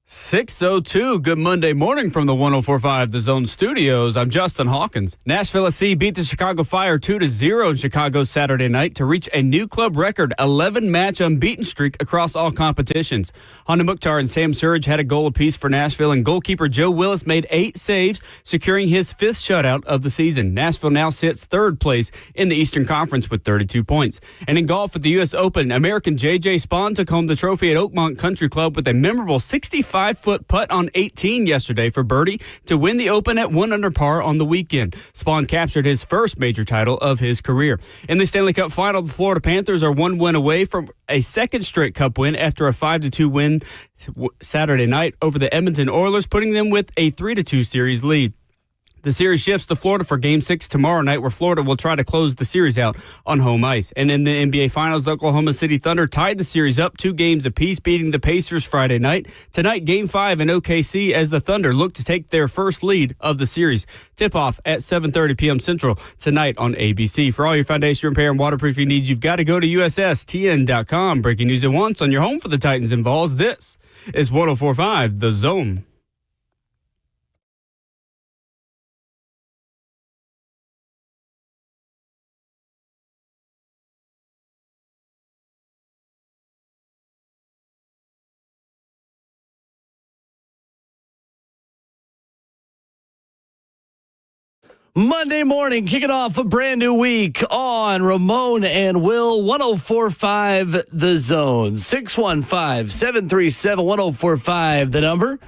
6:02. Good Monday morning from the 104.5 The Zone Studios. I'm Justin Hawkins. Nashville SC beat the Chicago Fire 2-0 in Chicago Saturday night to reach a new club record 11-match unbeaten streak across all competitions. Hana Mukhtar and Sam Surridge had a goal apiece for Nashville, and goalkeeper Joe Willis made 8 saves, securing his 5th shutout of the season. Nashville now sits 3rd place in the Eastern Conference with 32 points. And in golf at the U.S. Open, American J.J. Spaun took home the trophy at Oakmont Country Club with a memorable 65-foot putt on 18 yesterday for birdie to win the Open at 1 under par on the weekend. Spaun captured his first major title of his career. In the Stanley Cup final, the Florida Panthers are 1 win away from a second straight Cup win after a 5-2 win Saturday night over the Edmonton Oilers, putting them with a 3-2 series lead. The series shifts to Florida for Game 6 tomorrow night, where Florida will try to close the series out on home ice. And in the NBA Finals, the Oklahoma City Thunder tied the series up 2 games apiece, beating the Pacers Friday night. Tonight, Game 5 in OKC as the Thunder look to take their first lead of the series. Tip-off at 7:30 p.m. Central tonight on ABC. For all your foundation repair and waterproofing needs, you've got to go to USSTN.com. Breaking news at once on your home for the Titans and Vols. This is 104.5 The Zone. Monday morning, kicking off a brand new week on Ramon and Will, 104.5 The Zone, 615-737-1045, the number.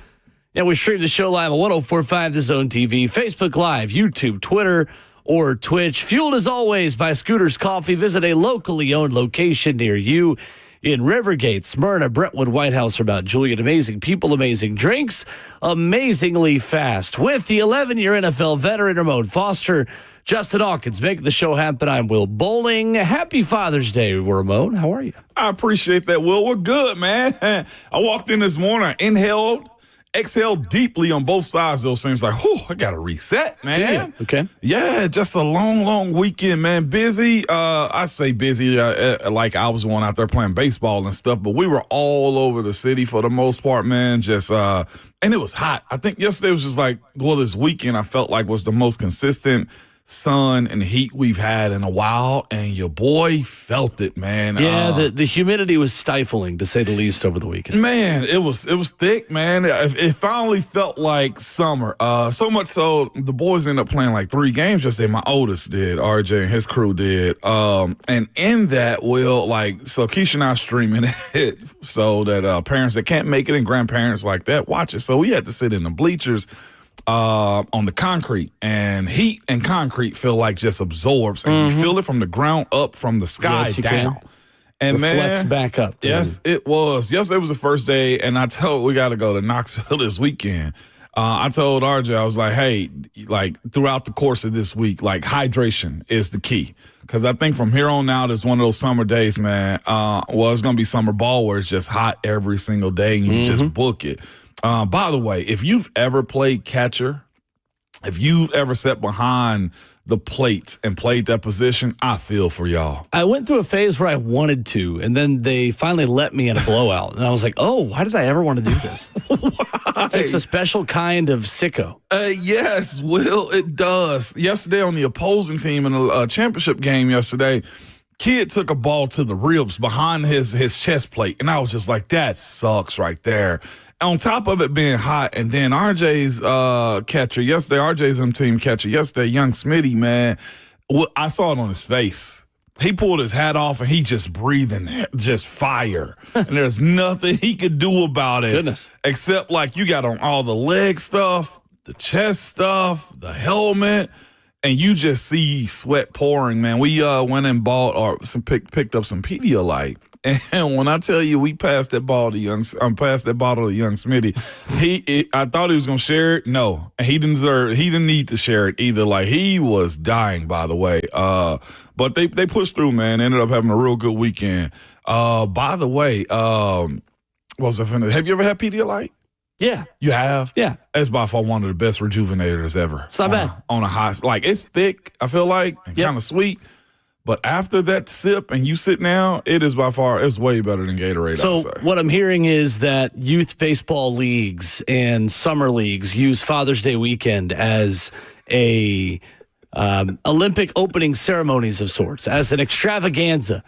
And we stream the show live at 104.5 The Zone TV, Facebook Live, YouTube, Twitter, or Twitch. Fueled as always by Scooter's Coffee. Visit a locally owned location near you in Rivergate, Smyrna, Brentwood, Whitehouse, or Mount Juliet. Amazing people, amazing drinks, amazingly fast. With the 11-year NFL veteran Ramon Foster, Justin Hawkins making the show happen. I'm Will Bowling. Happy Father's Day, Ramon. How are you? I appreciate that, Will. We're good, man. I walked in this morning, I inhaled, exhaled deeply on both sides of those things. Like, whew, I got to reset, man. Yeah. Okay. Yeah, just a long weekend, man. Busy. I say busy like I was one out there playing baseball and stuff, but we were all over the city for the most part, man. Just, and it was hot. I think yesterday was just like, well, this weekend I felt like was the most consistent sun and heat we've had in a while, and your boy felt it, man. Yeah, the humidity was stifling, to say the least, over the weekend. Man, it was thick, man. It finally felt like summer. So much so, the boys ended up playing like 3 games yesterday. My oldest did, RJ and his crew did. And in that, so Keisha and I streaming it so that parents that can't make it and grandparents like that watch it. So we had to sit in the bleachers on the concrete, and heat and concrete feel like just absorbs, and you feel it from the ground up, from the sky down. And reflects man, back up. Yes, it was. Yesterday was the first day, and I told we got to go to Knoxville this weekend. I told RJ, I was like, hey, like throughout the course of this week, like hydration is the key. Because I think from here on out, it's one of those summer days, man. It's going to be summer ball where it's just hot every single day, and you just book it. By the way, if you've ever played catcher, if you've ever sat behind the plate and played that position, I feel for y'all. I went through a phase where I wanted to, and then they finally let me in a blowout. And I was like, oh, why did I ever want to do this? It takes a special kind of sicko. Yes, Will, it does. Yesterday on the opposing team in a championship game yesterday, kid took a ball to the ribs behind his chest plate, and I was just like, that sucks right there. On top of it being hot, and then RJ's catcher yesterday, RJ's team catcher yesterday, young Smitty, man, I saw it on his face. He pulled his hat off, and he just breathing just fire. And there's nothing he could do about it. Goodness. Except, like, you got on all the leg stuff, the chest stuff, the helmet, and you just see sweat pouring, man. We went and bought picked up some Pedialyte. And when I tell you we passed that bottle to young Smitty, I thought he was gonna share it. No, and he didn't need to share it either. Like, he was dying, by the way. But they pushed through, man. Ended up having a real good weekend. By the way, have you ever had Pedialyte? Yeah. You have? Yeah. It's by far one of the best rejuvenators ever. It's not bad. On a high, like, it's thick, I feel like, and kind of sweet. But after that sip and you sit down, it is by far, it's way better than Gatorade, So I'd say. what I'm hearing is that youth baseball leagues and summer leagues use Father's Day weekend as a Olympic opening ceremonies of sorts, as an extravaganza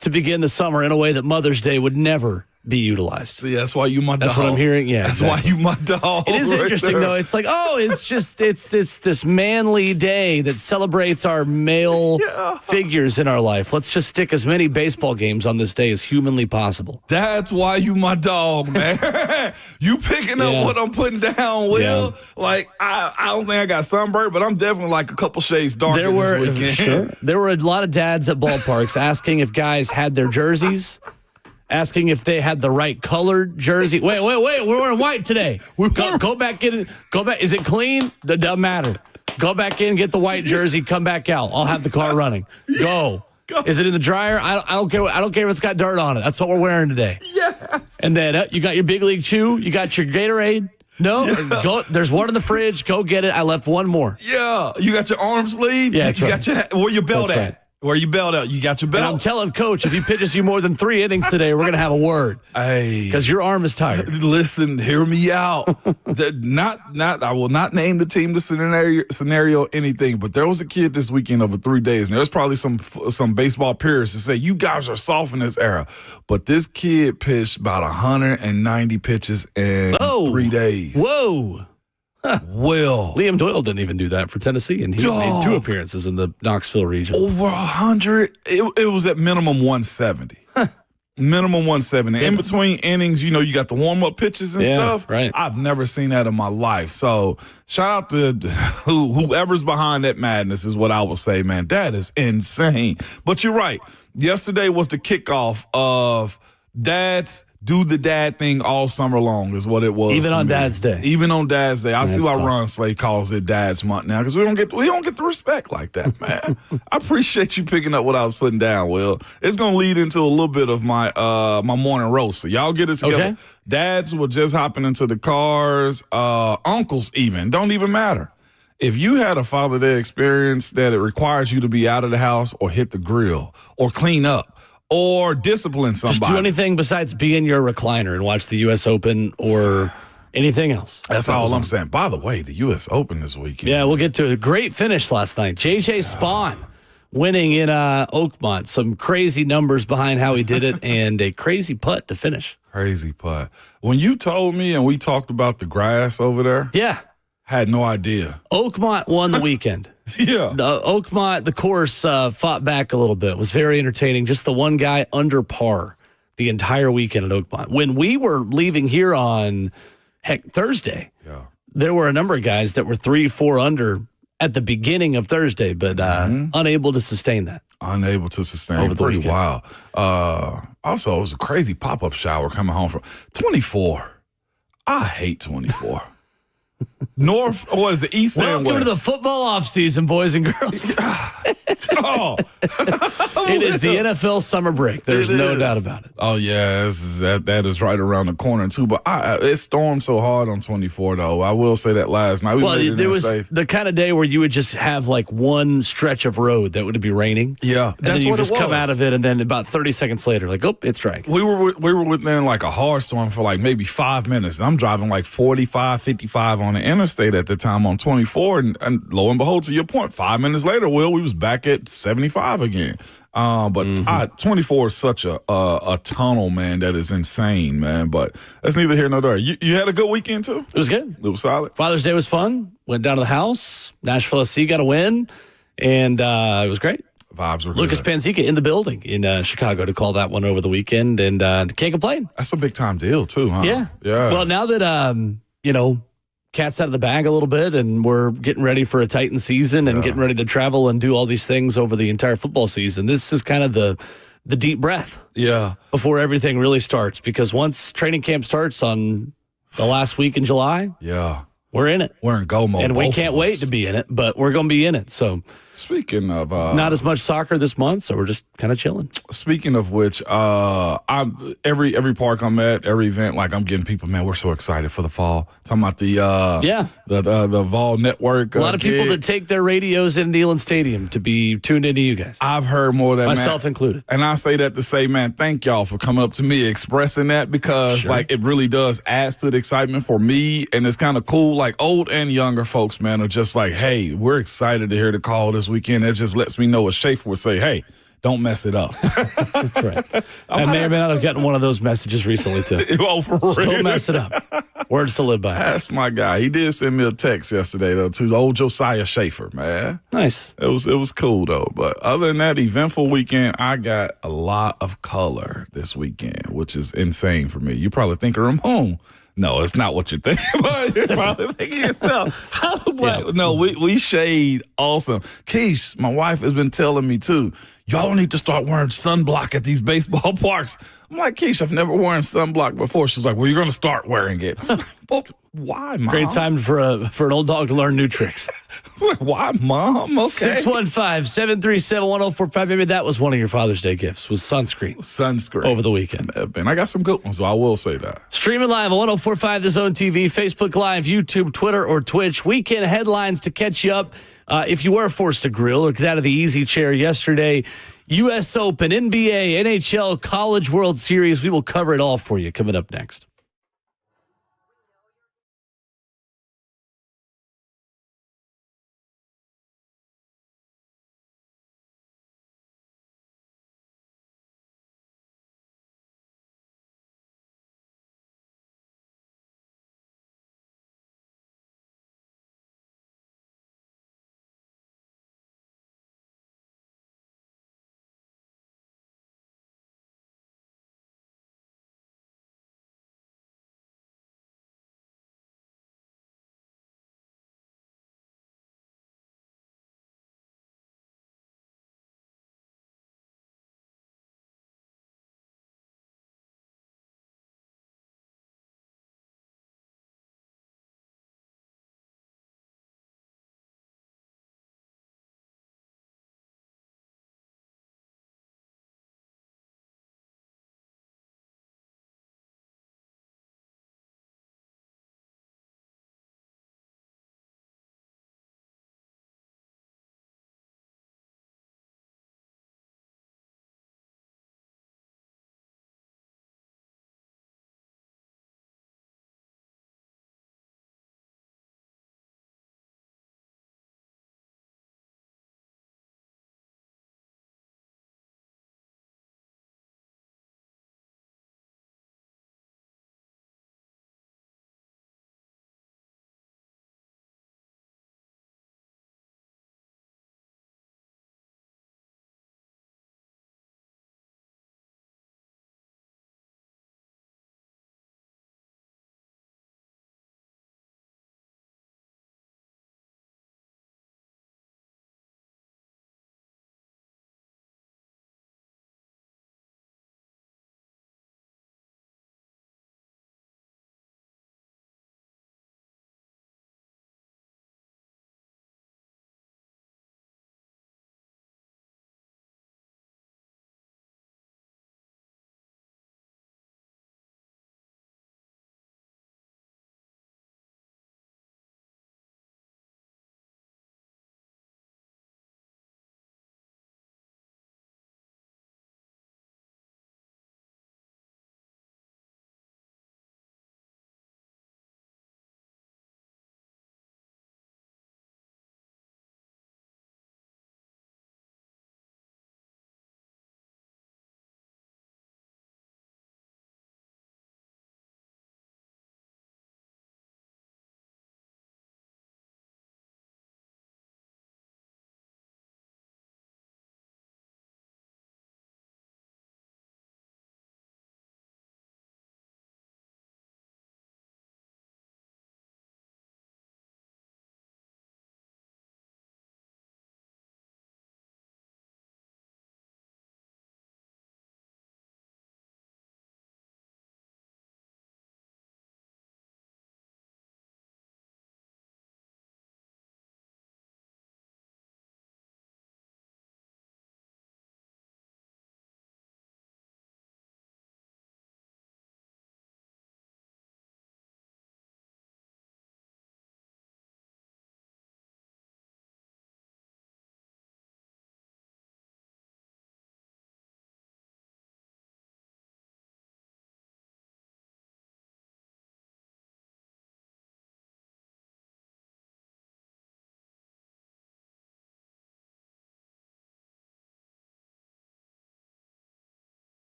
to begin the summer in a way that Mother's Day would never be utilized. See, that's why you my dog. That's what I'm hearing. Yeah, that's exactly. why you my dog. It is right interesting, there. though. It's like, it's this manly day that celebrates our male figures in our life. Let's just stick as many baseball games on this day as humanly possible. That's why you my dog, man. You picking up what I'm putting down, Will. Yeah. Like, I don't think I got sunburned, but I'm definitely like a couple shades darker this weekend. There were a lot of dads at ballparks asking if guys had their jerseys, asking if they had the right colored jersey. Wait, we're wearing white today. Go back in. Go back. Is it clean? That doesn't matter. Go back in, get the white jersey, come back out. I'll have the car running. Go. Is it in the dryer? I don't care. I don't care if it's got dirt on it. That's what we're wearing today. Yes. And then you got your big league chew. You got your Gatorade. No, go, there's one in the fridge. Go get it. I left one more. Yeah. You got your arm sleeve. Yeah, that's you right. got where your belt That's at? right. Where your belt at? You got your belt. And I'm telling Coach, if he pitches you more than 3 innings today, we're going to have a word. Hey. Because your arm is tired. Listen, hear me out. I will not name the team, the scenario, anything, but there was a kid this weekend over 3 days, and there's probably some baseball purists that say, you guys are soft in this era. But this kid pitched about 190 pitches in 3 days. Whoa. Will. Liam Doyle didn't even do that for Tennessee, and he made 2 appearances in the Knoxville region. Over 100. It was at minimum 170. Minimum 170. In between innings, you got the warm-up pitches and stuff. Right. I've never seen that in my life. So shout out to whoever's behind that madness is what I would say, man. That is insane. But you're right. Yesterday was the kickoff of Dad's do the dad thing all summer long is what it was. Even on Dad's Day. Even on Dad's Day. I see why tough. Ron Slade calls it Dad's Month now, because we don't get the respect like that, man. I appreciate you picking up what I was putting down, Will. It's gonna lead into a little bit of my my morning roast. So y'all get it together. Okay. Dads were just hopping into the cars. Uncles even don't even matter. If you had a Father Day experience that it requires you to be out of the house or hit the grill or clean up, or discipline somebody. Just do anything besides be in your recliner and watch the U.S. Open or anything else. That's all I'm saying. By the way, the U.S. Open this weekend. Yeah, we'll get to it. A great finish last night. J.J. Spawn winning in Oakmont. Some crazy numbers behind how he did it and a crazy putt to finish. Crazy putt. When you told me and we talked about the grass over there, Yeah. had no idea. Oakmont won the weekend. Yeah. The Oakmont, the course fought back a little bit. It was very entertaining. Just the one guy under par the entire weekend at Oakmont. When we were leaving here on Thursday, there were a number of guys that were 3-4 under at the beginning of Thursday, but unable to sustain that. Unable to sustain. Over the Pretty weekend. wild. Also, it was a crazy pop-up shower coming home from 24. I hate 24. North, or is it East and Welcome West? to the football offseason, boys and girls. Oh. It is the NFL summer break. There's no doubt about it. Oh, yeah, that is right around the corner, too. But it stormed so hard on 24, though. I will say that last night. Well, there was the kind of day where you would just have like one stretch of road that would be raining. Yeah, and that's then you what just it was. come out of it, and then about 30 seconds later, like, oh, it's dry. We were within like a hard storm for like maybe 5 minutes. I'm driving like 45, 55 on the interstate at the time on 24, and lo and behold, to your point, 5 minutes later, Will, we was back at 75 again. But 24 is such a tunnel, man, that is insane, man. But that's neither here nor there. You had a good weekend too? It was good. It was solid. Father's Day was fun. Went down to the house. Nashville SC got a win, and it was great. Vibes were Lucas good. Panzica in the building in Chicago to call that one over the weekend, and can't complain. That's a big time deal too, huh? Yeah. Yeah. Well, now that, cat's out of the bag a little bit, and we're getting ready for a Titan season and getting ready to travel and do all these things over the entire football season, this is kind of the deep breath yeah. before everything really starts, because once training camp starts on the last week in July, Yeah. we're in it. We're in go mode. And we both can't of wait us. to be in it, but we're going to be in it. So Speaking of not as much soccer this month, so we're just kind of chilling. Speaking of which, I'm every park I'm at, every event, like I'm getting people, man, we're so excited for the fall. Talking about the Vol Network. A lot of people that take their radios in Neyland Stadium to be tuned into you guys. I've heard more of that, myself included. And I say that to say, man, thank y'all for coming up to me expressing that, because like it really does add to the excitement for me, and it's kind of cool. Like old and younger folks, man, are just like, hey, we're excited to hear the call this weekend. It just lets me know, as Schaefer would say, hey, don't mess it up. That's right. I may or may not have gotten one of those messages recently, too. Oh, for real? Just don't mess it up. Words to live by. That's my guy. He did send me a text yesterday, though, to old Josiah Schaefer, man. Nice. It was cool, though. But other than that eventful weekend, I got a lot of color this weekend, which is insane for me. You probably think of Ramon. No, it's not what you're thinking. But you're probably thinking yourself, No, we shade awesome. Keish, my wife, has been telling me, too, y'all need to start wearing sunblock at these baseball parks. I'm like, Keish, I've never worn sunblock before. She's like, well, you're going to start wearing it. I was like, well, why, Mom? Great time for an old dog to learn new tricks. I was like, why, Mom? Okay. 615-737-1045. Maybe that was one of your Father's Day gifts, was sunscreen. Over the weekend. And I got some good ones, so I will say that. Streaming live on 1045 The Zone TV, Facebook Live, YouTube, Twitter, or Twitch. Weekend headlines to catch you up. If you were forced to grill or get out of the easy chair yesterday, U.S. Open, NBA, NHL, College World Series. We will cover it all for you coming up next.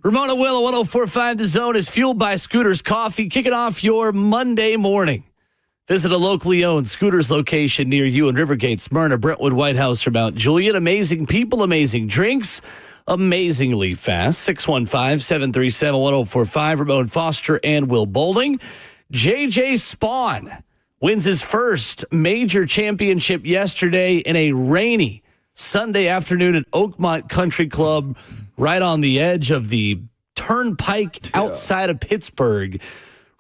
Ramon Will, 104.5 The Zone is fueled by Scooters Coffee, kicking off your Monday morning. Visit a locally owned Scooters location near you in Rivergate, Smyrna, Brentwood, White House, or Mount Juliet. Amazing people, amazing drinks, amazingly fast. 615-737-1045. Ramon Foster and Will Boulding. JJ Spawn wins his first major championship yesterday in a rainy Sunday afternoon at Oakmont Country Club, right on the edge of the Turnpike outside of Pittsburgh.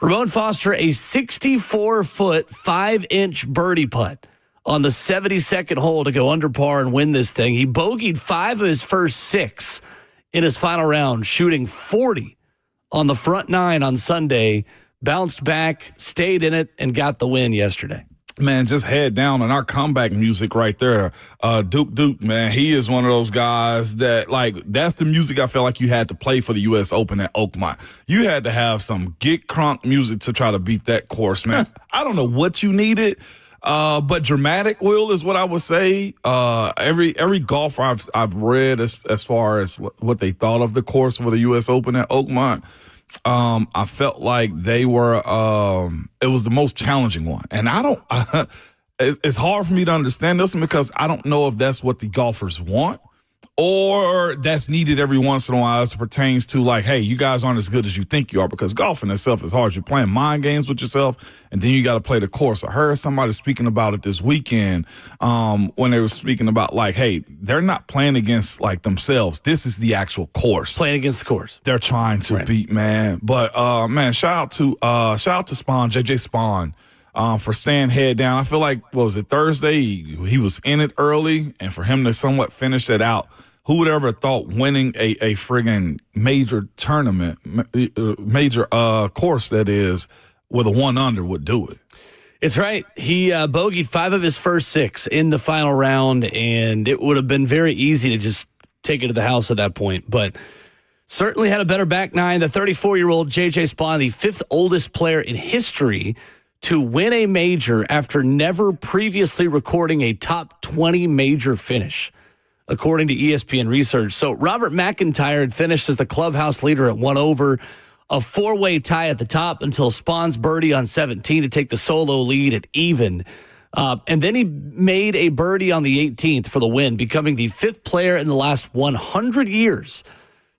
Ramon Foster, a 64-foot, 5-inch birdie putt on the 72nd hole to go under par and win this thing. He bogeyed 5 of his first 6 in his final round, shooting 40 on the front 9 on Sunday, bounced back, stayed in it, and got the win yesterday. Man, just head down on our comeback music right there. Duke, man, he is one of those guys that, like, that's the music I felt like you had to play for the U.S. Open at Oakmont. You had to have some get crunk music to try to beat that course, man. I don't know what you needed, but dramatic, Will, is what I would say. Every golfer I've read as far as what they thought of the course for the U.S. Open at Oakmont, I felt like they were, it was the most challenging one. And it's hard for me to understand this one because I don't know if that's what the golfers want or that's needed every once in a while as it pertains to, like, hey, you guys aren't as good as you think you are, because golf in itself is hard. You're playing mind games with yourself, and then you got to play the course. I heard somebody speaking about it this weekend when they were speaking about, like, hey, they're not playing against, like, themselves. This is the actual course. Playing against the course. They're trying to beat, man. But, man, shout out to Spawn, JJ Spawn, for staying head down. I feel like, what was it, Thursday? He was in it early, and for him to somewhat finish that out, who would ever thought winning a friggin' major tournament, major course that is, with a 1-under would do it? It's right. He bogeyed 5 of his first 6 in the final round, and it would have been very easy to just take it to the house at that point. But certainly had a better back nine. The 34-year-old JJ Spawn, the 5th oldest player in history to win a major after never previously recording a top 20 major finish, according to ESPN research. So Robert McIntyre had finished as the clubhouse leader at 1 over, a 4-way tie at the top until Spawn's birdie on 17 to take the solo lead at even. And then he made a birdie on the 18th for the win, becoming the 5th player in the last 100 years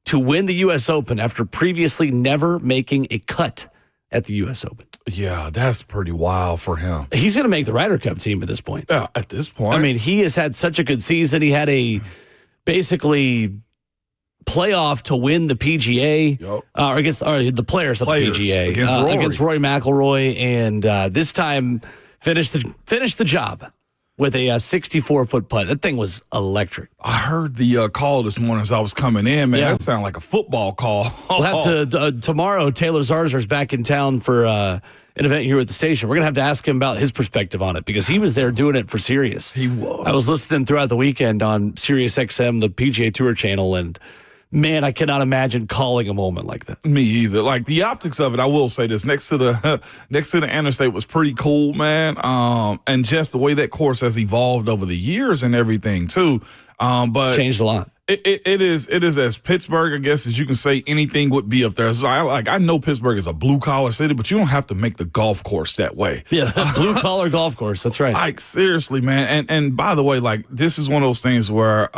to win the U.S. Open after previously never making a cut at the U.S. Open. Yeah, that's pretty wild for him. He's going to make the Ryder Cup team at this point. Yeah, at this point. I mean, he has had such a good season. He had a basically playoff to win the PGA, or against the players of the PGA against Rory McIlroy, and this time finished the job with a 64-foot putt. That thing was electric. I heard the call this morning as I was coming in, man. That sounded like a football call. We'll have to, tomorrow, Taylor Zarzar's back in town for an event here at the station. We're going to have to ask him about his perspective on it because he was there doing it for Sirius. He was. I was listening throughout the weekend on Sirius XM, the PGA Tour channel, and man, I cannot imagine calling a moment like that. Me either. Like, the optics of it, I will say this, next to the interstate was pretty cool, man. And just the way that course has evolved over the years and everything too. But it's changed a lot. It is as Pittsburgh, I guess, as you can say, anything would be up there. So I know Pittsburgh is a blue collar city, but you don't have to make the golf course that way. Yeah, blue collar golf course. That's right. Like, seriously, man. And by the way, like, this is one of those things where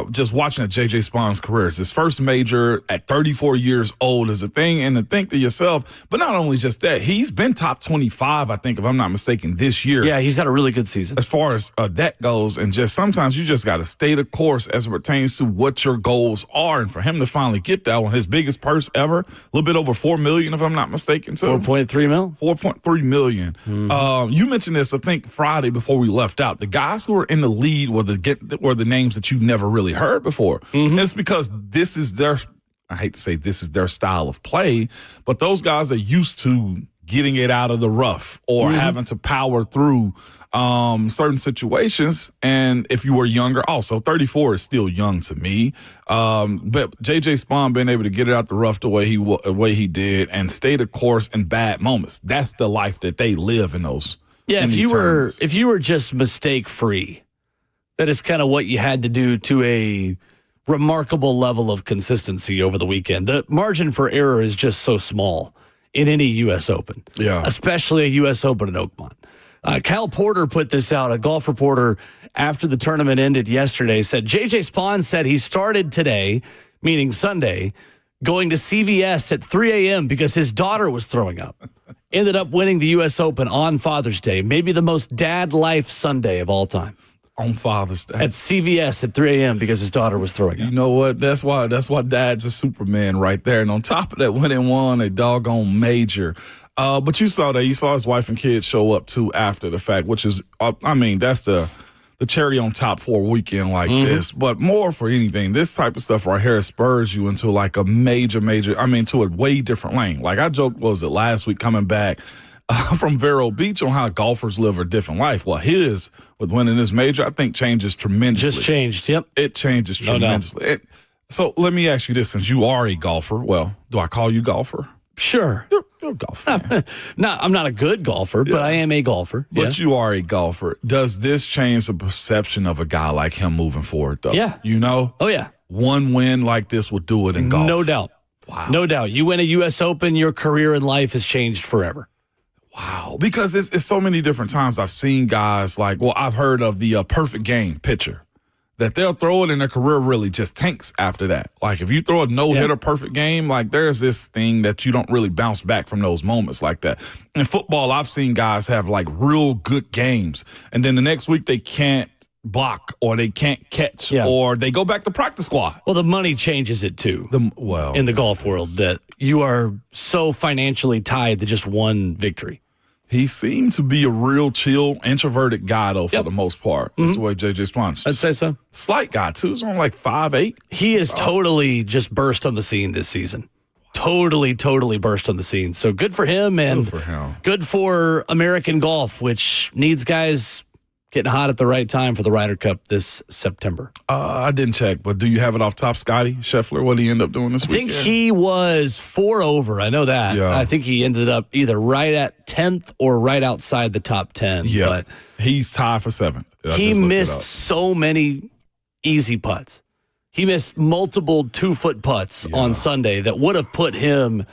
just watching at JJ Spawn's career, his first major at 34 years old is a thing. And to think to yourself, but not only just that, he's been top 25, I think, if I'm not mistaken, this year. Yeah, he's had a really good season. As far as that goes, and just sometimes you just got to stay the course as it pertains to what your goals are, and for him to finally get that one, his biggest purse ever, a little bit over $4 million, if I'm not mistaken. So 4.3 mil. 4.3 million. Mm-hmm. You mentioned this, I think, Friday before we left out. The guys who were in the lead were the names that you've never really heard before. Mm-hmm. It's because this is their, I hate to say this is their style of play, but those guys are used to getting it out of the rough or having to power through certain situations. And if you were younger, also 34 is still young to me. But JJ Spawn being able to get it out the rough the way he did and stay the course in bad moments. That's the life that they live in those. Yeah, if you were just mistake free, that is kind of what you had to do to a remarkable level of consistency over the weekend. The margin for error is just so small in any U.S. Open, especially a U.S. Open in Oakmont. Cal Porter put this out, a golf reporter, after the tournament ended yesterday, said J.J. Spawn said he started today, meaning Sunday, going to CVS at 3 a.m. because his daughter was throwing up. Ended up winning the U.S. Open on Father's Day, maybe the most dad life Sunday of all time. On Father's Day. At CVS at 3 a.m. because his daughter was throwing up. You know what? That's why Dad's a Superman right there. And on top of that, went and won a doggone major. But you saw that. You saw his wife and kids show up, too, after the fact, which is, that's the cherry on top for a weekend like this. But more for anything, this type of stuff right here spurs you into like a major, to a way different lane. Like I joked, what was it, last week coming back from Vero Beach on how golfers live a different life. Well, his, with winning this major, I think changes tremendously. Just changed, yep. It changes tremendously. So let me ask you this, since you are a golfer, well, do I call you golfer? Sure. You're a golfer. I'm not a good golfer, but I am a golfer. But you are a golfer. Does this change the perception of a guy like him moving forward, though? Yeah. You know? Oh, yeah. One win like this will do it in golf. No doubt. Wow. No doubt. You win a U.S. Open, your career in life has changed forever. Wow. Because it's so many different times I've seen guys I've heard of the perfect game pitcher, that they'll throw it and their career really just tanks after that. Like if you throw a no-hitter perfect game, like there's this thing that you don't really bounce back from those moments like that. In football, I've seen guys have like real good games, and then the next week they can't block or they can't catch or they go back to practice squad. Well, the money changes it too. In the golf world, that you are so financially tied to just one victory. He seemed to be a real chill, introverted guy, though, for the most part. That's the way J.J. Spawn. I'd say so. Slight guy, too. He's only like 5'8". He is totally just burst on the scene this season. Totally burst on the scene. So good for him, and good for American golf, which needs guys getting hot at the right time for the Ryder Cup this September. I didn't check, but do you have it off top, Scotty Scheffler? What did he end up doing this weekend? I think he was 4 over. I know that. Yeah. I think he ended up either right at 10th or right outside the top 10. Yeah, but he's tied for 7th. He missed so many easy putts. He missed multiple 2-foot putts on Sunday that would have put him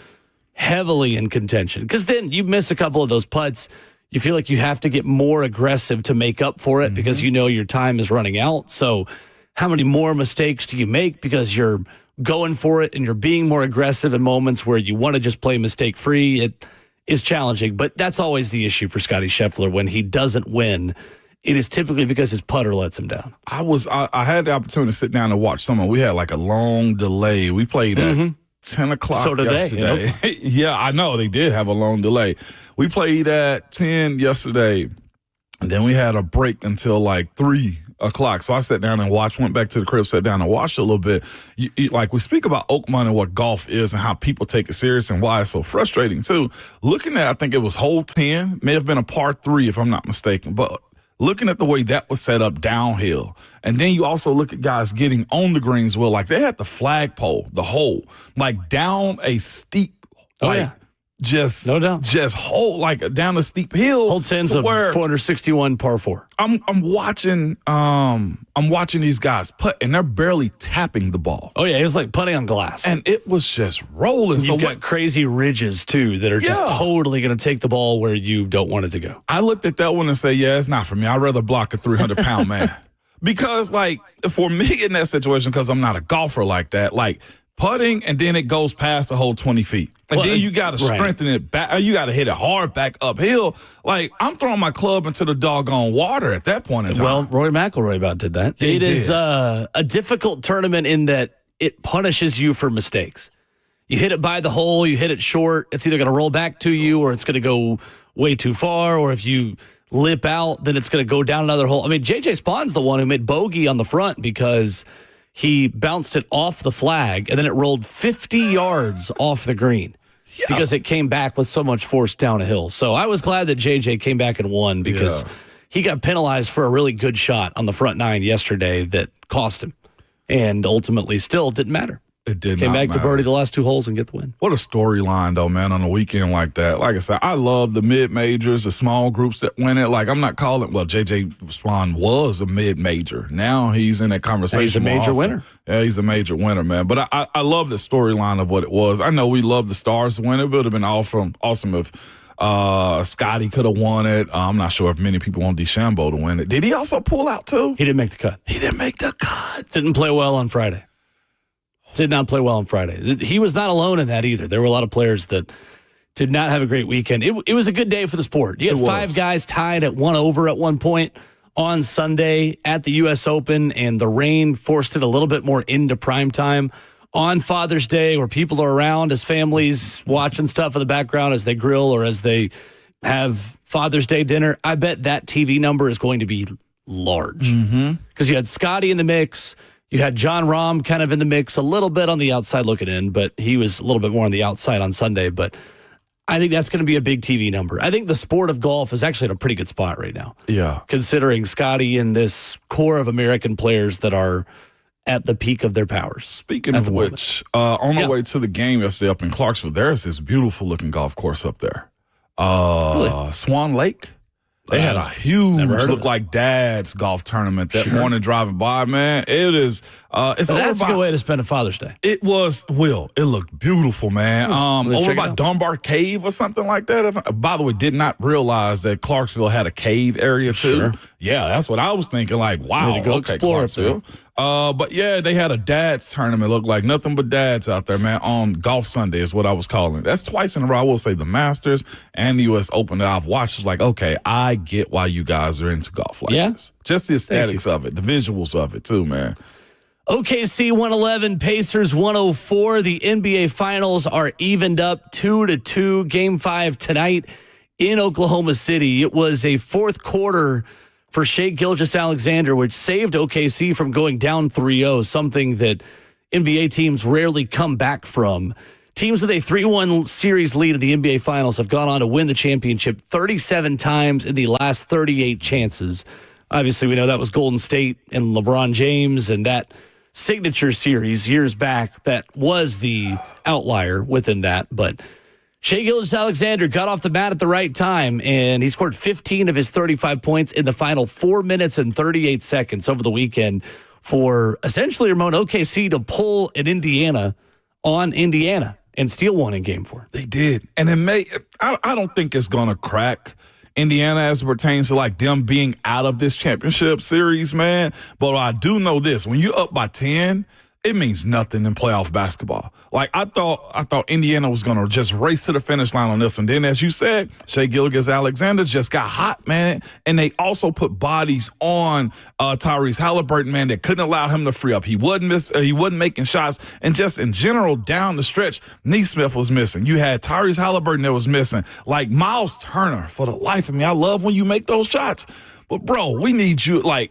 heavily in contention. Because then you miss a couple of those putts, you feel like you have to get more aggressive to make up for it because you know your time is running out. So how many more mistakes do you make because you're going for it and you're being more aggressive in moments where you want to just play mistake-free? It is challenging, but that's always the issue for Scotty Scheffler. When he doesn't win, it is typically because his putter lets him down. I had the opportunity to sit down and watch someone. We had like a long delay. We played at 10 o'clock yesterday. Yeah, I know. They did have a long delay. We played at 10 yesterday, and then we had a break until like 3 o'clock. So I sat down and watched, went back to the crib, sat down and watched a little bit. Like we speak about Oakmont and what golf is and how people take it serious and why it's so frustrating too. Looking at, I think it was hole 10, may have been a par 3 if I'm not mistaken, but looking at the way that was set up downhill, and then you also look at guys getting on the greens, like they had the flagpole, the hole, like down a steep, just no doubt, just hole like down a steep hill. Hole 10's a 461 par 4. I'm watching these guys putt, and they're barely tapping the ball. Oh yeah, it was like putting on glass, and it was just rolling. You've got crazy ridges too that are just totally going to take the ball where you don't want it to go. I looked at that one and say, yeah, it's not for me. I'd rather block a 300-pound man. Because like for me in that situation, because I'm not a golfer like that, like putting and then it goes past the whole 20 feet. And then you got to strengthen it back. You got to hit it hard back uphill. Like, I'm throwing my club into the doggone water at that point in time. Well, Rory McIlroy about did that. It is a difficult tournament in that it punishes you for mistakes. You hit it by the hole, you hit it short, it's either going to roll back to you or it's going to go way too far, or if you lip out, then it's going to go down another hole. I mean, J.J. Spawn's the one who made bogey on the front because he bounced it off the flag, and then it rolled 50 yards off the green because it came back with so much force down a hill. So I was glad that JJ came back and won because he got penalized for a really good shot on the front 9 yesterday that cost him, and ultimately still didn't matter. It did Came not back matter. to birdie the last 2 holes and get the win. What a storyline, though, man, on a weekend like that. Like I said, I love the mid-majors, the small groups that win it. Like, I'm not calling, well, J.J. Swan was a mid-major. Now he's in that conversation. He's a major winner. Yeah, he's a major winner, man. But I love the storyline of what it was. I know we love the Stars to win it. It would have been awesome if Scotty could have won it. I'm not sure if many people want DeChambeau to win it. Did he also pull out, too? He didn't make the cut. He didn't make the cut. Didn't play well on Friday. Did not play well on Friday. He was not alone in that either. There were a lot of players that did not have a great weekend. It was a good day for the sport. You had 5 guys tied at 1 over at one point on Sunday at the U.S. Open, and the rain forced it a little bit more into prime time on Father's Day, where people are around as families watching stuff in the background as they grill or as they have Father's Day dinner. I bet that TV number is going to be large because you had Scotty in the mix. You had John Rahm kind of in the mix, a little bit on the outside looking in, but he was a little bit more on the outside on Sunday. But I think that's going to be a big TV number. I think the sport of golf is actually in a pretty good spot right now. Yeah. Considering Scotty and this core of American players that are at the peak of their powers. Speaking of which, on our way to the game yesterday up in Clarksville, there's this beautiful looking golf course up there. Really? Swan Lake. They had a huge, look like dad's golf tournament that morning driving by, man. It is, it's over that's a good way to spend a Father's Day. It was, Will, it looked beautiful, man. Over by Dunbar Cave or something like that. By the way, did not realize that Clarksville had a cave area too. Sure. Yeah, that's what I was thinking, like, wow, go explore Clarksville. But yeah, they had a dad's tournament. Looked like nothing but dads out there, man, on Golf Sunday is what I was calling it. That's twice in a row. I will say the Masters and the U.S. Open that I've watched is like, okay, I get why you guys are into golf like this. Just the aesthetics of it, the visuals of it too, man. OKC 111, Pacers 104. The NBA Finals are evened up 2-2. Game 5 tonight in Oklahoma City. It was a fourth quarter for Shai Gilgeous-Alexander, which saved OKC from going down 3-0, something that NBA teams rarely come back from. Teams with a 3-1 series lead in the NBA Finals have gone on to win the championship 37 times in the last 38 chances. Obviously, we know that was Golden State and LeBron James, and that signature series years back, that was the outlier within that. But Shai Gilgeous-Alexander got off the mat at the right time, and he scored 15 of his 35 points in the final 4 minutes and 38 seconds over the weekend for essentially Ramon OKC to pull an Indiana on Indiana and steal one in Game 4. They did. And I don't think it's going to crack Indiana as it pertains to like them being out of this championship series, man. But I do know this. When you're up by 10, it means nothing in playoff basketball. Like, I thought Indiana was going to just race to the finish line on this one. Then, as you said, Shai Gilgeous-Alexander just got hot, man. And they also put bodies on Tyrese Halliburton, man, that couldn't allow him to free up. He wasn't making shots. And just in general, down the stretch, Neesmith was missing. You had Tyrese Halliburton that was missing. Like, Miles Turner, for the life of me, I love when you make those shots. But, bro, we need you, like,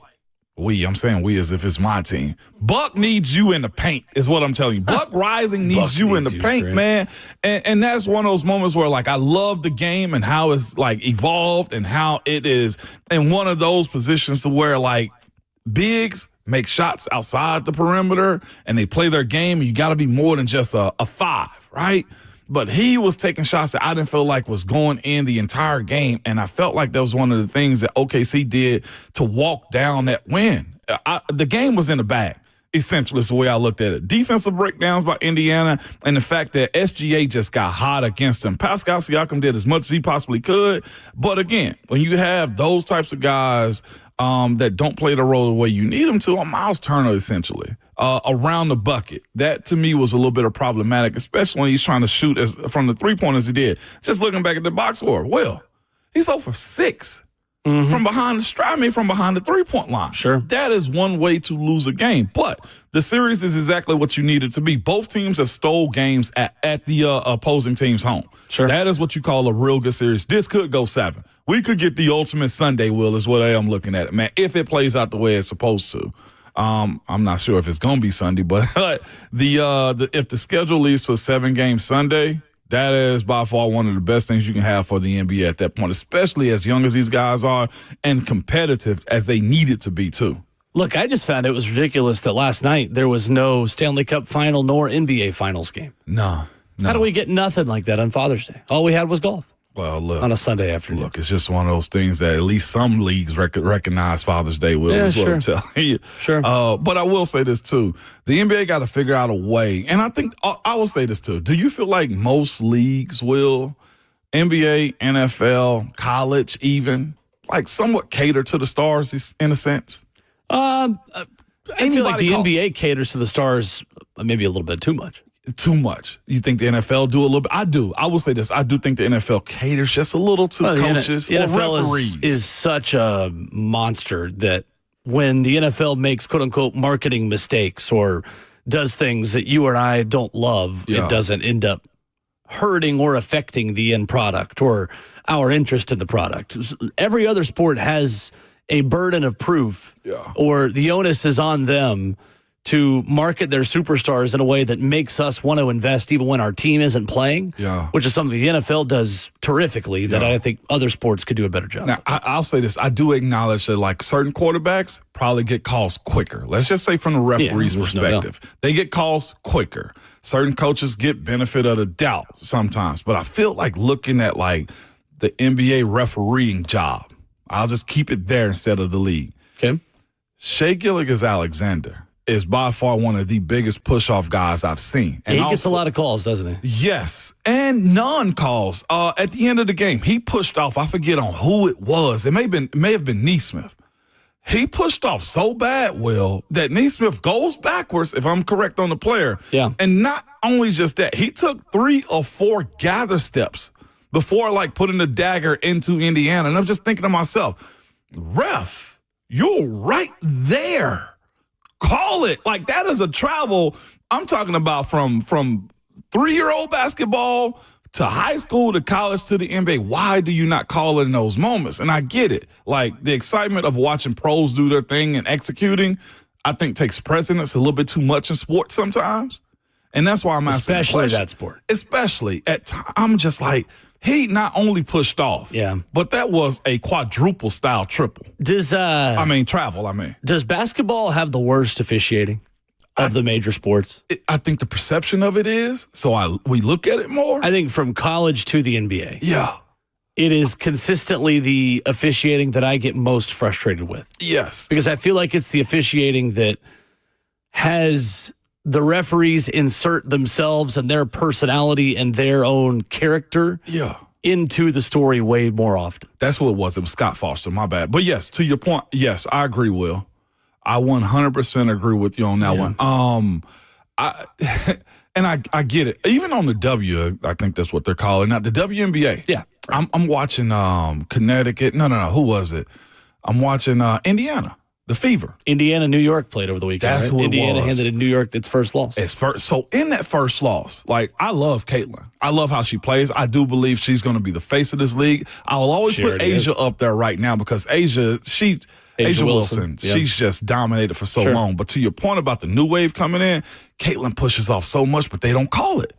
I'm saying we as if it's my team. Buck needs you in the paint is what I'm telling you. Buck Rising needs you in the paint, man. And that's one of those moments where, like, I love the game and how it's, like, evolved and how it is in one of those positions to where, like, bigs make shots outside the perimeter and they play their game. And you got to be more than just a 5, right? But he was taking shots that I didn't feel like was going in the entire game. And I felt like that was one of the things that OKC did to walk down that win. The game was in the bag, essentially, is the way I looked at it. Defensive breakdowns by Indiana and the fact that SGA just got hot against them. Pascal Siakam did as much as he possibly could. But again, when you have those types of guys that don't play the role the way you need them to, on Miles Turner, essentially, around the bucket. That, to me, was a little bit of problematic, especially when he's trying to shoot from the three-pointers he did. Just looking back at the box score, he's 0 for 6 from behind the three-point line. Sure. That is one way to lose a game. But the series is exactly what you need it to be. Both teams have stole games at the opposing team's home. Sure. That is what you call a real good series. This could go 7. We could get the ultimate Sunday, Will, is what I am looking at it, man, if it plays out the way it's supposed to. I'm not sure if it's going to be Sunday, but if the schedule leads to a 7-game Sunday, that is by far one of the best things you can have for the NBA at that point, especially as young as these guys are and competitive as they need it to be too. Look, I just found it was ridiculous that last night there was no Stanley Cup final nor NBA Finals game. No. How do we get nothing like that on Father's Day? All we had was golf. Well, look. On a Sunday afternoon. Look, it's just one of those things that at least some leagues recognize Father's Day, Will, is what I'm telling you. Sure. But I will say this, too. The NBA got to figure out a way. And I think I will say this, too. Do you feel like most leagues, Will, NBA, NFL, college even, like somewhat cater to the stars in a sense? I feel like the NBA caters to the stars maybe a little bit too much. Too much. You think the NFL do a little bit? I do. I will say this. I do think the NFL caters just a little to coaches the or NFL referees. is such a monster that when the NFL makes quote-unquote marketing mistakes or does things that you or I don't love, it doesn't end up hurting or affecting the end product or our interest in the product. Every other sport has a burden of proof or the onus is on them to market their superstars in a way that makes us want to invest even when our team isn't playing, which is something the NFL does terrifically that I think other sports could do a better job. Now, I'll say this. I do acknowledge that like certain quarterbacks probably get calls quicker. Let's just say from the referee's perspective. They get calls quicker. Certain coaches get benefit of the doubt sometimes. But I feel like looking at like the NBA refereeing job, I'll just keep it there instead of the league. Okay. Shai Gilgeous-Alexander is by far one of the biggest push-off guys I've seen. And he gets a lot of calls, doesn't he? Yes, and non-calls. At the end of the game, he pushed off, I forget on who it was. It may have been Neesmith. He pushed off so bad, Will, that Neesmith goes backwards, if I'm correct on the player. Yeah. And not only just that, he took 3 or 4 gather steps before, like, putting the dagger into Indiana. And I'm just thinking to myself, ref, you're right there. Call it. Like, that is a travel. I'm talking about from 3-year-old basketball to high school to college to the NBA. Why do you not call it in those moments? And I get it. Like, the excitement of watching pros do their thing and executing, I think takes precedence a little bit too much in sports sometimes. And that's why I'm asking the question. Especially that sport. Especially I'm just like, he not only pushed off, but that was a quadruple style triple. Travel. Does basketball have the worst officiating of the major sports? I think the perception of it is, so we look at it more. I think from college to the NBA. Yeah. It is consistently the officiating that I get most frustrated with. Yes. Because I feel like it's the officiating that has the referees insert themselves and their personality and their own character into the story way more often. That's what it was. It was Scott Foster, my bad. But yes, to your point, yes, I agree, Will. I 100% agree with you on that one. I get it. Even on the W, I think that's what they're calling now, the WNBA. Yeah. I'm watching Connecticut. No. Who was it? I'm watching Indiana. The Fever. Indiana, New York played over the weekend. That's right? what Indiana it was. handed New York its first loss. So in that first loss, like, I love Caitlin. I love how she plays. I do believe she's going to be the face of this league. I'll always put Asia up there right now because Asia Wilson, she's just dominated for so long. But to your point about the new wave coming in, Caitlin pushes off so much, but they don't call it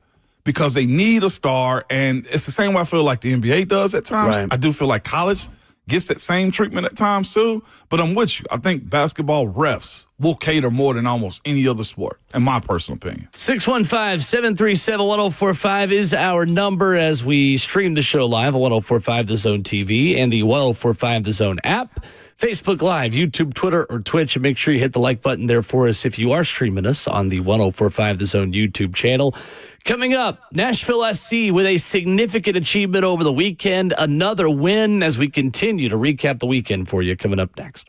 because they need a star. And it's the same way I feel like the NBA does at times. Right. I do feel like college gets that same treatment at times too, but I'm with you. I think basketball refs will cater more than almost any other sport, in my personal opinion. 615-737-1045 is our number as we stream the show live on 1045 The Zone TV and the 1045 The Zone app. Facebook Live, YouTube, Twitter, or Twitch, and make sure you hit the like button there for us if you are streaming us on the 1045 The Zone YouTube channel. Coming up, Nashville SC with a significant achievement over the weekend, another win as we continue to recap the weekend for you coming up next.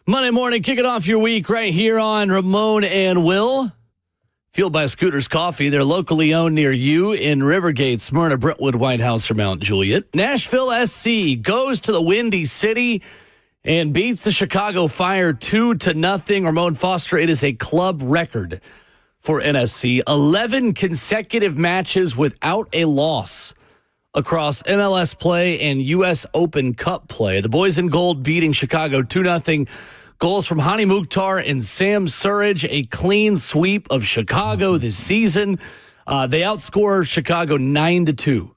Monday morning, kicking off your week right here on Ramon and Will. Fueled by Scooters Coffee. They're locally owned near you in Rivergate, Smyrna, Brentwood, White House, or Mount Juliet. Nashville SC goes to the Windy City and beats the Chicago Fire 2-0. Ramon Foster, it is a club record for NSC. 11 consecutive matches without a loss across MLS play and U.S. Open Cup play. The boys in gold beating Chicago 2-0. Goals from Hani Mukhtar and Sam Surridge, a clean sweep of Chicago this season. They outscore Chicago 9-2.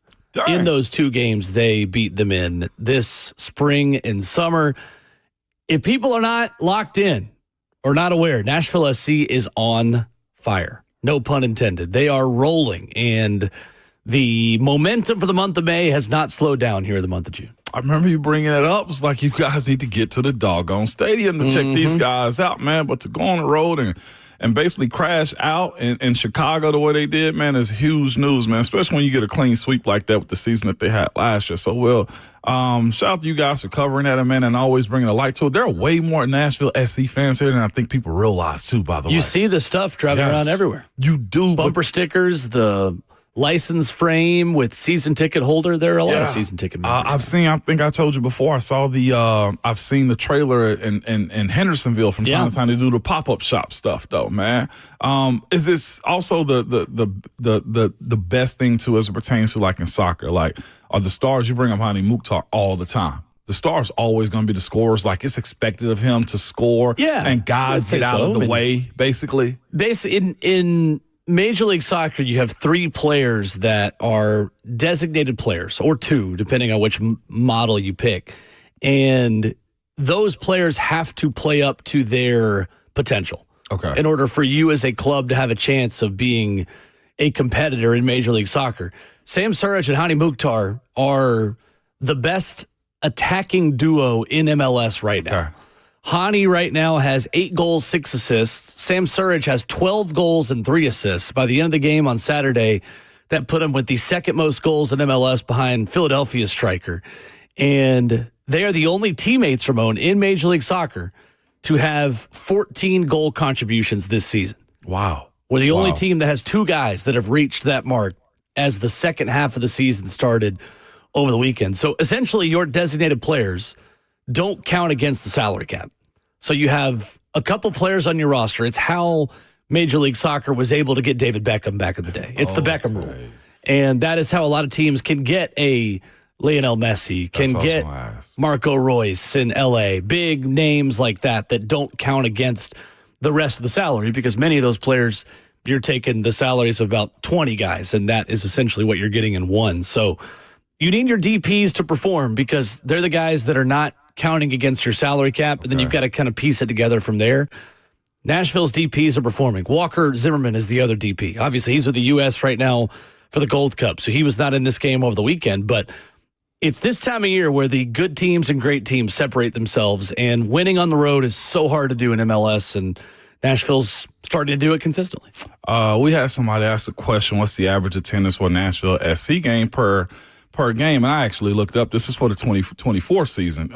In those two games they beat them in this spring and summer. If people are not locked in or not aware, Nashville SC is on fire. No pun intended. They are rolling, and the momentum for the month of May has not slowed down here in the month of June. I remember you bringing it up. It's like you guys need to get to the doggone stadium to check these guys out, man. But to go on the road and basically crash out in Chicago the way they did, man, is huge news, man, especially when you get a clean sweep like that with the season that they had last year. So, Will, shout out to you guys for covering that, man, and always bringing a light to it. There are way more Nashville SC fans here than I think people realize, too, by the way. You see the stuff driving around everywhere. You do. Bumper stickers, the license frame with season ticket holder. There are a lot of season ticket members. I think I told you before, I've seen the trailer in Hendersonville from time to time to do the pop-up shop stuff though, man. Is this also the best thing too as it pertains to like in soccer? Like, are the stars, you bring up Hani Mukhtar all the time. The star's always going to be the scorers. Like, it's expected of him to score. Yeah. And guys get out of the way, basically. In Major League Soccer, you have three players that are designated players, or two, depending on which model you pick. And those players have to play up to their potential. Okay. In order for you as a club to have a chance of being a competitor in Major League Soccer. Sam Surridge and Hani Mukhtar are the best attacking duo in MLS right now. Okay. Hani right now has 8 goals, 6 assists. Sam Surridge has 12 goals and 3 assists. By the end of the game on Saturday, that put him with the second most goals in MLS behind Philadelphia striker. And they are the only teammates, Ramon, in Major League Soccer to have 14 goal contributions this season. Wow. We're the only team that has 2 guys that have reached that mark as the second half of the season started over the weekend. So essentially your designated players don't count against the salary cap. So you have a couple players on your roster. It's how Major League Soccer was able to get David Beckham back in the day. It's the Beckham rule. And that is how a lot of teams can get a Lionel Messi, can get Marco Reus in LA, big names like that don't count against the rest of the salary, because many of those players, you're taking the salaries of about 20 guys, and that is essentially what you're getting in one. So you need your DPs to perform because they're the guys that are not counting against your salary cap, and then you've got to kind of piece it together from there. Nashville's DPs are performing. Walker Zimmerman is the other DP. Obviously, he's with the U.S. right now for the Gold Cup, so he was not in this game over the weekend, but it's this time of year where the good teams and great teams separate themselves, and winning on the road is so hard to do in MLS, and Nashville's starting to do it consistently. We had somebody ask the question, what's the average attendance for a Nashville SC game per game? And I actually looked up. This is for the 2024 season.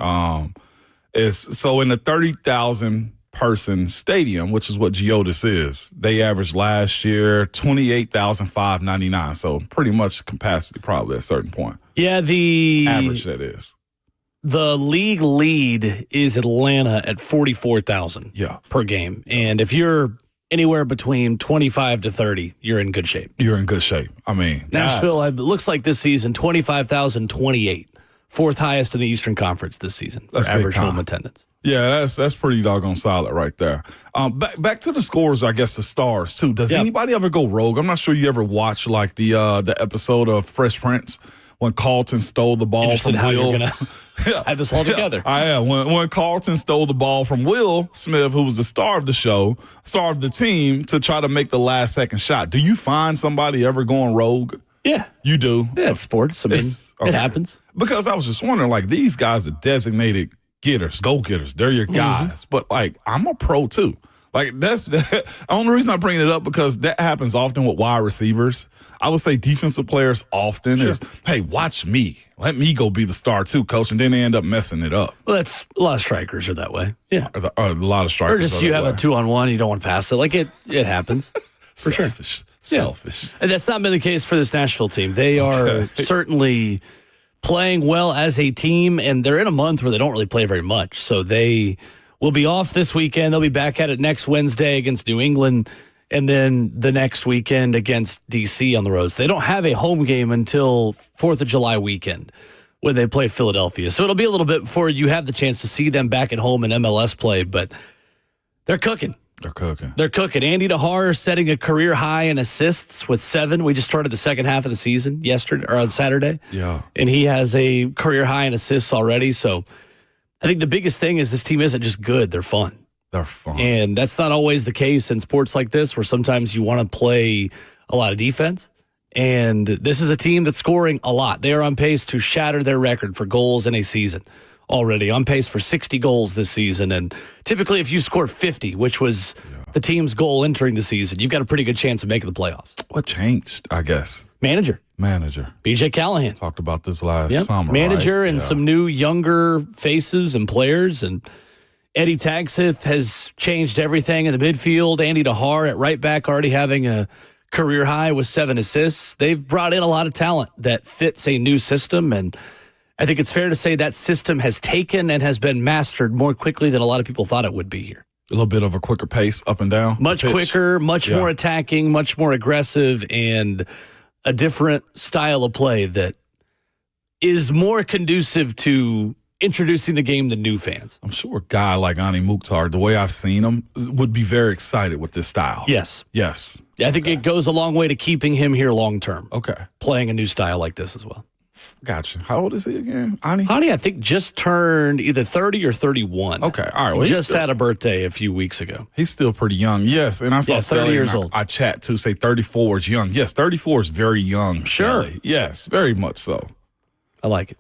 So in the 30,000 person stadium, which is what Geodis is, they averaged last year 28,599. So pretty much capacity probably at a certain point. Yeah, the average that is. The league lead is Atlanta at 44,000 per game. And if you're anywhere between 25 to 30, you're in good shape. You're in good shape. I mean, Nashville, it looks like this season, 25,028. Fourth highest in the Eastern Conference this season for average home attendance. Yeah, that's pretty doggone solid right there. Back to the scores, I guess the stars, too. Does anybody ever go rogue? I'm not sure you ever watched, like, the episode of Fresh Prince when Carlton stole the ball from how Will. You're going to tie this all together. I am. When Carlton stole the ball from Will Smith, who was the star of the show, star of the team, to try to make the last second shot. Do you find somebody ever going rogue? Yeah. You do? Yeah, it's sports. I mean, it happens. Because I was just wondering, like, these guys are designated getters, go-getters. They're your guys. But, like, I'm a pro, too. Like, that's the only reason I bring it up, because that happens often with wide receivers. I would say defensive players often is, hey, watch me. Let me go be the star too, coach. And then they end up messing it up. Well, that's a lot of strikers are that way. Yeah. Or a lot of strikers. Or just you have a 2-on-1, you don't want to pass it. Like it happens. For Selfish. sure. Selfish. Yeah. And that's not been the case for this Nashville team. They are certainly playing well as a team, and they're in a month where they don't really play very much. So they will be off this weekend. They'll be back at it next Wednesday against New England, and then the next weekend against D.C. on the road. So they don't have a home game until 4th of July weekend when they play Philadelphia. So it'll be a little bit before you have the chance to see them back at home in MLS play, but they're cooking. They're cooking. Andy DeHar setting a career high in assists with 7. We just started the second half of the season yesterday or on Saturday. Yeah. And he has a career high in assists already. So I think the biggest thing is this team isn't just good, they're fun. They're fun. And that's not always the case in sports like this, where sometimes you want to play a lot of defense. And this is a team that's scoring a lot. They are on pace to shatter their record for goals in a season already, on pace for 60 goals this season. And typically if you score 50, which was the team's goal entering the season, you've got a pretty good chance of making the playoffs. What changed, I guess? Manager. BJ Callahan. Talked about this last summer. Manager, right? and some new younger faces and players. And Eddie Tagseth has changed everything in the midfield. Andy DeHar at right back already having a career high with 7 assists. They've brought in a lot of talent that fits a new system, and I think it's fair to say that system has taken and has been mastered more quickly than a lot of people thought it would be here. A little bit of a quicker pace up and down. Much quicker, much more attacking, much more aggressive, and a different style of play that is more conducive to introducing the game to new fans. I'm sure a guy like Ani Mukhtar, the way I've seen him, would be very excited with this style. Yes. Yes. I think it goes a long way to keeping him here long term. Okay. Playing a new style like this as well. Gotcha. How old is he again, Ani? Ani, I think, just turned either 30 or 31. Okay, all right. Well, just had a birthday a few weeks ago. He's still pretty young. Yes, and I saw 30 years old. I chat to say 34 is young. Yes, 34 is very young. Sure. Sally. Yes, very much so. I like it.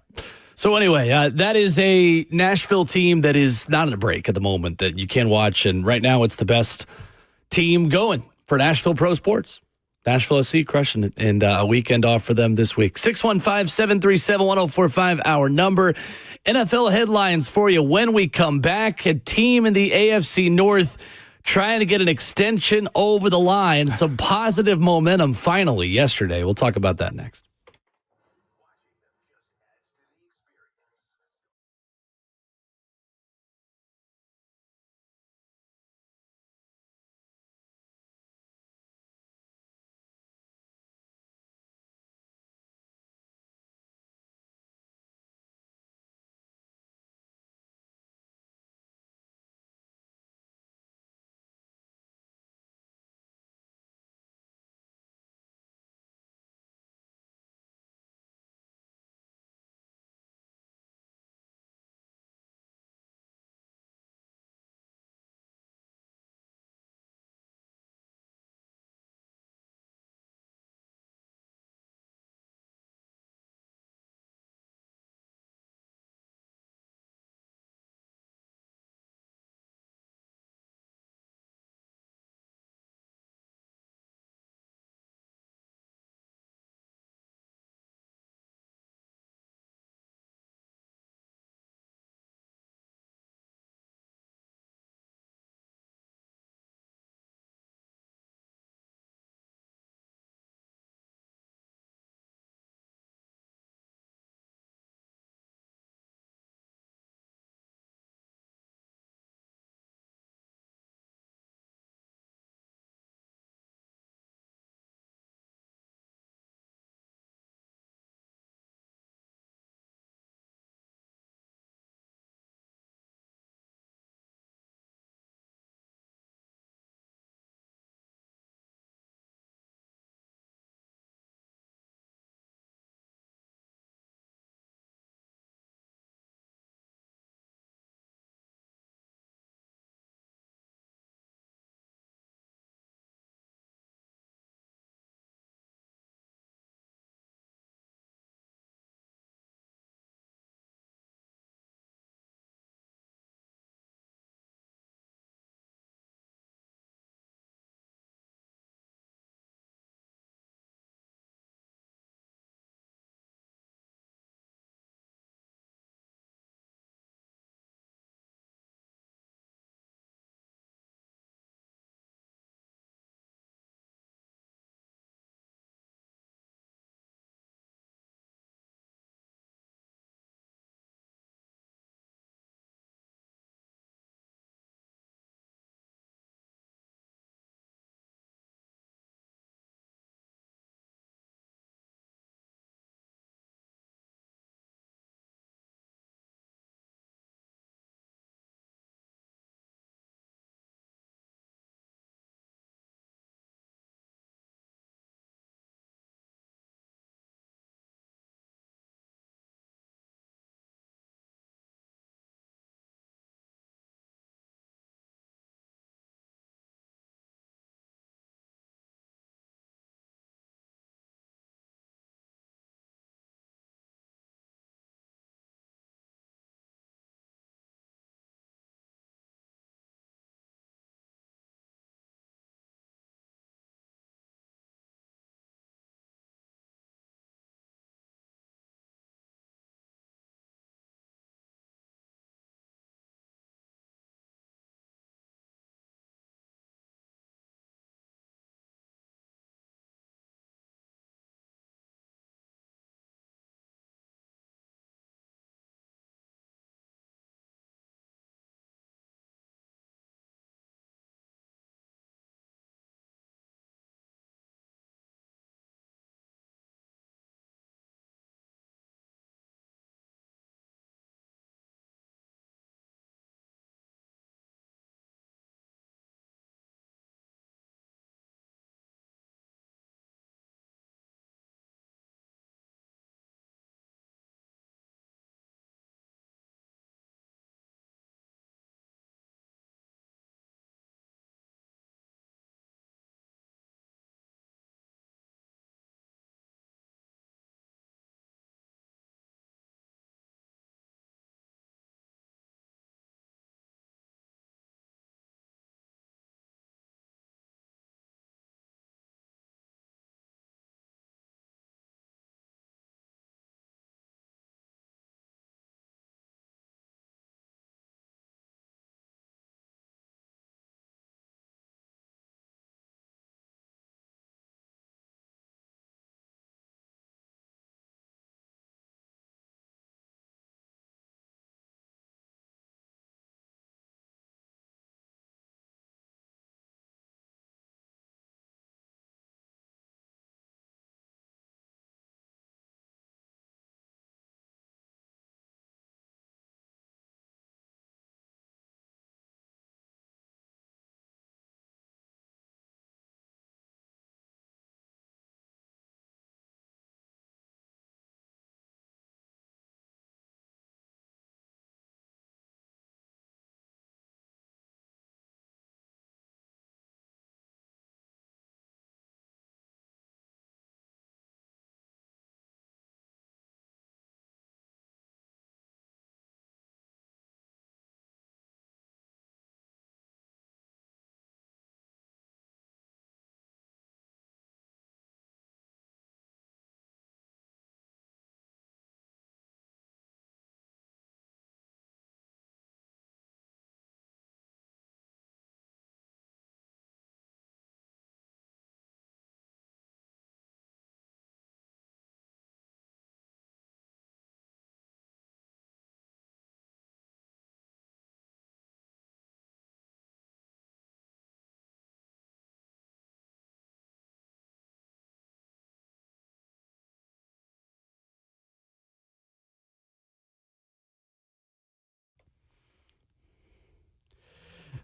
So anyway, that is a Nashville team that is not in a break at the moment that you can watch, and right now it's the best team going for Nashville Pro Sports. Nashville SC crushing it, and a weekend off for them this week. 615-737-1045, our number. NFL headlines for you when we come back. A team in the AFC North trying to get an extension over the line. Some positive momentum finally yesterday. We'll talk about that next.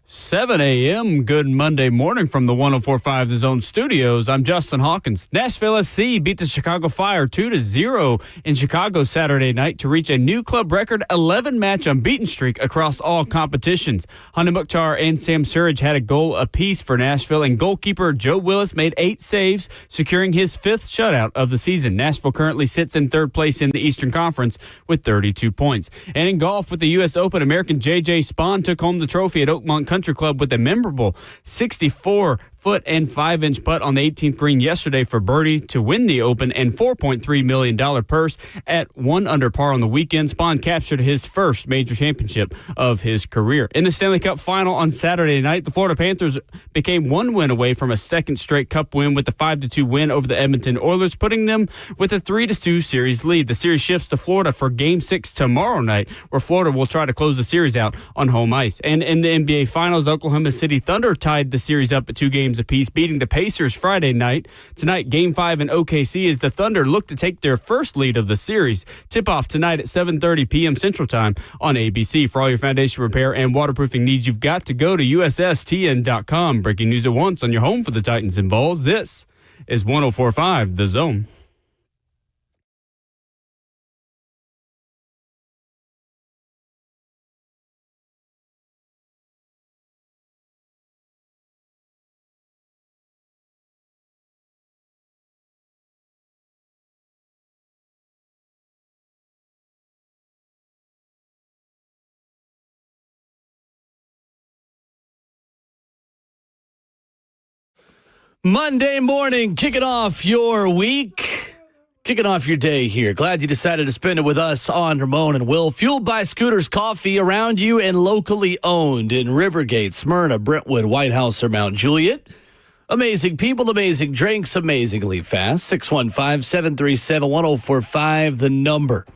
7 a.m. Good Monday morning from the 104.5 The Zone studios. I'm Justin Hawkins. Nashville SC beat the Chicago Fire 2-0 in Chicago Saturday night to reach a new club record 11-match unbeaten streak across all competitions. Hana Mukhtar and Sam Surridge had a goal apiece for Nashville, and goalkeeper Joe Willis made 8 saves, securing his 5th shutout of the season. Nashville currently sits in 3rd place in the Eastern Conference with 32 points. And in golf with the U.S. Open, American J.J. Spahn took home the trophy at Oakmont Country Club with a memorable 64-foot and 5-inch putt on the 18th green yesterday for birdie to win the Open and $4.3 million purse at 1 under par on the weekend. Spahn captured his first major championship of his career. In the Stanley Cup final on Saturday night, the Florida Panthers became 1 win away from a second straight Cup win with the 5-2 win over the Edmonton Oilers, putting them with a 3-2 series lead. The series shifts to Florida for Game 6 tomorrow night, where Florida will try to close the series out on home ice. And in the NBA Finals, the Oklahoma City Thunder tied the series up at 2 games apiece, beating the Pacers Friday night. Tonight, Game 5 in OKC as the Thunder look to take their first lead of the series. Tip-off tonight at 7:30 p.m. Central Time on ABC. For all your foundation repair and waterproofing needs, you've got to go to USSTN.com. Breaking news at once on your home for the Titans and Vols. This is 104.5 The Zone. Monday morning, kicking off your week, kicking off your day here. Glad you decided to spend it with us on Ramon Will. Fueled by Scooters Coffee, around you and locally owned in Rivergate, Smyrna, Brentwood, White House, or Mount Juliet. Amazing people, amazing drinks, amazingly fast. 615-737-1045, the number.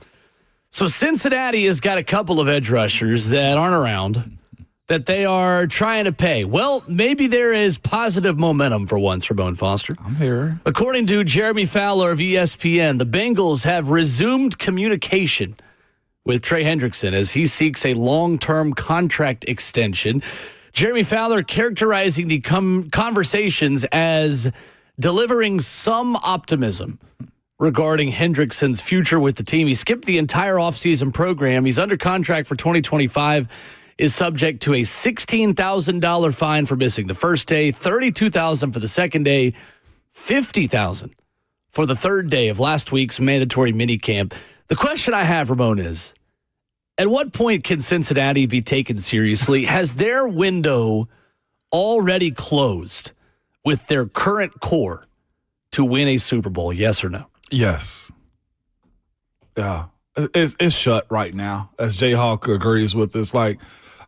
So Cincinnati has got a couple of edge rushers that aren't around, that they are trying to pay. Well, maybe there is positive momentum for once, Ramon Foster. I'm here. According to Jeremy Fowler of ESPN, the Bengals have resumed communication with Trey Hendrickson as he seeks a long-term contract extension. Jeremy Fowler characterizing the conversations as delivering some optimism regarding Hendrickson's future with the team. He skipped the entire offseason program. He's under contract for 2025. Is subject to a $16,000 fine for missing the first day, $32,000 for the second day, $50,000 for the third day of last week's mandatory minicamp. The question I have, Ramon, is at what point can Cincinnati be taken seriously? Has their window already closed with their current core to win a Super Bowl, yes or no? Yes. Yeah. It's shut right now, as Jayhawk agrees with us. Like,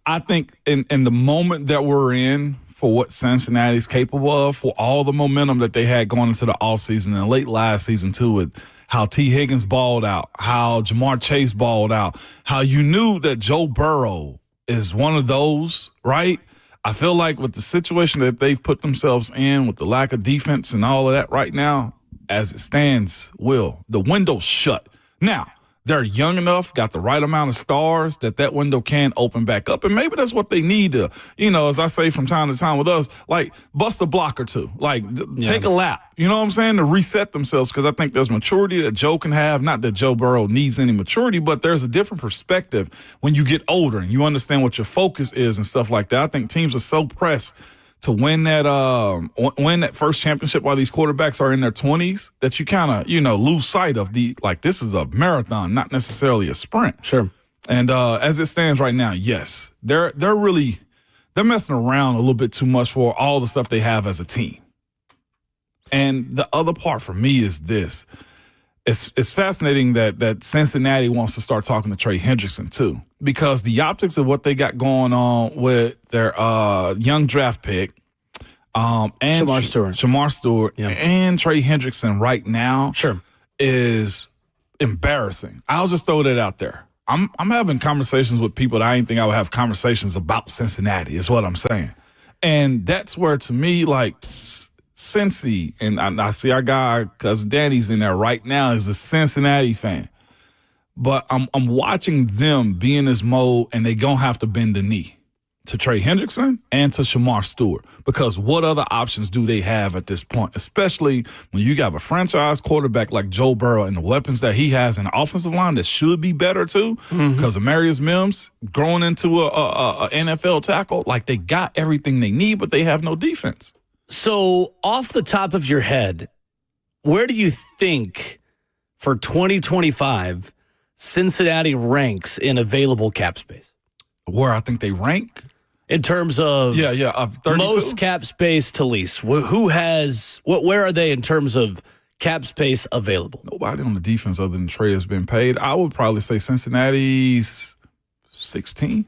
I think in the moment that we're in for what Cincinnati's capable of, for all the momentum that they had going into the offseason and late last season too, with how T. Higgins balled out, how Jamar Chase balled out, how you knew that Joe Burrow is one of those, right? I feel like with the situation that they've put themselves in, with the lack of defense and all of that right now, as it stands, the window's shut. Now, they're young enough, got the right amount of stars that window can open back up. And maybe that's what they need to, as I say from time to time with us, like bust a block or two, like take a lap, you know what I'm saying, to reset themselves. Because I think there's maturity that Joe can have. Not that Joe Burrow needs any maturity, but there's a different perspective when you get older and you understand what your focus is and stuff like that. I think teams are so pressed to win that first championship while these quarterbacks are in their 20s that you kind of, lose sight of this is a marathon, not necessarily a sprint. Sure. And as it stands right now, yes, they're messing around a little bit too much for all the stuff they have as a team. And the other part for me is this. It's fascinating that Cincinnati wants to start talking to Trey Hendrickson too, because the optics of what they got going on with their young draft pick and Shamar Stewart and Trey Hendrickson right now is embarrassing. I'll just throw that out there. I'm having conversations with people that I didn't think I would have conversations about Cincinnati, is what I'm saying. And that's where, to me, like, Cincy, and I see our guy, because Danny's in there right now, is a Cincinnati fan. But I'm watching them be in this mode, and they going to have to bend the knee. to Trey Hendrickson and to Shamar Stewart, because what other options do they have at this point, especially when you got a franchise quarterback like Joe Burrow and the weapons that he has in the offensive line that should be better too, because of Amarius Mims growing into a NFL tackle. Like, they got everything they need, but they have no defense. So off the top of your head, where do you think for 2025 Cincinnati ranks in available cap space? Where I think they rank? In terms of 32? Most cap space to lease. Who has, where are they in terms of cap space available? Nobody on the defense other than Trey has been paid. I would probably say Cincinnati's 16.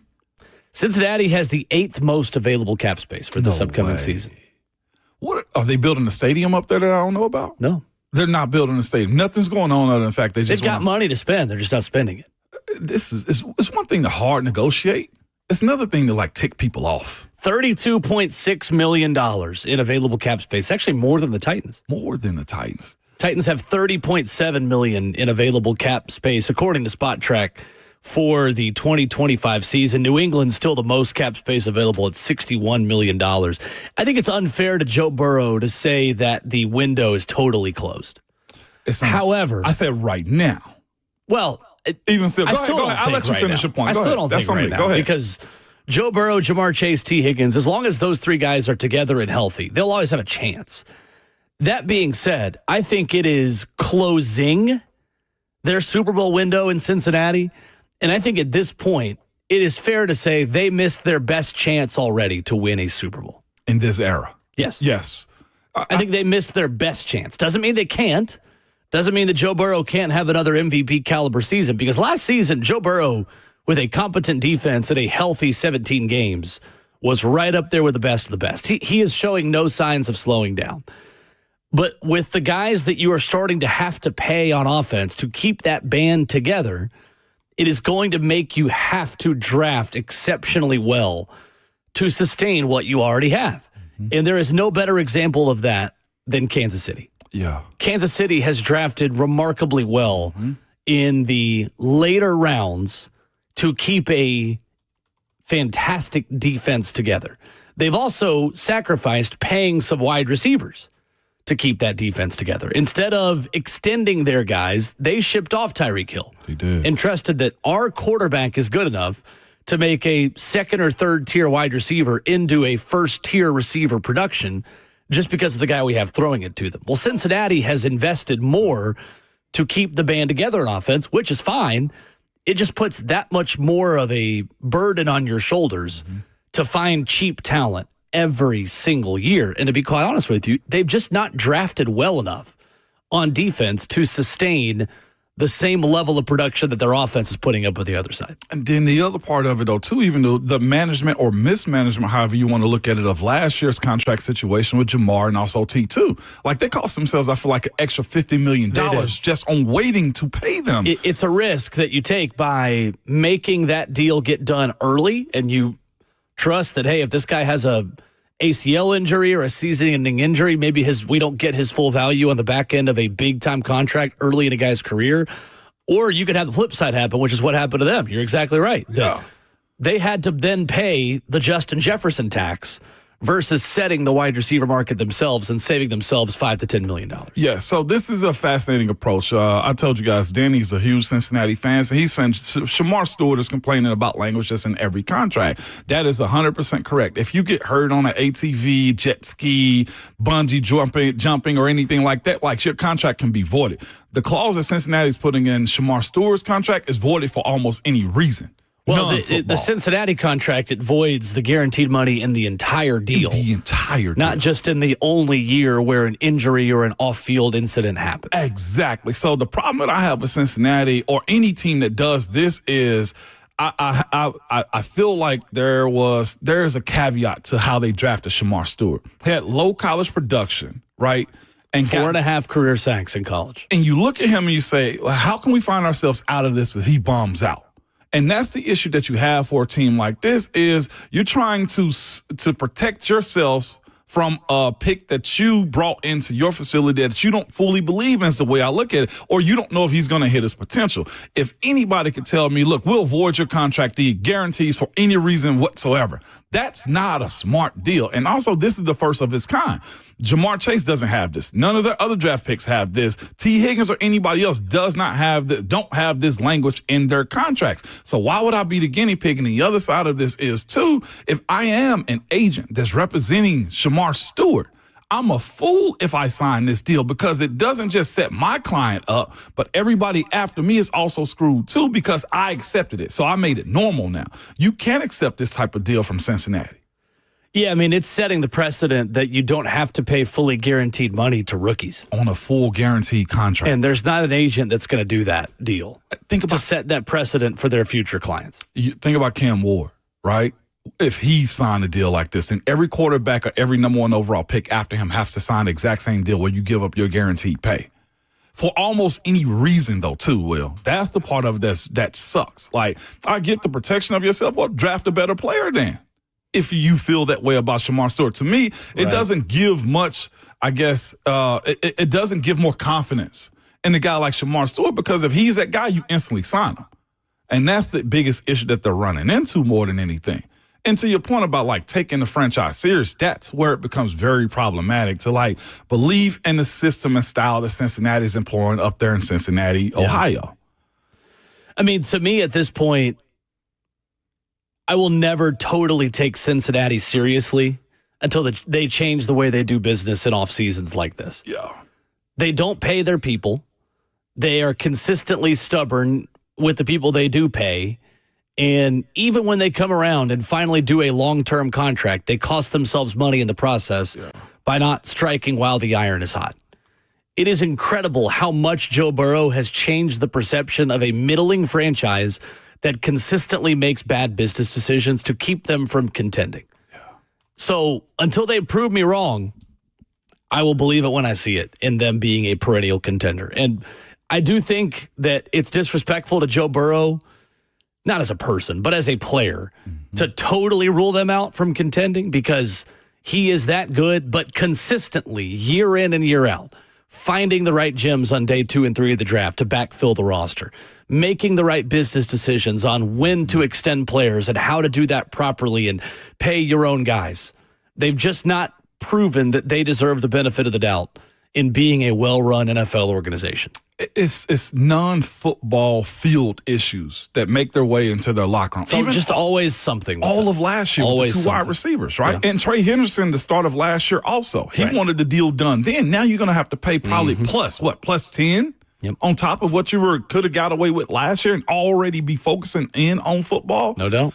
Cincinnati has the 8th most available cap space for this upcoming season. What are they building a stadium up there that I don't know about? No. They're not building a stadium. Nothing's going on other than the fact they've got money to spend. They're just not spending it. It's one thing to hard negotiate. It's another thing to tick people off. $32.6 million in available cap space. Actually more than the Titans. More than the Titans. Titans have $30.7 million in available cap space, according to Spot Track, for the 2025 season. New England's still the most cap space available at $61 million. I think it's unfair to Joe Burrow to say that the window is totally closed. However, I said right now. Well, even still, go ahead. I'll let you finish your point. I still don't think right now, because Joe Burrow, Jamar Chase, T. Higgins, as long as those three guys are together and healthy, they'll always have a chance. That being said, I think it is closing their Super Bowl window in Cincinnati. And I think at this point, it is fair to say they missed their best chance already to win a Super Bowl. In this era. Yes. Yes. I think they missed their best chance. Doesn't mean they can't. Doesn't mean that Joe Burrow can't have another MVP caliber season, because last season, Joe Burrow, with a competent defense and a healthy 17 games, was right up there with the best of the best. He is showing no signs of slowing down. But with the guys that you are starting to have to pay on offense to keep that band together, it is going to make you have to draft exceptionally well to sustain what you already have. And there is no better example of that than Kansas City. Yeah. Kansas City has drafted remarkably well in the later rounds to keep a fantastic defense together. They've also sacrificed paying some wide receivers to keep that defense together. Instead of extending their guys, they shipped off Tyreek Hill. They did. And trusted that our quarterback is good enough to make a second or third tier wide receiver into a first tier receiver production just because of the guy we have throwing it to them. Well, Cincinnati has invested more to keep the band together in offense, which is fine. It just puts that much more of a burden on your shoulders to find cheap talent every single year. And to be quite honest with you, they've just not drafted well enough on defense to sustain the same level of production that their offense is putting up with the other side. And then the other part of it, though, too, even though the management or mismanagement, however you want to look at it, of last year's contract situation with Jamar and also T2, like they cost themselves, I feel like, an extra $50 million just on waiting to pay them. It's a risk that you take by making that deal get done early, and you trust that, hey, if this guy has a ACL injury or a season-ending injury, maybe we don't get his full value on the back end of a big-time contract early in a guy's career. Or you could have the flip side happen, which is what happened to them. You're exactly right. Yeah. They had to then pay the Justin Jefferson tax versus setting the wide receiver market themselves and saving themselves $5 to $10 million. Yeah, so this is a fascinating approach. I told you guys, Danny's a huge Cincinnati fan, so he's saying Shamar Stewart is complaining about language that's in every contract. That is 100% correct. If you get hurt on an ATV, jet ski, bungee jumping, or anything like that, like your contract can be voided. The clause that Cincinnati's putting in Shamar Stewart's contract is voided for almost any reason. Well, the Cincinnati contract, it voids the guaranteed money in the entire deal. The entire deal. Not just in the only year where an injury or an off-field incident happens. Exactly. So the problem that I have with Cincinnati or any team that does this is I feel like there's a caveat to how they drafted Shamar Stewart. He had low college production, right? And 4.5 career sacks in college. And you look at him and you say, well, how can we find ourselves out of this if he bombs out? And that's the issue that you have for a team like this is you're trying to protect yourselves from a pick that you brought into your facility that you don't fully believe in is the way I look at it, or you don't know if he's going to hit his potential. If anybody could tell me, look, we'll void your contract, the guarantees for any reason whatsoever, that's not a smart deal. And also, this is the first of its kind. Jamar Chase doesn't have this. None of the other draft picks have this. T. Higgins or anybody else does not have this, don't have this language in their contracts. So why would I be the guinea pig? And the other side of this is, too, if I am an agent that's representing Shamar Stewart, I'm a fool if I sign this deal, because it doesn't just set my client up, but everybody after me is also screwed too, because I accepted it. So I made it normal now. You can't accept this type of deal from Cincinnati. Yeah, I mean, it's setting the precedent that you don't have to pay fully guaranteed money to rookies on a full guaranteed contract. And there's not an agent that's going to do that deal. Think about to set that precedent for their future clients. You think about Cam Ward, right? If he signed a deal like this, then every quarterback or every number one overall pick after him has to sign the exact same deal where you give up your guaranteed pay. For almost any reason, though, too, Will. That's the part of this that sucks. Like, I get the protection of yourself. Well, draft a better player then, if you feel that way about Shamar Stewart. To me, it doesn't give much, I guess, it doesn't give more confidence in a guy like Shamar Stewart, because if he's that guy, you instantly sign him. And that's the biggest issue that they're running into more than anything. And to your point about, like, taking the franchise serious, that's where it becomes very problematic to, like, believe in the system and style that Cincinnati's employing up there in Cincinnati, Ohio. I mean, to me at this point, I will never totally take Cincinnati seriously until they change the way they do business in off seasons like this. Yeah. They don't pay their people. They are consistently stubborn with the people they do pay. And even when they come around and finally do a long-term contract, they cost themselves money in the process by not striking while the iron is hot. It is incredible how much Joe Burrow has changed the perception of a middling franchise that consistently makes bad business decisions to keep them from contending. Yeah. So until they prove me wrong, I will believe it when I see it in them being a perennial contender. And I do think that it's disrespectful to Joe Burrow, not as a person, but as a player, to totally rule them out from contending, because he is that good, but consistently, year in and year out, finding the right gems on day 2 and 3 of the draft to backfill the roster, making the right business decisions on when to extend players and how to do that properly and pay your own guys. They've just not proven that they deserve the benefit of the doubt in being a well-run NFL organization. It's non-football field issues that make their way into their locker room. So even just always something. All of last year with the 2 wide receivers, right? Yeah. And Trey Henderson, the start of last year also. He wanted the deal done then. Now you're going to have to pay probably plus 10? Yep. On top of what you could have got away with last year and already be focusing in on football. No doubt.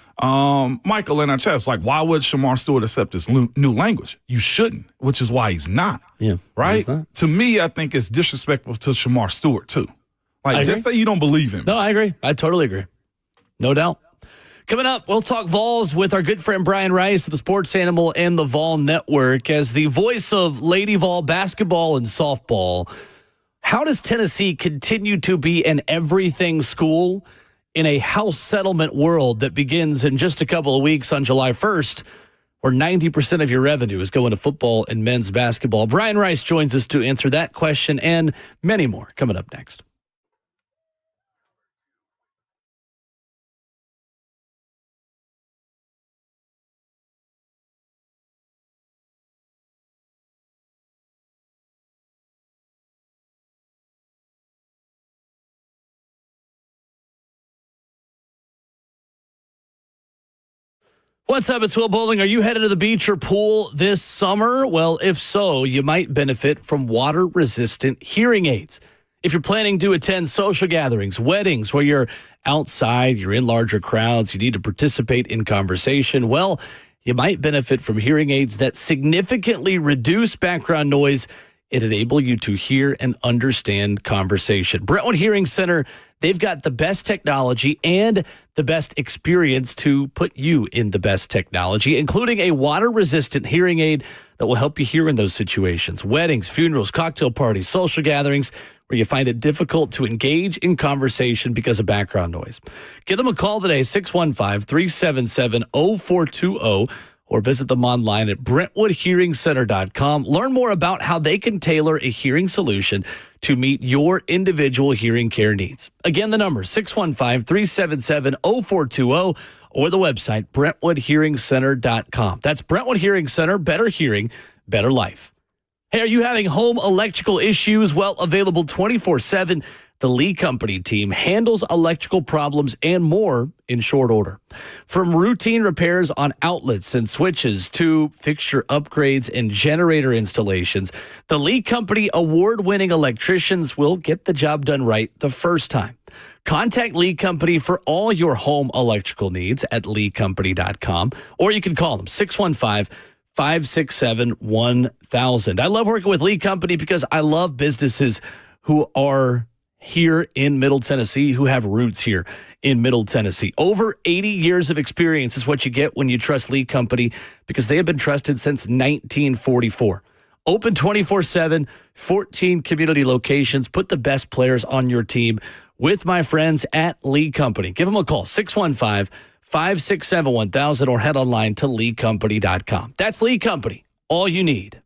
Michael in our chat is like, why would Shamar Stewart accept this new language? You shouldn't, which is why he's not. Yeah. Right? To me, I think it's disrespectful to Shamar Stewart, too. Like, just say you don't believe him. No, I agree. I totally agree. No doubt. Coming up, we'll talk Vols with our good friend Brian Rice of the Sports Animal and the Vol Network. As the voice of Lady Vol basketball and softball, how does Tennessee continue to be an everything school in a house settlement world that begins in just a couple of weeks on July 1st, where 90% of your revenue is going to football and men's basketball? Brian Rice joins us to answer that question and many more coming up next. What's up? It's Will Bowling. Are you headed to the beach or pool this summer? Well, if so, you might benefit from water-resistant hearing aids. If you're planning to attend social gatherings, weddings, where you're outside, you're in larger crowds, you need to participate in conversation, well, you might benefit from hearing aids that significantly reduce background noise and enable you to hear and understand conversation. Brentwood Hearing Center, they've got the best technology and the best experience to put you in the best technology, including a water-resistant hearing aid that will help you hear in those situations. Weddings, funerals, cocktail parties, social gatherings where you find it difficult to engage in conversation because of background noise. Give them a call today, 615-377-0420, or visit them online at brentwoodhearingcenter.com. Learn more about how they can tailor a hearing solution to meet your individual hearing care needs. Again, the number 615-377-0420 or the website brentwoodhearingcenter.com. That's Brentwood Hearing Center. Better hearing, better life. Hey, are you having home electrical issues? Well, available 24/7. The Lee Company team handles electrical problems and more in short order. From routine repairs on outlets and switches to fixture upgrades and generator installations, the Lee Company award-winning electricians will get the job done right the first time. Contact Lee Company for all your home electrical needs at leecompany.com, or you can call them 615-567-1000. I love working with Lee Company because I love businesses who are here in Middle Tennessee, who have roots here in Middle Tennessee. Over 80 years of experience is what you get when you trust Lee Company, because they have been trusted since 1944. Open 24/7, 14 community locations. Put the best players on your team with my friends at Lee Company. Give them a call, 615-567-1000, or head online to leecompany.com. That's Lee Company, all you need.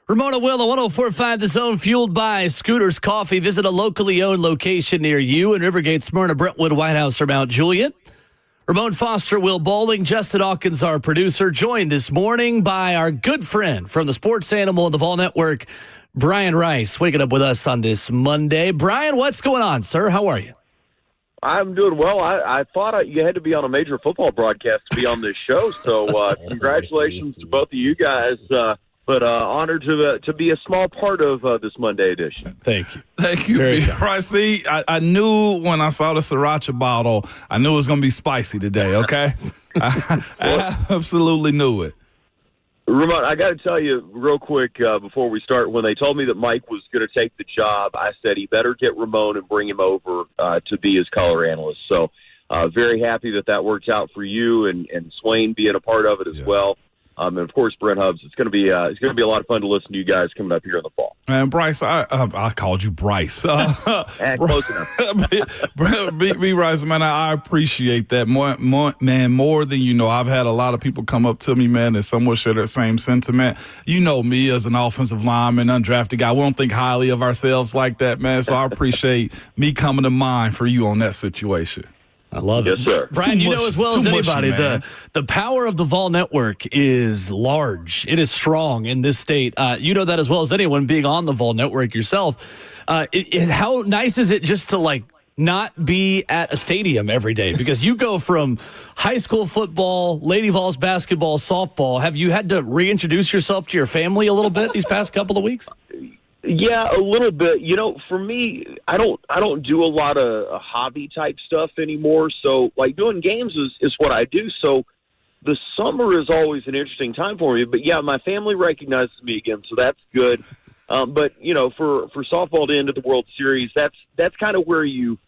Ramon Will, 104.5 The Zone, fueled by Scooters Coffee. Visit a locally owned location near you in Rivergate, Smyrna, Brentwood, White House, or Mount Juliet. Ramon Foster, Will Bowling, Justin Hawkins, our producer, joined this morning by our good friend from the Sports Animal and the Vol Network, Brian Rice, waking up with us on this Monday. Brian, what's going on, sir? How are you? I'm doing well. I thought you had to be on a major football broadcast to be on this show, so congratulations to both of you guys. But honored to be a small part of this Monday edition. Thank you. Thank you, Bryce. See, I knew when I saw the sriracha bottle, I knew it was going to be spicy today, okay? I absolutely knew it. Ramon, I got to tell you real quick before we start, when they told me that Mike was going to take the job, I said he better get Ramon and bring him over to be his color analyst. So very happy that worked out for you and Swain being a part of it as well. And of course, Brent Hubbs. It's going to be a lot of fun to listen to you guys coming up here in the fall. And Bryce, I called you Bryce. Close enough. B. Rice, man, I appreciate that more than you know. I've had a lot of people come up to me, man, and somewhat share that same sentiment. You know me as an offensive lineman, undrafted guy. We don't think highly of ourselves like that, man. So I appreciate me coming to mind for you on that situation. I love it. Yes, sir. Brian, you know as well as anybody, the power of the Vol Network is large. It is strong in this state. You know that as well as anyone, being on the Vol Network yourself. How nice is it just to, not be at a stadium every day? Because you go from high school football, Lady Vols basketball, softball. Have you had to reintroduce yourself to your family a little bit these past couple of weeks? Yeah, a little bit. You know, for me, I don't do a lot of hobby type stuff anymore. So, doing games is what I do. So, the summer is always an interesting time for me. But yeah, my family recognizes me again, so that's good. But you know, for softball to end at the World Series, that's kind of where you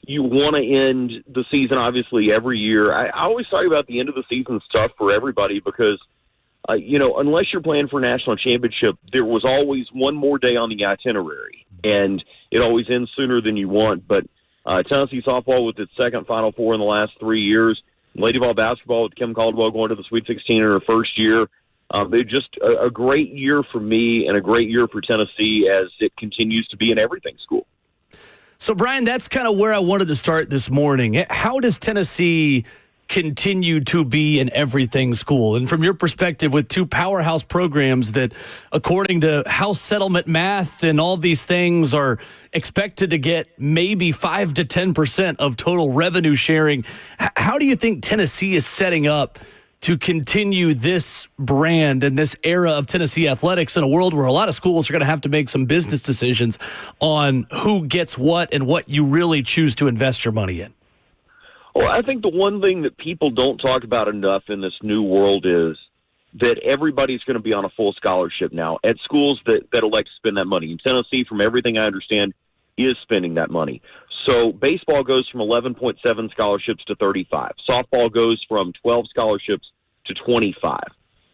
want to end the season. Obviously, every year, I always talk about the end of the season stuff for everybody because. Unless you're playing for a national championship, there was always one more day on the itinerary, and it always ends sooner than you want. But Tennessee softball with its second Final Four in the last 3 years, Lady Vol basketball with Kim Caldwell going to the Sweet 16 in her first year. They're just a great year for me and a great year for Tennessee as it continues to be an everything school. So, Brian, that's kind of where I wanted to start this morning. How does Tennessee continue to be an everything school? And from your perspective, with two powerhouse programs that, according to house settlement math and all these things, are expected to get maybe 5 to 10% of total revenue sharing, how do you think Tennessee is setting up to continue this brand and this era of Tennessee athletics in a world where a lot of schools are going to have to make some business decisions on who gets what and what you really choose to invest your money in? Well, I think the one thing that people don't talk about enough in this new world is that everybody's going to be on a full scholarship now at schools that elect to spend that money. In Tennessee, from everything I understand, is spending that money. So baseball goes from 11.7 scholarships to 35. Softball goes from 12 scholarships to 25.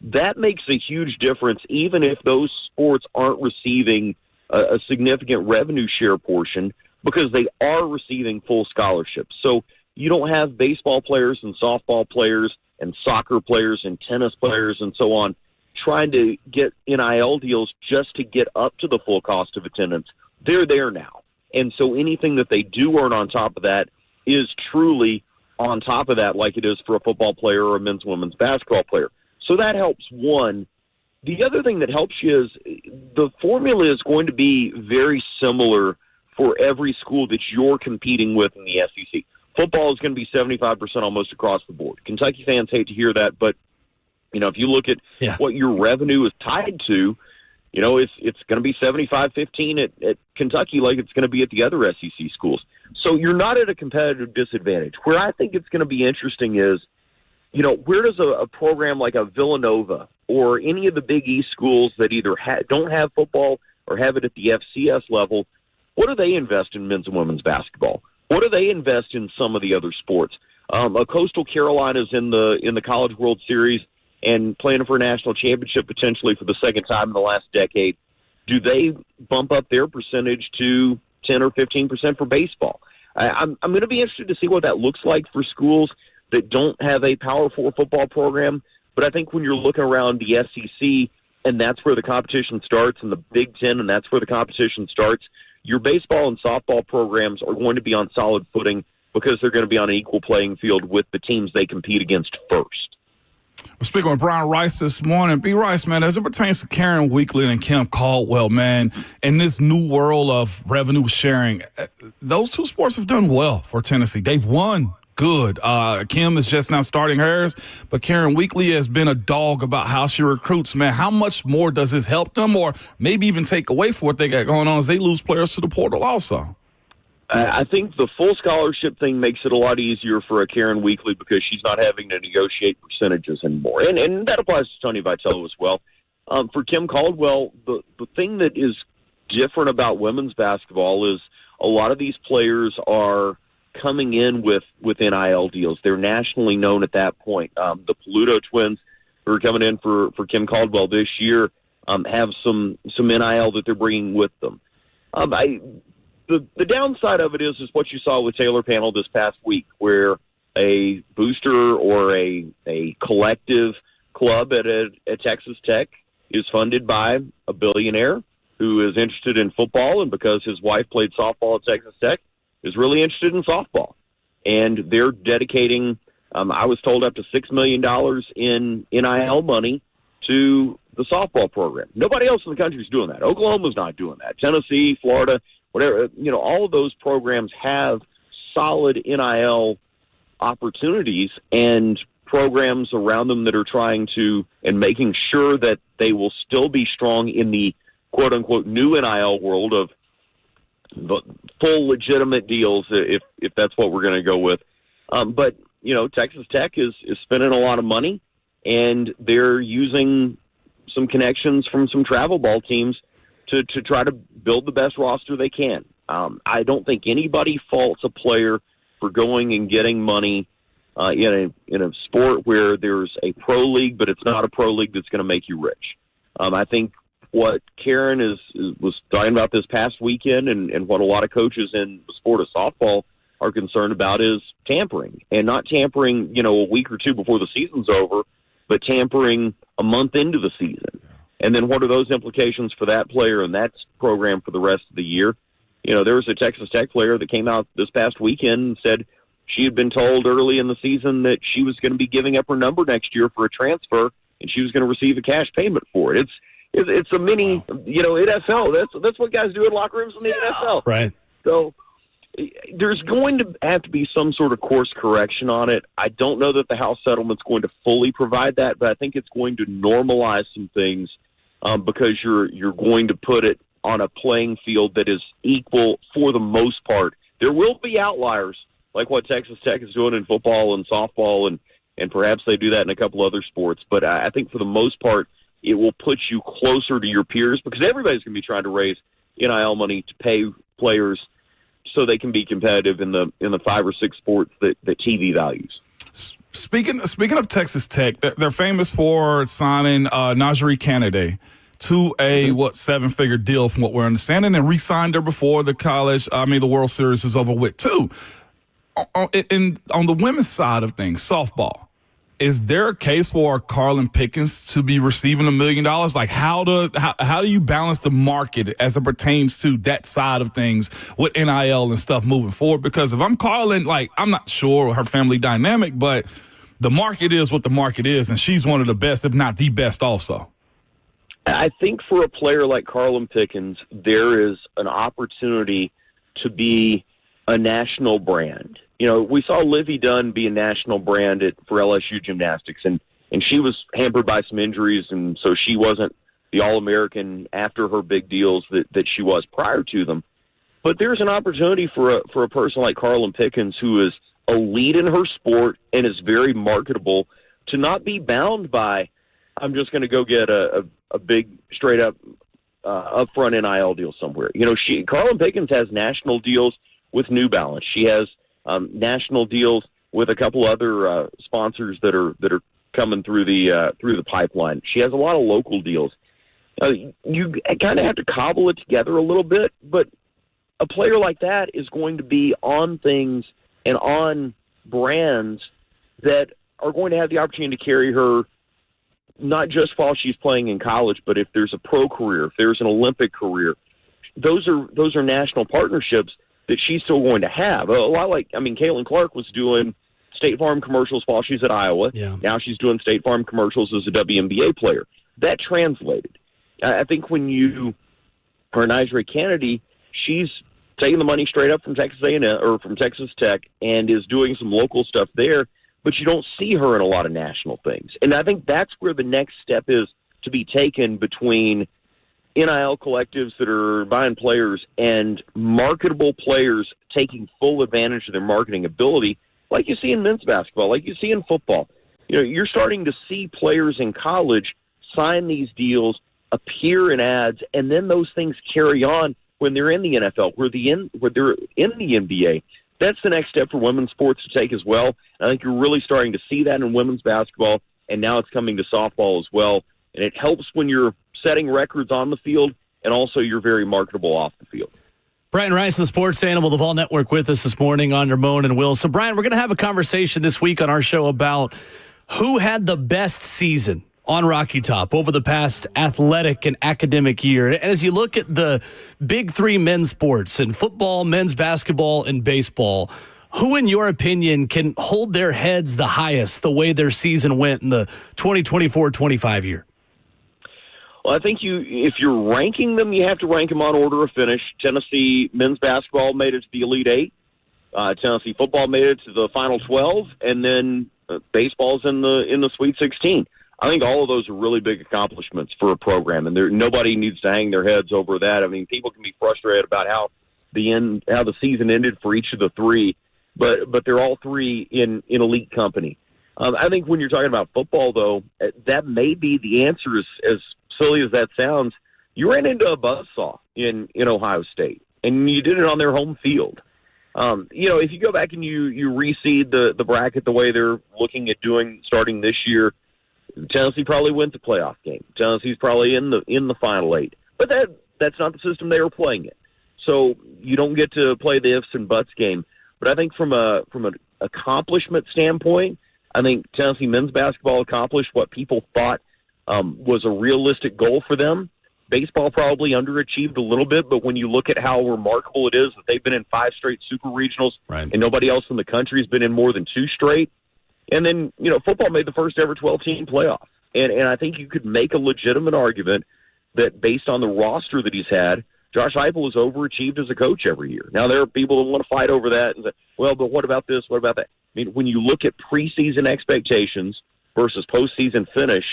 That makes a huge difference, even if those sports aren't receiving a significant revenue share portion, because they are receiving full scholarships. So you don't have baseball players and softball players and soccer players and tennis players and so on trying to get NIL deals just to get up to the full cost of attendance. They're there now. And so anything that they do earn on top of that is truly on top of that, like it is for a football player or a men's and women's basketball player. So that helps one. The other thing that helps you is the formula is going to be very similar for every school that you're competing with in the SEC. Football is going to be 75% almost across the board. Kentucky fans hate to hear that, but if you look at what your revenue is tied to, it's going to be 75-15 at Kentucky like it's going to be at the other SEC schools. So you're not at a competitive disadvantage. Where I think it's going to be interesting is, where does a program like a Villanova or any of the Big East schools that either don't have football or have it at the FCS level, what do they invest in men's and women's basketball? What do they invest in some of the other sports? A Coastal Carolina's in the College World Series and playing for a national championship potentially for the second time in the last decade. Do they bump up their percentage to 10 or 15% for baseball? I'm going to be interested to see what that looks like for schools that don't have a Power 4 football program. But I think when you're looking around the SEC, and that's where the competition starts, and the Big Ten, and that's where the competition starts, your baseball and softball programs are going to be on solid footing because they're going to be on an equal playing field with the teams they compete against first. We're speaking with Brian Rice this morning. B. Rice, man, as it pertains to Karen Weekly and Kim Caldwell, man, in this new world of revenue sharing, those two sports have done well for Tennessee. They've won good. Kim is just now starting hers, but Karen Weekly has been a dog about how she recruits, man. How much more does this help them or maybe even take away from what they got going on as they lose players to the portal also? I think the full scholarship thing makes it a lot easier for a Karen Weekly because she's not having to negotiate percentages anymore. And that applies to Tony Vitello as well. For Kim Caldwell, the thing that is different about women's basketball is a lot of these players are coming in with NIL deals. They're nationally known at that point. The Peluto twins who are coming in for Kim Caldwell this year have some NIL that they're bringing with them. The downside of it is what you saw with Taylor Panel this past week, where a booster or a collective club at Texas Tech is funded by a billionaire who is interested in football, and because his wife played softball at Texas Tech, is really interested in softball. And they're dedicating, I was told, up to $6 million in NIL money to the softball program. Nobody else in the country is doing that. Oklahoma's not doing that. Tennessee, Florida, whatever, all of those programs have solid NIL opportunities and programs around them that are trying to and making sure that they will still be strong in the quote-unquote new NIL world of the full legitimate deals, if that's what we're going to go with. But, Texas Tech is spending a lot of money, and they're using some connections from some travel ball teams to try to build the best roster they can. I don't think anybody faults a player for going and getting money in a sport where there's a pro league, but it's not a pro league that's going to make you rich. I think what Karen was talking about this past weekend and what a lot of coaches in the sport of softball are concerned about is tampering, and not tampering, a week or two before the season's over, but tampering a month into the season. And then what are those implications for that player and that program for the rest of the year? There was a Texas Tech player that came out this past weekend and said she had been told early in the season that she was going to be giving up her number next year for a transfer, and she was going to receive a cash payment for it. It's a mini, NFL. That's what guys do in locker rooms in the NFL. Right. So there's going to have to be some sort of course correction on it. I don't know that the House settlement's going to fully provide that, but I think it's going to normalize some things because you're going to put it on a playing field that is equal for the most part. There will be outliers like what Texas Tech is doing in football and softball, and perhaps they do that in a couple other sports. But I think for the most part, it will put you closer to your peers because everybody's going to be trying to raise NIL money to pay players so they can be competitive in the 5 or 6 sports that TV values. Speaking of Texas Tech, they're famous for signing Najee Kennedy to a 7-figure deal from what we're understanding, and re-signed her before the World Series was over with too. On the women's side of things, softball, is there a case for Carlin Pickens to be receiving $1 million? Like, how do you balance the market as it pertains to that side of things with NIL and stuff moving forward? Because if I'm Carlin, I'm not sure her family dynamic, but the market is what the market is, and she's one of the best, if not the best also. I think for a player like Carlin Pickens, there is an opportunity to be a national brand. We saw Livy Dunn be a national brand for LSU gymnastics, and she was hampered by some injuries, and so she wasn't the All-American after her big deals that she was prior to them. But there's an opportunity for a person like Carlin Pickens, who is a lead in her sport and is very marketable, to not be bound by, I'm just going to go get a big straight-up upfront NIL deal somewhere. Carlin Pickens has national deals with New Balance. She has national deals with a couple other sponsors that are coming through the pipeline. She has a lot of local deals. You kind of have to cobble it together a little bit, but a player like that is going to be on things and on brands that are going to have the opportunity to carry her not just while she's playing in college, but if there's a pro career, if there's an Olympic career, those are national partnerships that she's still going to have. A lot like, Caitlin Clark was doing State Farm commercials while she's at Iowa. Yeah. Now she's doing State Farm commercials as a WNBA player. That translated. I think when you are Nigel Kennedy, she's taking the money straight up from Texas A&M or from Texas Tech and is doing some local stuff there, but you don't see her in a lot of national things. And I think that's where the next step is to be taken between NIL collectives that are buying players and marketable players taking full advantage of their marketing ability, like you see in men's basketball, like you see in football. You're starting to see players in college sign these deals, appear in ads, and then those things carry on when they're in the NFL, where they're in the NBA. That's the next step for women's sports to take as well. I think you're really starting to see that in women's basketball, and now it's coming to softball as well. And it helps when you're setting records on the field, and also you're very marketable off the field. Brian Rice, the Sports Animal, the Vol Network, with us this morning on Ramon and Will. So, Brian, we're going to have a conversation this week on our show about who had the best season on Rocky Top over the past athletic and academic year. And as you look at the big three men's sports in football, men's basketball, and baseball, who, in your opinion, can hold their heads the highest the way their season went in the 2024-25 year? Well, I think if you're ranking them, you have to rank them on order of finish. Tennessee men's basketball made it to the Elite Eight. Tennessee football made it to the Final 12, and then baseball's in the Sweet 16. I think all of those are really big accomplishments for a program, and nobody needs to hang their heads over that. People can be frustrated about how the season ended for each of the three, but they're all three in elite company. I think when you're talking about football, though, that may be the answer. As silly as that sounds, you ran into a buzzsaw in Ohio State, and you did it on their home field. If you go back and you reseed the bracket the way they're looking at doing starting this year, Tennessee probably wins the playoff game. Tennessee's probably in the Final Eight, but that's not the system they were playing in. So you don't get to play the ifs and buts game. But I think from an accomplishment standpoint, I think Tennessee men's basketball accomplished what people thought was a realistic goal for them. Baseball probably underachieved a little bit, but when you look at how remarkable it is that they've been in 5 straight super regionals, right, and nobody else in the country has been in more than 2 straight. And then, football made the first ever 12-team playoff. And I think you could make a legitimate argument that based on the roster that he's had, Josh Heupel has overachieved as a coach every year. Now, there are people that want to fight over that and say, well, but what about this? What about that? When you look at preseason expectations versus postseason finish,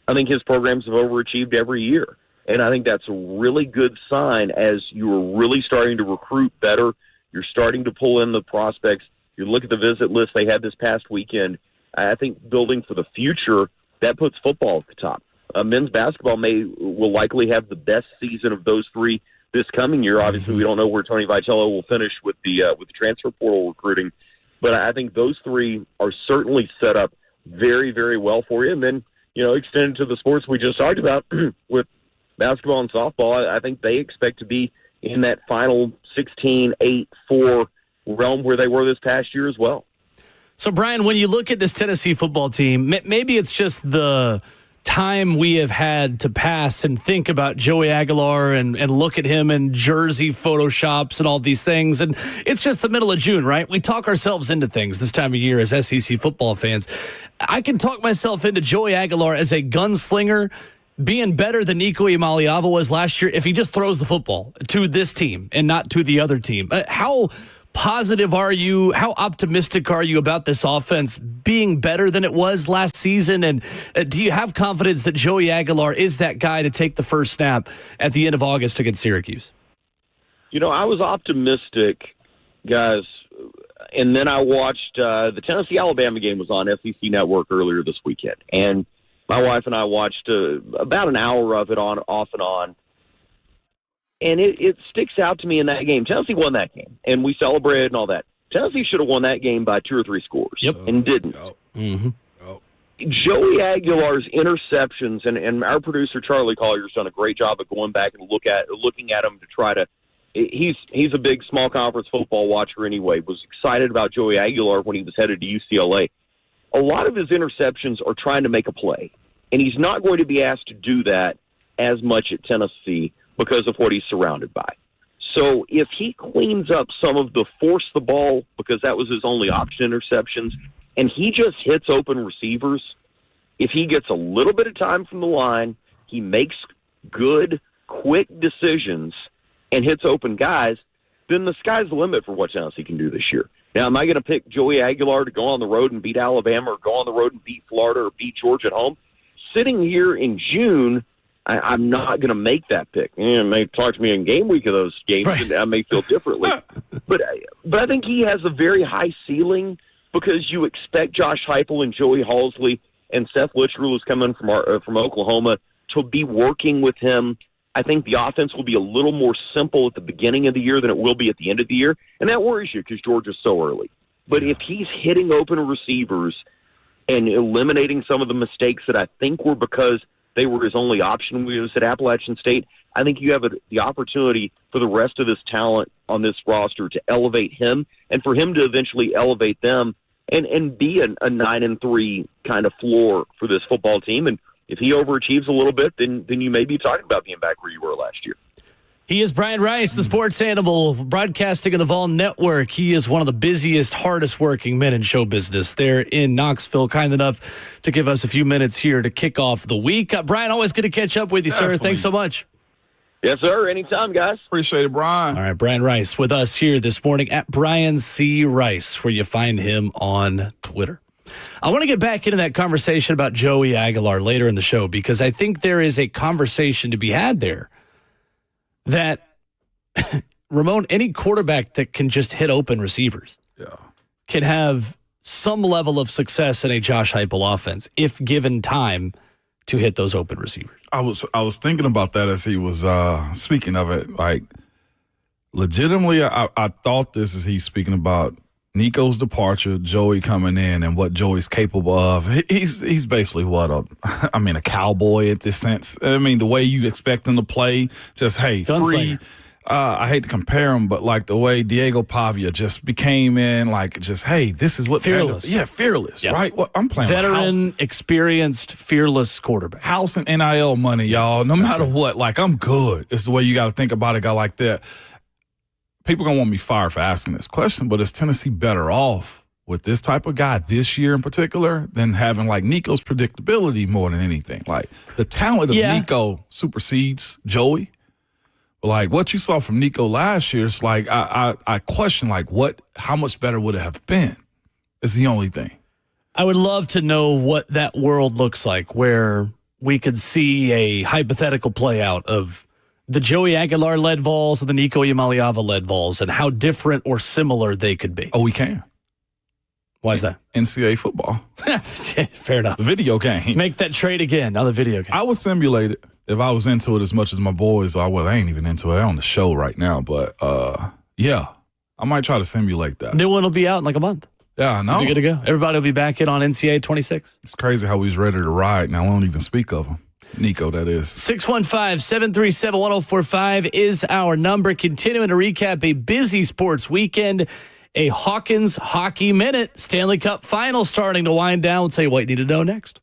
I think his programs have overachieved every year. And I think that's a really good sign as you're really starting to recruit better. You're starting to pull in the prospects. You look at the visit list they had this past weekend. I think building for the future, that puts football at the top. Men's basketball will likely have the best season of those three this coming year. Obviously, we don't know where Tony Vitello will finish with the transfer portal recruiting, but I think those three are certainly set up very, very well for you. And then, extended to the sports we just talked about with basketball and softball, I think they expect to be in that final 16, 8, 4 realm where they were this past year as well. So, Brian, when you look at this Tennessee football team, maybe it's just the time we have had to pass and think about Joey Aguilar and look at him in jersey photoshops and all these things. And it's just the middle of June, right? We talk ourselves into things this time of year as SEC football fans. I can talk myself into Joey Aguilar as a gunslinger being better than Nico Imaliava was last year if he just throws the football to this team and not to the other team. How positive are you? How optimistic are you about this offense being better than it was last season? And do you have confidence that Joey Aguilar is that guy to take the first snap at the end of August against Syracuse? I was optimistic, guys, and then I watched the Tennessee-Alabama game was on SEC Network earlier this weekend, and my wife and I watched about an hour of it off and on. And it sticks out to me in that game. Tennessee won that game, and we celebrated and all that. Tennessee should have won that game by 2 or 3 scores, and didn't. Mm-hmm. Joey Aguilar's interceptions, and our producer Charlie Collier's done a great job of going back and looking at him to try to. He's a big small conference football watcher anyway. Was excited about Joey Aguilar when he was headed to UCLA. A lot of his interceptions are trying to make a play. And he's not going to be asked to do that as much at Tennessee because of what he's surrounded by. So if he cleans up some of the force the ball, because that was his only option interceptions, and he just hits open receivers, if he gets a little bit of time from the line, he makes good, quick decisions and hits open guys, then the sky's the limit for what Tennessee can do this year. Now, am I going to pick Joey Aguilar to go on the road and beat Alabama or go on the road and beat Florida or beat Georgia at home? Sitting here in June, I'm not going to make that pick. May talk to me in game week of those games, right, and I may feel differently. but I think he has a very high ceiling because you expect Josh Heupel and Joey Halsley and Seth Littrell, who's coming from Oklahoma, to be working with him. I think the offense will be a little more simple at the beginning of the year than it will be at the end of the year, and that worries you because Georgia's so early. But if he's hitting open receivers and eliminating some of the mistakes that I think were because they were his only option when he was at Appalachian State, I think you have the opportunity for the rest of this talent on this roster to elevate him and for him to eventually elevate them and be a 9-3 kind of floor for this football team. And if he overachieves a little bit, then you may be talking about being back where you were last year. He is Brian Rice, the sports animal, broadcasting on the Vol Network. He is one of the busiest, hardest working men in show business there in Knoxville. Kind enough to give us a few minutes here to kick off the week. Brian, always good to catch up with you, sir. Thanks so much. Yes, sir. Anytime, guys. Appreciate it, Brian. All right, Brian Rice with us here this morning at Brian C. Rice, where you find him on Twitter. I want to get back into that conversation about Joey Aguilar later in the show because I think there is a conversation to be had there that, Ramon, any quarterback that can just hit open receivers can have some level of success in a Josh Heupel offense if given time to hit those open receivers. I was thinking about that as he was speaking of it. Like, legitimately, I thought this as he's speaking about Nico's departure, Joey coming in, and what Joey's capable of. He's basically a cowboy at this sense. I mean, the way you expect him to play, just, hey, free. I hate to compare him, but like the way Diego Pavia just became in, like, just, hey, this is what fearless. Fearless, right? Well, I'm playing veteran, experienced, fearless quarterback. House and NIL money, y'all. No matter what, like, I'm good. It's the way you got to think about a guy like that. People are going to want me fired for asking this question, but is Tennessee better off with this type of guy this year in particular than having, like, Nico's predictability more than anything? Like, the talent of Nico supersedes Joey. But, like, what you saw from Nico last year, it's like I question, like, how much better would it have been is the only thing. I would love to know what that world looks like where we could see a hypothetical play out of the Joey Aguilar-led Vols and the Nico Iamaleava-led Vols and how different or similar they could be. Oh, we can. Why is that? NCAA football. Fair enough. The video game. Make that trade again. Now the video game. I would simulate it if I was into it as much as my boys are. Well, I ain't even into it. They're on the show right now. But, I might try to simulate that. New one will be out in like a month. Yeah, I know. We'll be good to go. Everybody will be back in on NCAA 26. It's crazy how he's ready to ride. Now, we don't even speak of him. Nico, that is. 615-737-1045 is our number. Continuing to recap a busy sports weekend, a Hawkins Hockey Minute. Stanley Cup final starting to wind down. We'll tell you what you need to know next.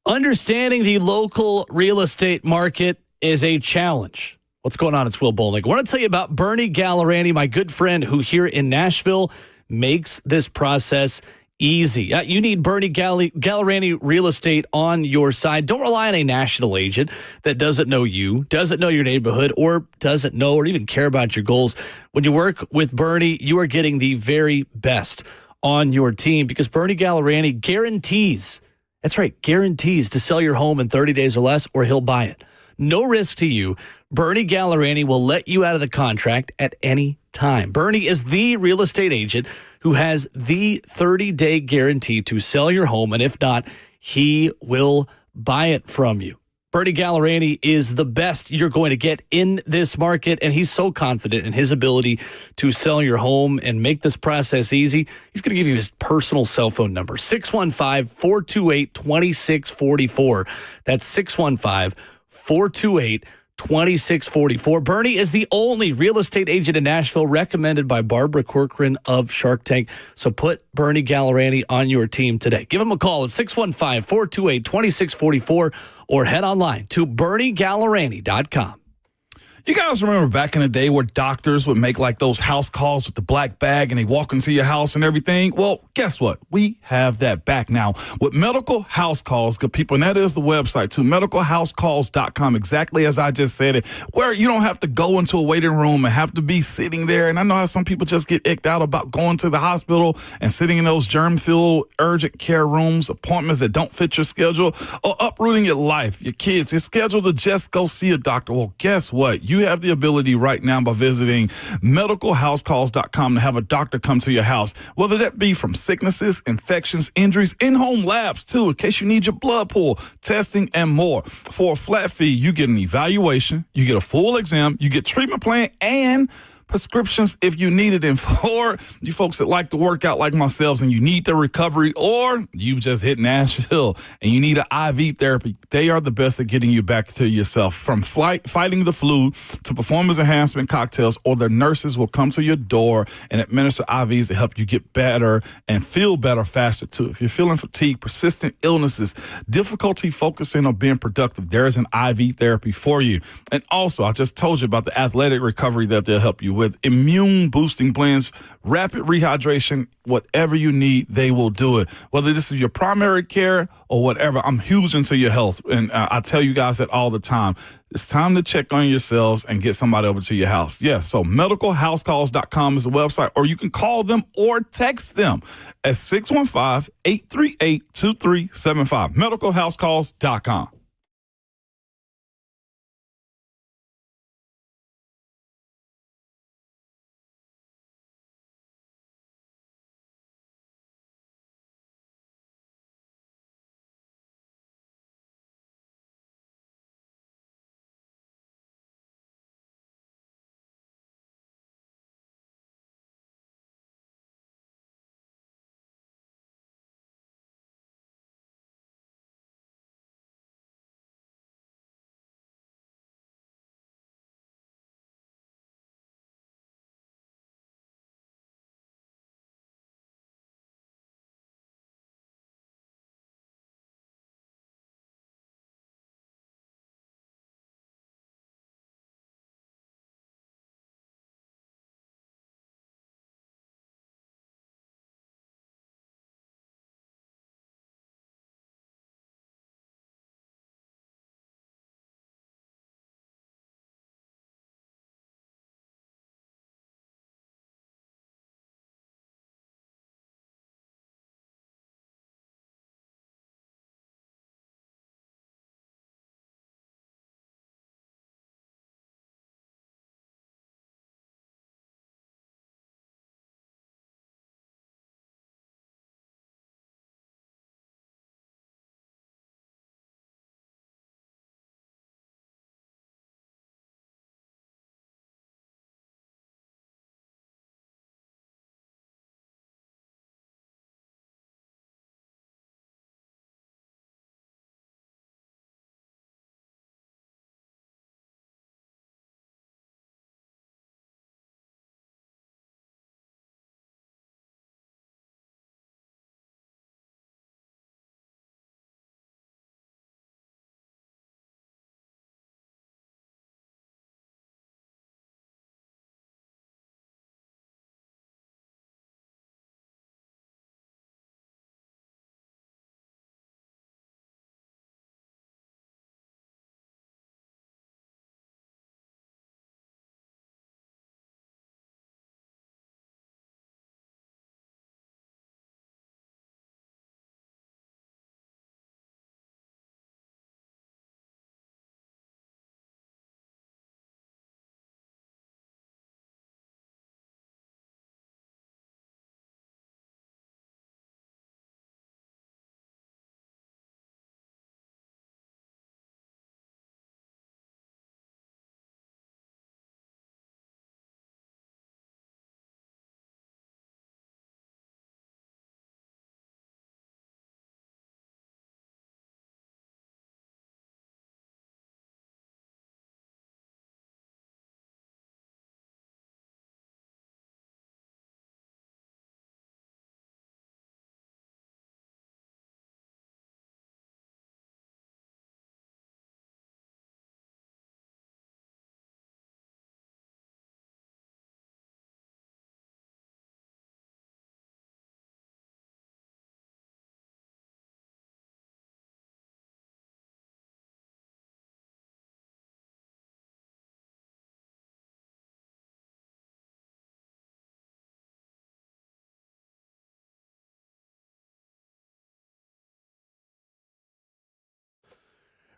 Understanding the local real estate market is a challenge. What's going on? It's Will Bolnick. I want to tell you about Bernie Gallerani, my good friend who here in Nashville makes this process easy. You need Bernie Gallerani Real Estate on your side. Don't rely on a national agent that doesn't know you, doesn't know your neighborhood, or doesn't know or even care about your goals. When you work with Bernie, you are getting the very best on your team because Bernie Gallerani guarantees, that's right, guarantees to sell your home in 30 days or less, or he'll buy it. No risk to you. Bernie Gallerani will let you out of the contract at any time. Bernie is the real estate agent who has the 30-day guarantee to sell your home, and if not, he will buy it from you. Bernie Gallerani is the best you're going to get in this market, and he's so confident in his ability to sell your home and make this process easy. He's going to give you his personal cell phone number, 615-428-2644. That's 615-428-2644. Bernie is the only real estate agent in Nashville recommended by Barbara Corcoran of Shark Tank. So put Bernie Gallerani on your team today. Give him a call at 615-428-2644 or head online to BernieGallerani.com. You guys remember back in the day where doctors would make like those house calls with the black bag and they walk into your house and everything? Well, guess what? We have that back now with medical house calls, good people. And that is the website too, medicalhousecalls.com, exactly as I just said it, where you don't have to go into a waiting room and have to be sitting there. And I know how some people just get icked out about going to the hospital and sitting in those germ-filled urgent care rooms, appointments that don't fit your schedule, or uprooting your life, your kids, your schedule to just go see a doctor. Well, guess what? You have the ability right now by visiting medicalhousecalls.com to have a doctor come to your house, whether that be from sicknesses, infections, injuries, in-home labs too, in case you need your blood pulled, testing, and more. For a flat fee, you get an evaluation, you get a full exam, you get treatment plan, and prescriptions if you need it. And for you folks that like to work out like myself and you need the recovery, or you've just hit Nashville and you need an IV therapy, they are the best at getting you back to yourself. From fighting the flu to performance enhancement cocktails, or the nurses will come to your door and administer IVs to help you get better and feel better faster too. If you're feeling fatigue, persistent illnesses, difficulty focusing on being productive, there is an IV therapy for you. And also, I just told you about the athletic recovery that they'll help you with. Immune boosting blends, rapid rehydration, whatever you need, they will do it. Whether this is your primary care or whatever, I'm huge into your health. And I tell you guys that all the time. It's time to check on yourselves and get somebody over to your house. Yes, so medicalhousecalls.com is the website, or you can call them or text them at 615-838-2375. medicalhousecalls.com.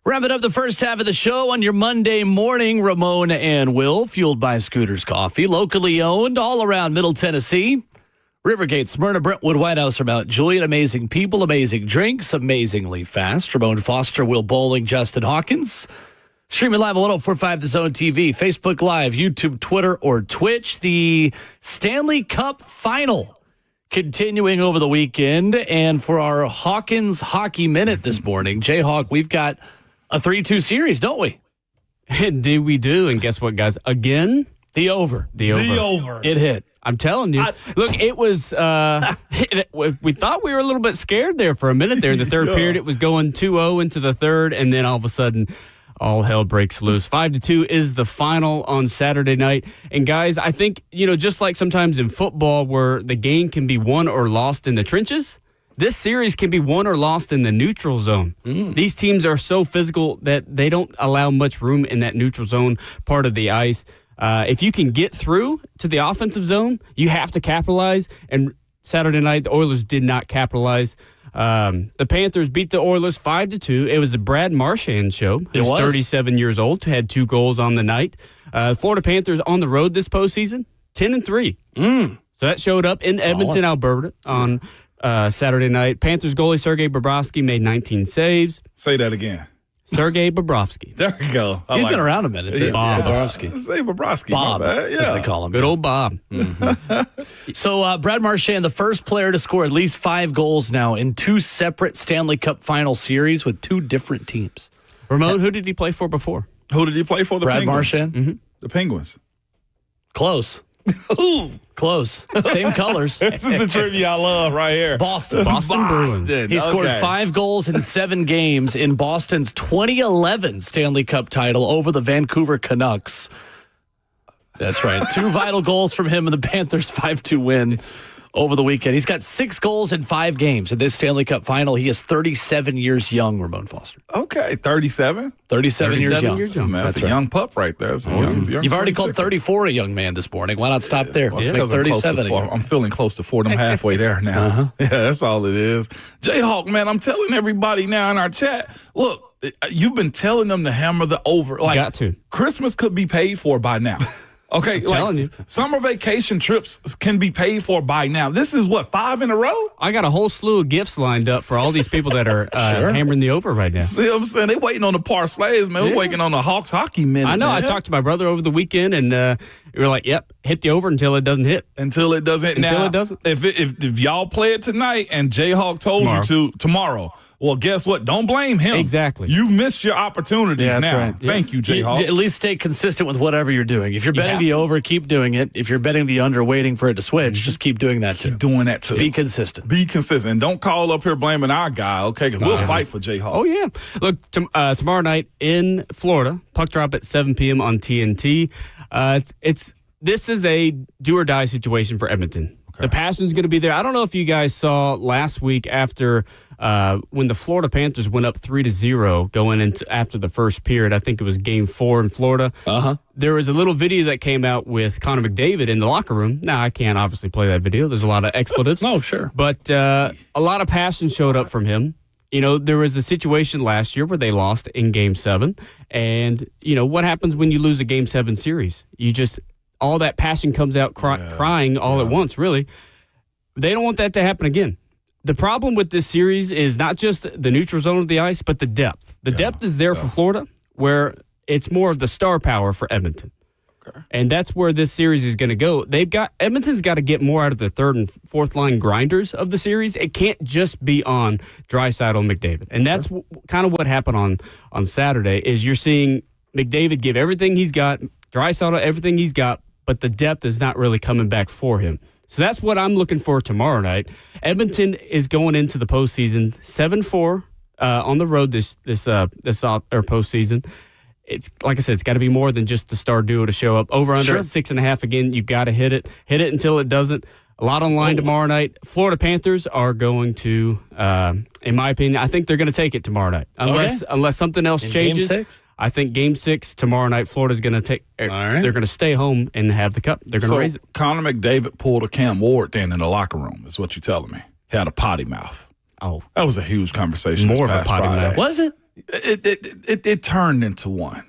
Wrapping up the first half of the show on your Monday morning, Ramon and Will, fueled by Scooters Coffee, locally owned all around Middle Tennessee. Rivergate, Smyrna, Brentwood, White House, or Mount Juliet. Amazing people, amazing drinks, amazingly fast. Ramon Foster, Will Bowling, Justin Hawkins. Streaming live on 1045 The Zone TV, Facebook Live, YouTube, Twitter, or Twitch. The Stanley Cup final continuing over the weekend. And for our Hawkins Hockey Minute this morning, Jayhawk, we've got a 3-2 series, don't we? Indeed we do. And guess what, guys? Again, the over. The over. It hit. I'm telling you. Look, it was, we thought we were a little bit scared there for a minute there. In the third period, it was going 2-0 into the third, and then all of a sudden, all hell breaks loose. 5-2 is the final on Saturday night. And guys, I think, just like sometimes in football where the game can be won or lost in the trenches, this series can be won or lost in the neutral zone. These teams are so physical that they don't allow much room in that neutral zone part of the ice. If you can get through to the offensive zone, you have to capitalize. And Saturday night, the Oilers did not capitalize. The Panthers beat the Oilers 5-2. It was the Brad Marchand show. He's 37 years old, had 2 goals on the night. Florida Panthers on the road this postseason, 10-3. So that showed up in Edmonton, Alberta on Saturday night. Panthers goalie Sergei Bobrovsky made 19 saves. Say that again. Sergei Bobrovsky. There we go. He's been around a minute, too. Bob Bobrovsky. Say Bobrovsky. Bob, as they call him. Good old Bob. So, Brad Marchand, the first player to score at least 5 goals now in 2 separate Stanley Cup final series with 2 different teams. Ramon, who did he play for before? Who did he play for? The Brad Penguins. Marchand? The Penguins. Close. Close. Same colors. This is the trivia I love right here. Boston Bruins. He scored 5 goals in 7 games in Boston's 2011 Stanley Cup title over the Vancouver Canucks. That's right. 2 vital goals from him in the Panthers' 5-2 win over the weekend. He's got 6 goals in 5 games in this Stanley Cup final. He is 37 years young, Ramon Foster. Okay, 37? 37 years young. Man, that's a young pup right there. Young You've already called 34 a young man this morning. Why not stop there? Let's make 37 again. I'm feeling close to 40. I'm halfway there now. Yeah, that's all it is. Jayhawk, man, I'm telling everybody now in our chat, look, you've been telling them to hammer the over. Like, got to. Christmas could be paid for by now. Okay, like summer vacation trips can be paid for by now. This is what, 5 in a row? I got a whole slew of gifts lined up for all these people that are hammering the over right now. See what I'm saying? They waiting on the parlays, man. We're waiting on the Hawks Hockey Minute. I know. Man. I talked to my brother over the weekend, and we were like, "Yep, hit the over until it doesn't hit." Until it doesn't. Until now, it doesn't. If y'all play it tonight and Jayhawk told you to tomorrow. Well, guess what? Don't blame him. Exactly. You've missed your opportunities now. Right. Thank you, Jayhawk. At least stay consistent with whatever you're doing. If you're betting the over, keep doing it. If you're betting the under, waiting for it to switch, just keep doing that too. Keep doing that too. Be consistent. Be consistent. And don't call up here blaming our guy, okay? Because we'll fight for Jayhawk. Oh, yeah. Look, tomorrow night in Florida, puck drop at 7 p.m. on TNT. This is a do-or-die situation for Edmonton. Okay. The passion's going to be there. I don't know if you guys saw last week after when the Florida Panthers went up 3-0 going into after the first period. I think it was Game 4 in Florida. There was a little video that came out with Connor McDavid in the locker room. Now, I can't obviously play that video. There's a lot of expletives. Oh, sure. But a lot of passion showed up from him. There was a situation last year where they lost in Game 7. And, what happens when you lose a Game 7 series? All that passion comes out crying all at once, really. They don't want that to happen again. The problem with this series is not just the neutral zone of the ice, but the depth. The depth is there for Florida, where it's more of the star power for Edmonton. Okay. And that's where this series is going to go. Edmonton's got to get more out of the third and fourth line grinders of the series. It can't just be on Draisaitl and McDavid. And that's kind of what happened on Saturday is you're seeing McDavid give everything he's got, Draisaitl everything he's got, but the depth is not really coming back for him. So that's what I'm looking for tomorrow night. Edmonton is going into the postseason 7-4 on the road this postseason. It's like I said, it's got to be more than just the star duo to show up. Over under at 6.5 again. You got to hit it until it doesn't. A lot on line tomorrow night. Florida Panthers are going to, in my opinion, I think they're going to take it tomorrow night unless something else changes. Game 6? I think Game 6 tomorrow night, Florida's going to take. They're going to stay home and have the cup. They're going to raise it. Connor McDavid pulled a Cam Ward then in the locker room. Is what you're telling me? He had a potty mouth. Oh, that was a huge conversation. More of a potty mouth. Was it? It turned into one.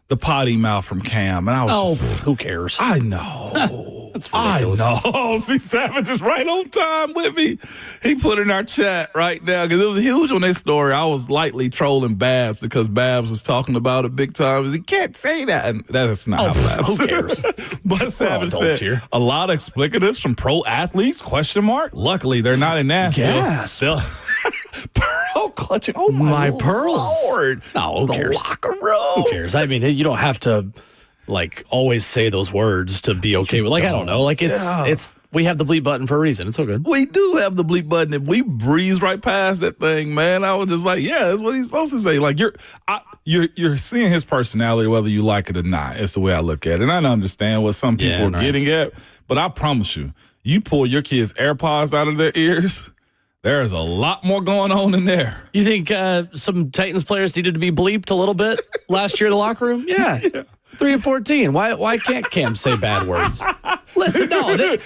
The potty mouth from Cam, and I was just, who cares? I know. That's I ridiculous. know. See, Savage is right on time with me. He put in our chat right now because it was huge on this story. I was lightly trolling Babs because Babs was talking about it big time. He can't say that. And that is not how Babs. Who cares? But Savage said here. a lot of explicatives from pro athletes, question mark. Luckily, they're not in Nashville. Yes. Pearl clutching. Oh, my pearls. Lord. No, who the cares? locker room. Who cares? I mean, you don't have to always say those words to be okay with. I don't know. It's we have the bleep button for a reason. It's so good. We do have the bleep button. If we breeze right past that thing, man, I was just like, yeah, that's what he's supposed to say. Like you're seeing his personality, whether you like it or not. It's the way I look at it. And I understand what some people are getting at, but I promise you pull your kids' AirPods out of their ears, there's a lot more going on in there. You think some Titans players needed to be bleeped a little bit last year in the locker room? Yeah. 3 and 14. Why can't Cam say bad words? Listen, nobody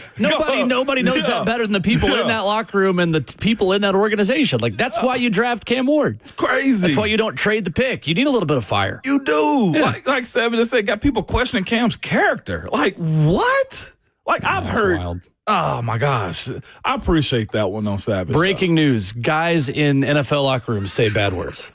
knows that better than the people in that locker room and the people in that organization. Like, that's why you draft Cam Ward. It's crazy. That's why you don't trade the pick. You need a little bit of fire. You do. Yeah. Like Seven just said, got people questioning Cam's character. Like, what? Like, I've heard. Wild. Oh, my gosh. I appreciate that one on Savage. Breaking news. Guys in NFL locker rooms say bad words.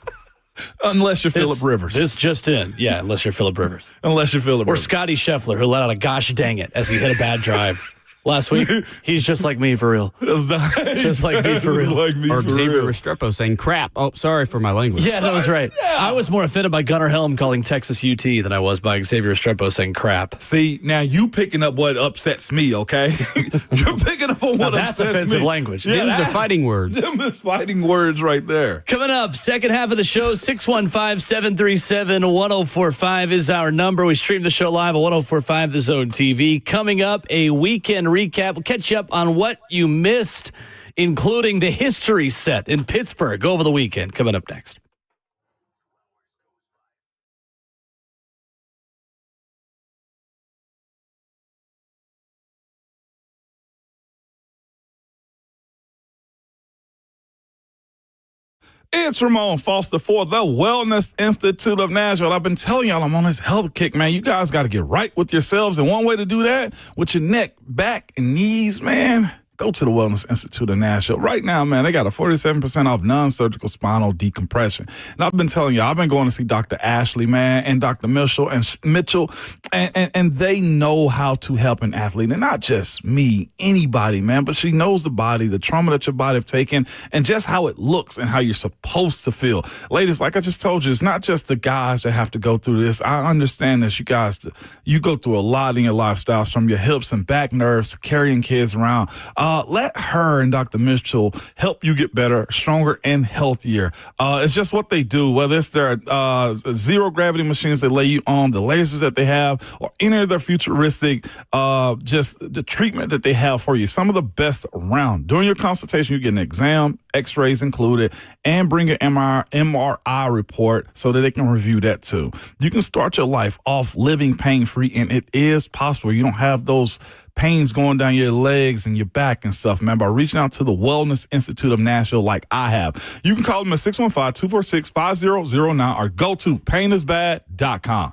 Unless you're Phillip Rivers. This just in. Yeah, unless you're Phillip Rivers. Unless you're Phillip Or Rivers. Scotty Scheffler, who let out a gosh dang it as he hit a bad drive last week. He's just like me for real. Just like me for real. Or Xavier Restrepo saying crap. Oh, sorry for my language. Yeah, that was right. Yeah. I was more offended by Gunnar Helm calling Texas UT than I was by Xavier Restrepo saying crap. See, now you picking up what upsets me, okay? You're picking up on what that's upsets offensive me. language. Yeah, Those are fighting words. Them is fighting words right there. Coming up, second half of the show, 615-737-1045 is our number. We stream the show live at 1045 The Zone TV. Coming up, a weekend recap. We'll catch you up on what you missed, including the history set in Pittsburgh over the weekend. Coming up next. It's Ramon Foster for the Wellness Institute of Nashville. I've been telling y'all I'm on this health kick, man. You guys got to get right with yourselves. And one way to do that, with your neck, back, and knees, man, go to the Wellness Institute of Nashville. Right now, man, they got a 47% off non-surgical spinal decompression. And I've been telling you, I've been going to see Dr. Ashley, man, and Dr. Mitchell, and they know how to help an athlete. And not just me, anybody, man, but she knows the body, the trauma that your body have taken, and just how it looks and how you're supposed to feel. Ladies, like I just told you, it's not just the guys that have to go through this. I understand this. You guys, you go through a lot in your lifestyles, from your hips and back nerves to carrying kids around. Let her and Dr. Mitchell help you get better, stronger, and healthier. It's just what they do, whether it's their zero gravity machines they lay you on, the lasers that they have, or any of their futuristic, just the treatment that they have for you. Some of the best around. During your consultation, you get an exam, x-rays included, and bring an MRI report so that they can review that too. You can start your life off living pain-free, and it is possible. You don't have those pains going down your legs and your back and stuff, man, by reaching out to the Wellness Institute of Nashville like I have. You can call them at 615-246-5009 or go to painisbad.com.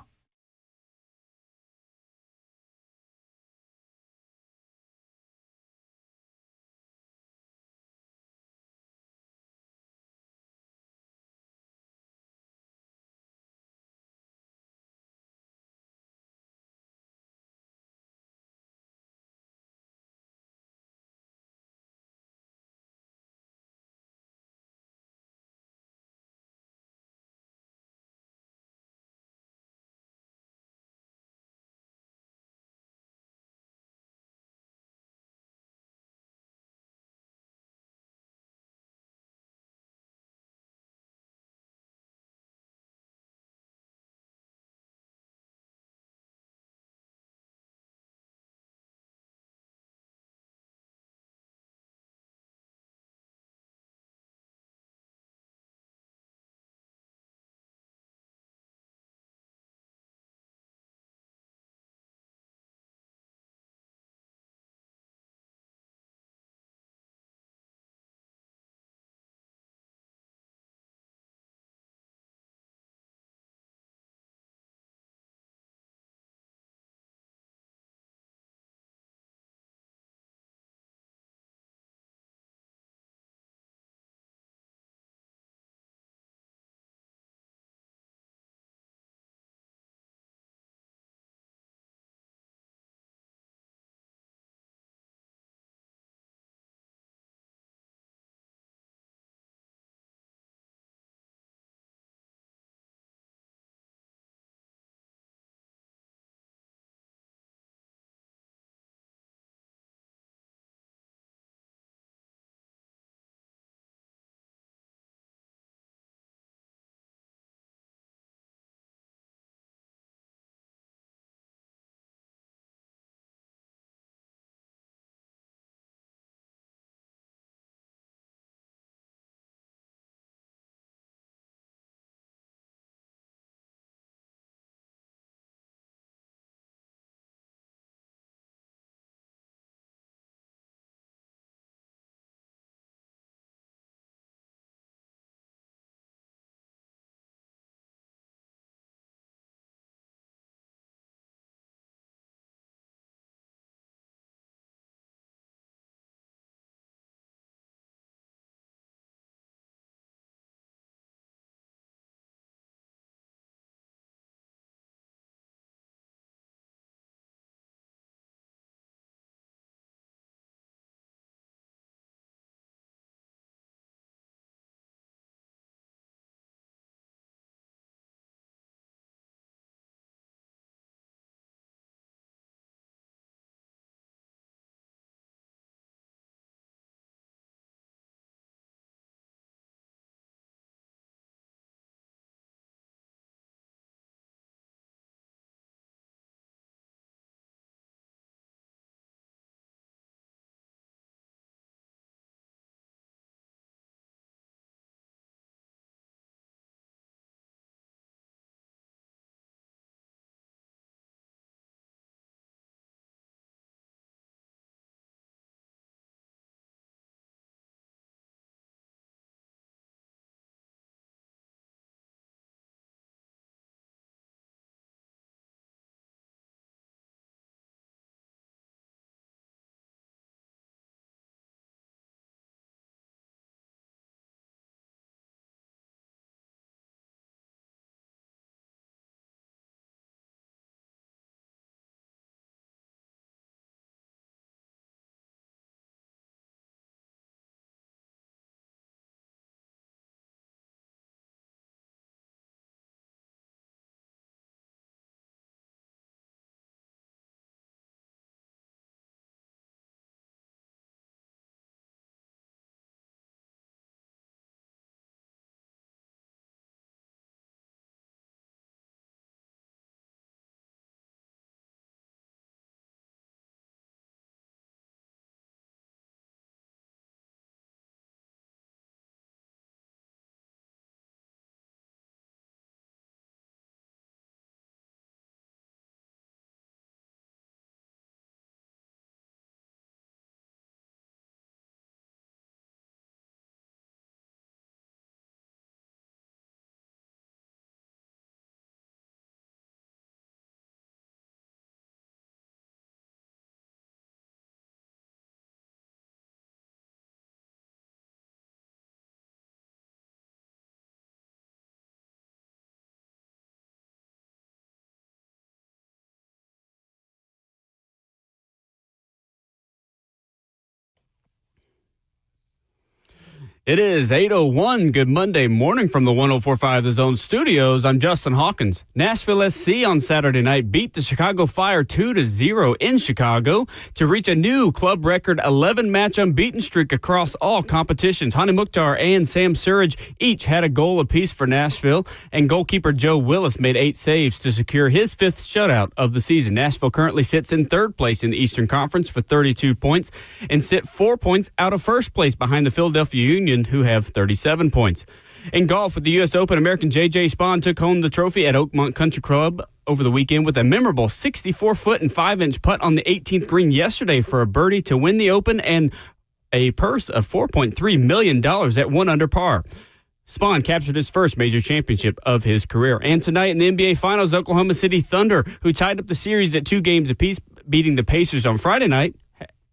It is 8:01. Good Monday morning from the 104.5 The Zone studios. I'm Justin Hawkins. Nashville SC on Saturday night beat the Chicago Fire 2-0 in Chicago to reach a new club record 11-match unbeaten streak across all competitions. Hani Mukhtar and Sam Surridge each had a goal apiece for Nashville, and goalkeeper Joe Willis made 8 saves to secure his 5th shutout of the season. Nashville currently sits in 3rd place in the Eastern Conference for 32 points and sit 4 points out of 1st place behind the Philadelphia Union, who have 37 points. In golf, with the U.S. Open, American J.J. Spahn took home the trophy at Oakmont Country Club over the weekend with a memorable 64-foot and 5-inch putt on the 18th green yesterday for a birdie to win the Open and a purse of $4.3 million at 1 under par. Spahn captured his first major championship of his career. And tonight in the NBA Finals, Oklahoma City Thunder, who tied up the series at 2 games apiece, beating the Pacers on Friday night,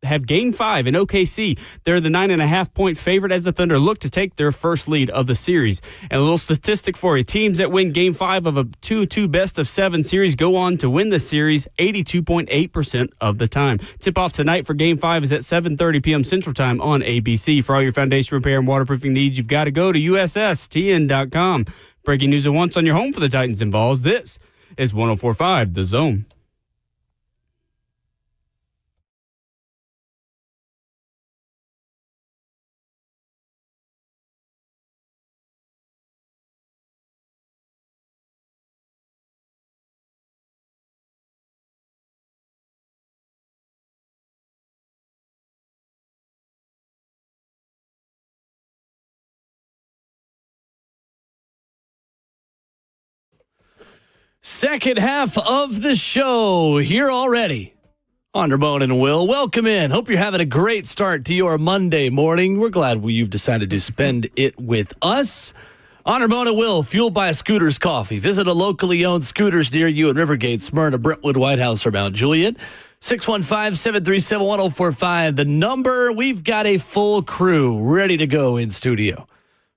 have Game 5 in OKC. They're the 9.5-point favorite as the Thunder look to take their first lead of the series. And a little statistic for you. Teams that win Game 5 of a 2-2 best-of-7 series go on to win the series 82.8% of the time. Tip-off tonight for Game 5 is at 7:30 p.m. Central Time on ABC. For all your foundation repair and waterproofing needs, you've got to go to USSTN.com. Breaking news at once on your home for the Titans and Vols. This is 104.5 The Zone. Second half of the show here already on Ramon and Will. Welcome in. Hope you're having a great start to your Monday morning. We're glad you've decided to spend it with us. On Ramon and Will, fueled by Scooters Coffee. Visit a locally owned Scooters near you in Rivergate, Smyrna, Brentwood, White House, or Mount Juliet. 615-737-1045. The number. We've got a full crew ready to go in studio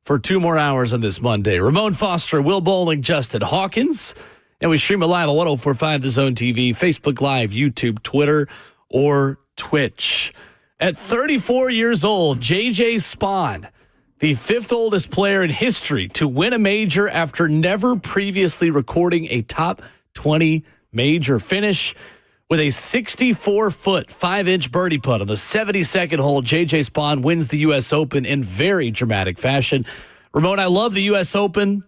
for 2 more hours on this Monday. Ramon Foster, Will Bowling, Justin Hawkins. And we stream it live on 104.5 The Zone TV, Facebook Live, YouTube, Twitter, or Twitch. At 34 years old, J.J. Spahn, the 5th oldest player in history to win a major after never previously recording a top 20 major finish. With a 64-foot, 5-inch birdie putt on the 72nd hole, J.J. Spahn wins the U.S. Open in very dramatic fashion. Ramon, I love the U.S. Open.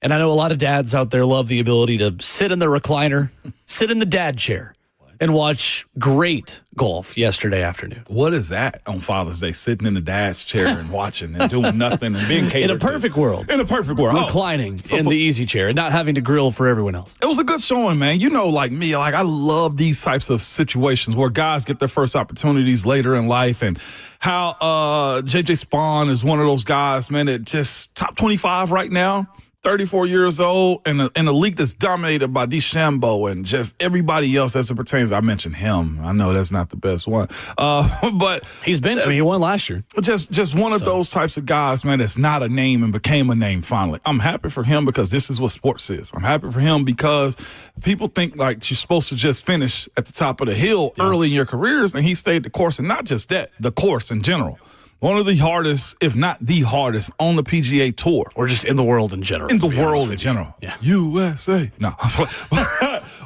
And I know a lot of dads out there love the ability to sit in the recliner, sit in the dad chair, and watch great golf yesterday afternoon. What is that on Father's Day? Sitting in the dad's chair and watching and doing nothing and being catered In a perfect world. In a perfect world. Reclining in the easy chair and not having to grill for everyone else. It was a good showing, man. You know, like me, I love these types of situations where guys get their first opportunities later in life, and how J.J. Spahn is one of those guys, man, that just top 25 right now. 34 years old, in a league that's dominated by DeChambeau and just everybody else as it pertains. I mentioned him. I know that's not the best one. But he won last year. Just one of those types of guys, man, that's not a name and became a name finally. I'm happy for him because this is what sports is. I'm happy for him because people think like you're supposed to just finish at the top of the hill early in your careers, and he stayed the course, and not just that, the course in general. One of the hardest, if not the hardest, on the PGA Tour. Or just in the world in general. In the world in general. Yeah. USA. No.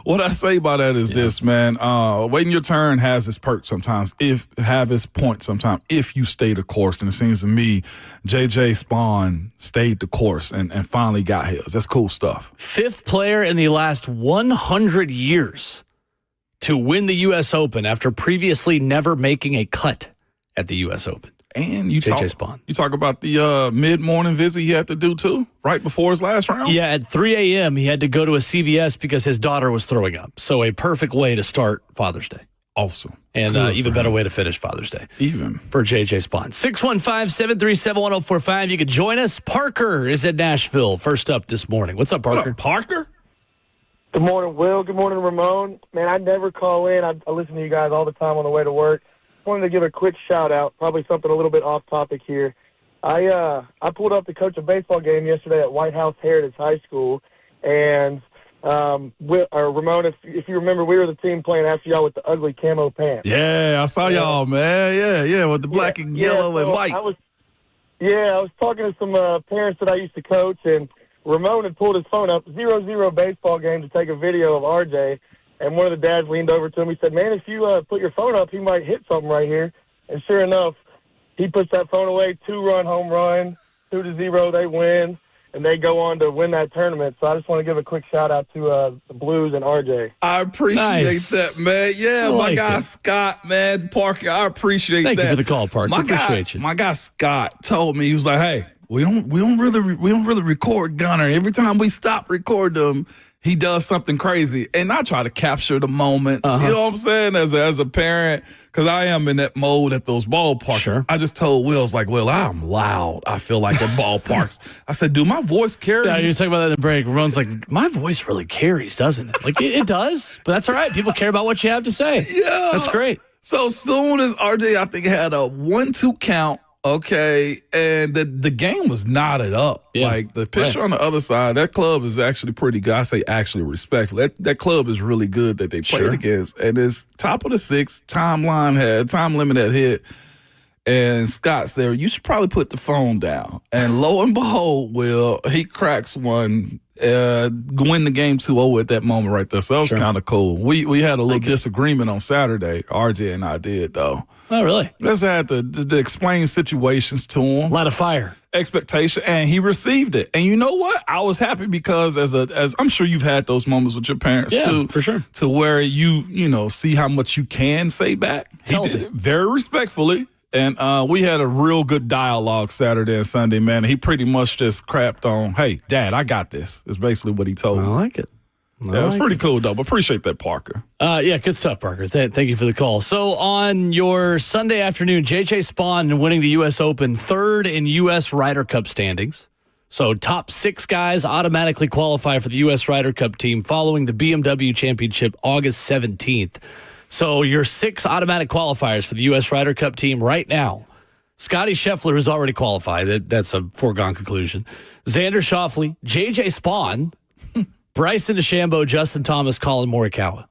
What I say by that is this, man. Waiting your turn has its perks sometimes, have its point sometimes, if you stay the course. And it seems to me, J.J. Spahn stayed the course and finally got his. That's cool stuff. 5th player in the last 100 years to win the U.S. Open after previously never making a cut at the U.S. Open. And you J.J. Spahn. You talk about the mid-morning visit he had to do, too, right before his last round? Yeah, at 3 a.m. he had to go to a CVS because his daughter was throwing up. So a perfect way to start Father's Day. Awesome. And even better way to finish Father's Day. Even. For J.J. Spahn. 615-737-1045. You can join us. Parker is at Nashville. First up this morning. What's up, Parker? What up, Parker? Good morning, Will. Good morning, Ramon. Man, I never call in. I listen to you guys all the time on the way to work. Wanted to give a quick shout out, probably something a little bit off topic here. I pulled up to coach a baseball game yesterday at White House Heritage High School, and Ramon, if you remember, we were the team playing after y'all with the ugly camo pants. Yeah, I saw y'all, man. Yeah, with the black and yellow and white. Yeah, I was talking to some parents that I used to coach, and Ramon had pulled his phone up, 0-0 baseball game, to take a video of RJ. And one of the dads leaned over to him. He said, man, if you put your phone up, he might hit something right here. And sure enough, he puts that phone away, 2-run home run, 2-0, they win, and they go on to win that tournament. So I just want to give a quick shout-out to the Blues and RJ. I appreciate that, man. Yeah, my guy Scott, man, Parker, I appreciate that. Thank you for the call, Parker. Appreciate you. My guy Scott told me, he was like, hey, we don't really record Gunner. Every time we stop recording him, he does something crazy. And I try to capture the moments, you know what I'm saying, as a parent, because I am in that mode at those ballparks. Sure. I just told Will, Will, I'm loud, I feel like, at ballparks. I said, dude, my voice carries. Yeah, you were talking about that in the break. Ramon's like, my voice really carries, doesn't it? Like, it does, but that's all right. People care about what you have to say. Yeah. That's great. So soon as RJ, I think, had a 1-2 count, okay, and the game was knotted up. Yeah, like the pitcher on the other side, that club is actually pretty good. I say actually respectful. That club is really good that they played against. And it's top of the sixth, time limit had hit. And Scott said, you should probably put the phone down. And lo and behold, Will, he cracks one, win the game 2-0 at that moment right there. So that was kind of cool. We had a little disagreement on Saturday. RJ and I did, though. Oh, really? Just had to explain situations to him. Light a fire. Expectation, and he received it. And you know what? I was happy because as I'm sure you've had those moments with your parents too. For sure. To where you know, see how much you can say back. It's he healthy. did it very respectfully. And we had a real good dialogue Saturday and Sunday, man. He pretty much just crapped on, hey, Dad, I got this. Is basically what he told me. I like it. Yeah, it's pretty cool, though. But appreciate that, Parker. Yeah, good stuff, Parker. Thank you for the call. So on your Sunday afternoon, J.J. Spaun winning the U.S. Open, third in U.S. Ryder Cup standings. So top 6 guys automatically qualify for the U.S. Ryder Cup team following the BMW Championship August 17th. So your 6 automatic qualifiers for the U.S. Ryder Cup team right now. Scotty Scheffler has already qualified. That's a foregone conclusion. Xander Schauffele, J.J. Spaun, Bryson DeChambeau, Justin Thomas, Colin Morikawa.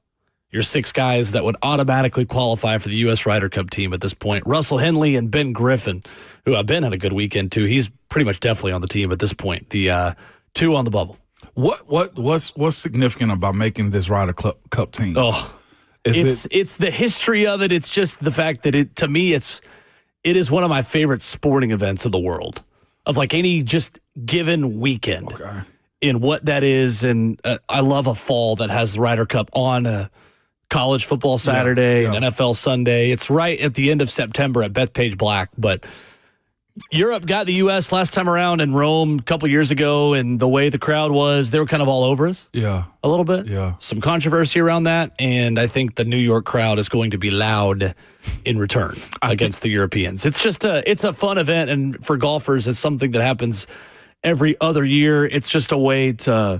Your 6 guys that would automatically qualify for the U.S. Ryder Cup team at this point. Russell Henley and Ben Griffin, who Ben had a good weekend too. He's pretty much definitely on the team at this point. The 2 on the bubble. What's significant about making this Ryder Cup team? Oh, it's the history of it. It's just the fact that it is one of my favorite sporting events in the world, of like any just given weekend. Okay. In what that is, and I love a fall that has the Ryder Cup on a college football Saturday and NFL Sunday. It's right at the end of September at Bethpage Black, but Europe got the U.S. last time around in Rome a couple years ago, and the way the crowd was, they were kind of all over us a little bit. Yeah. Some controversy around that, and I think the New York crowd is going to be loud in return against the Europeans. It's just it's a fun event, and for golfers, it's something that happens every other year. It's just a way to,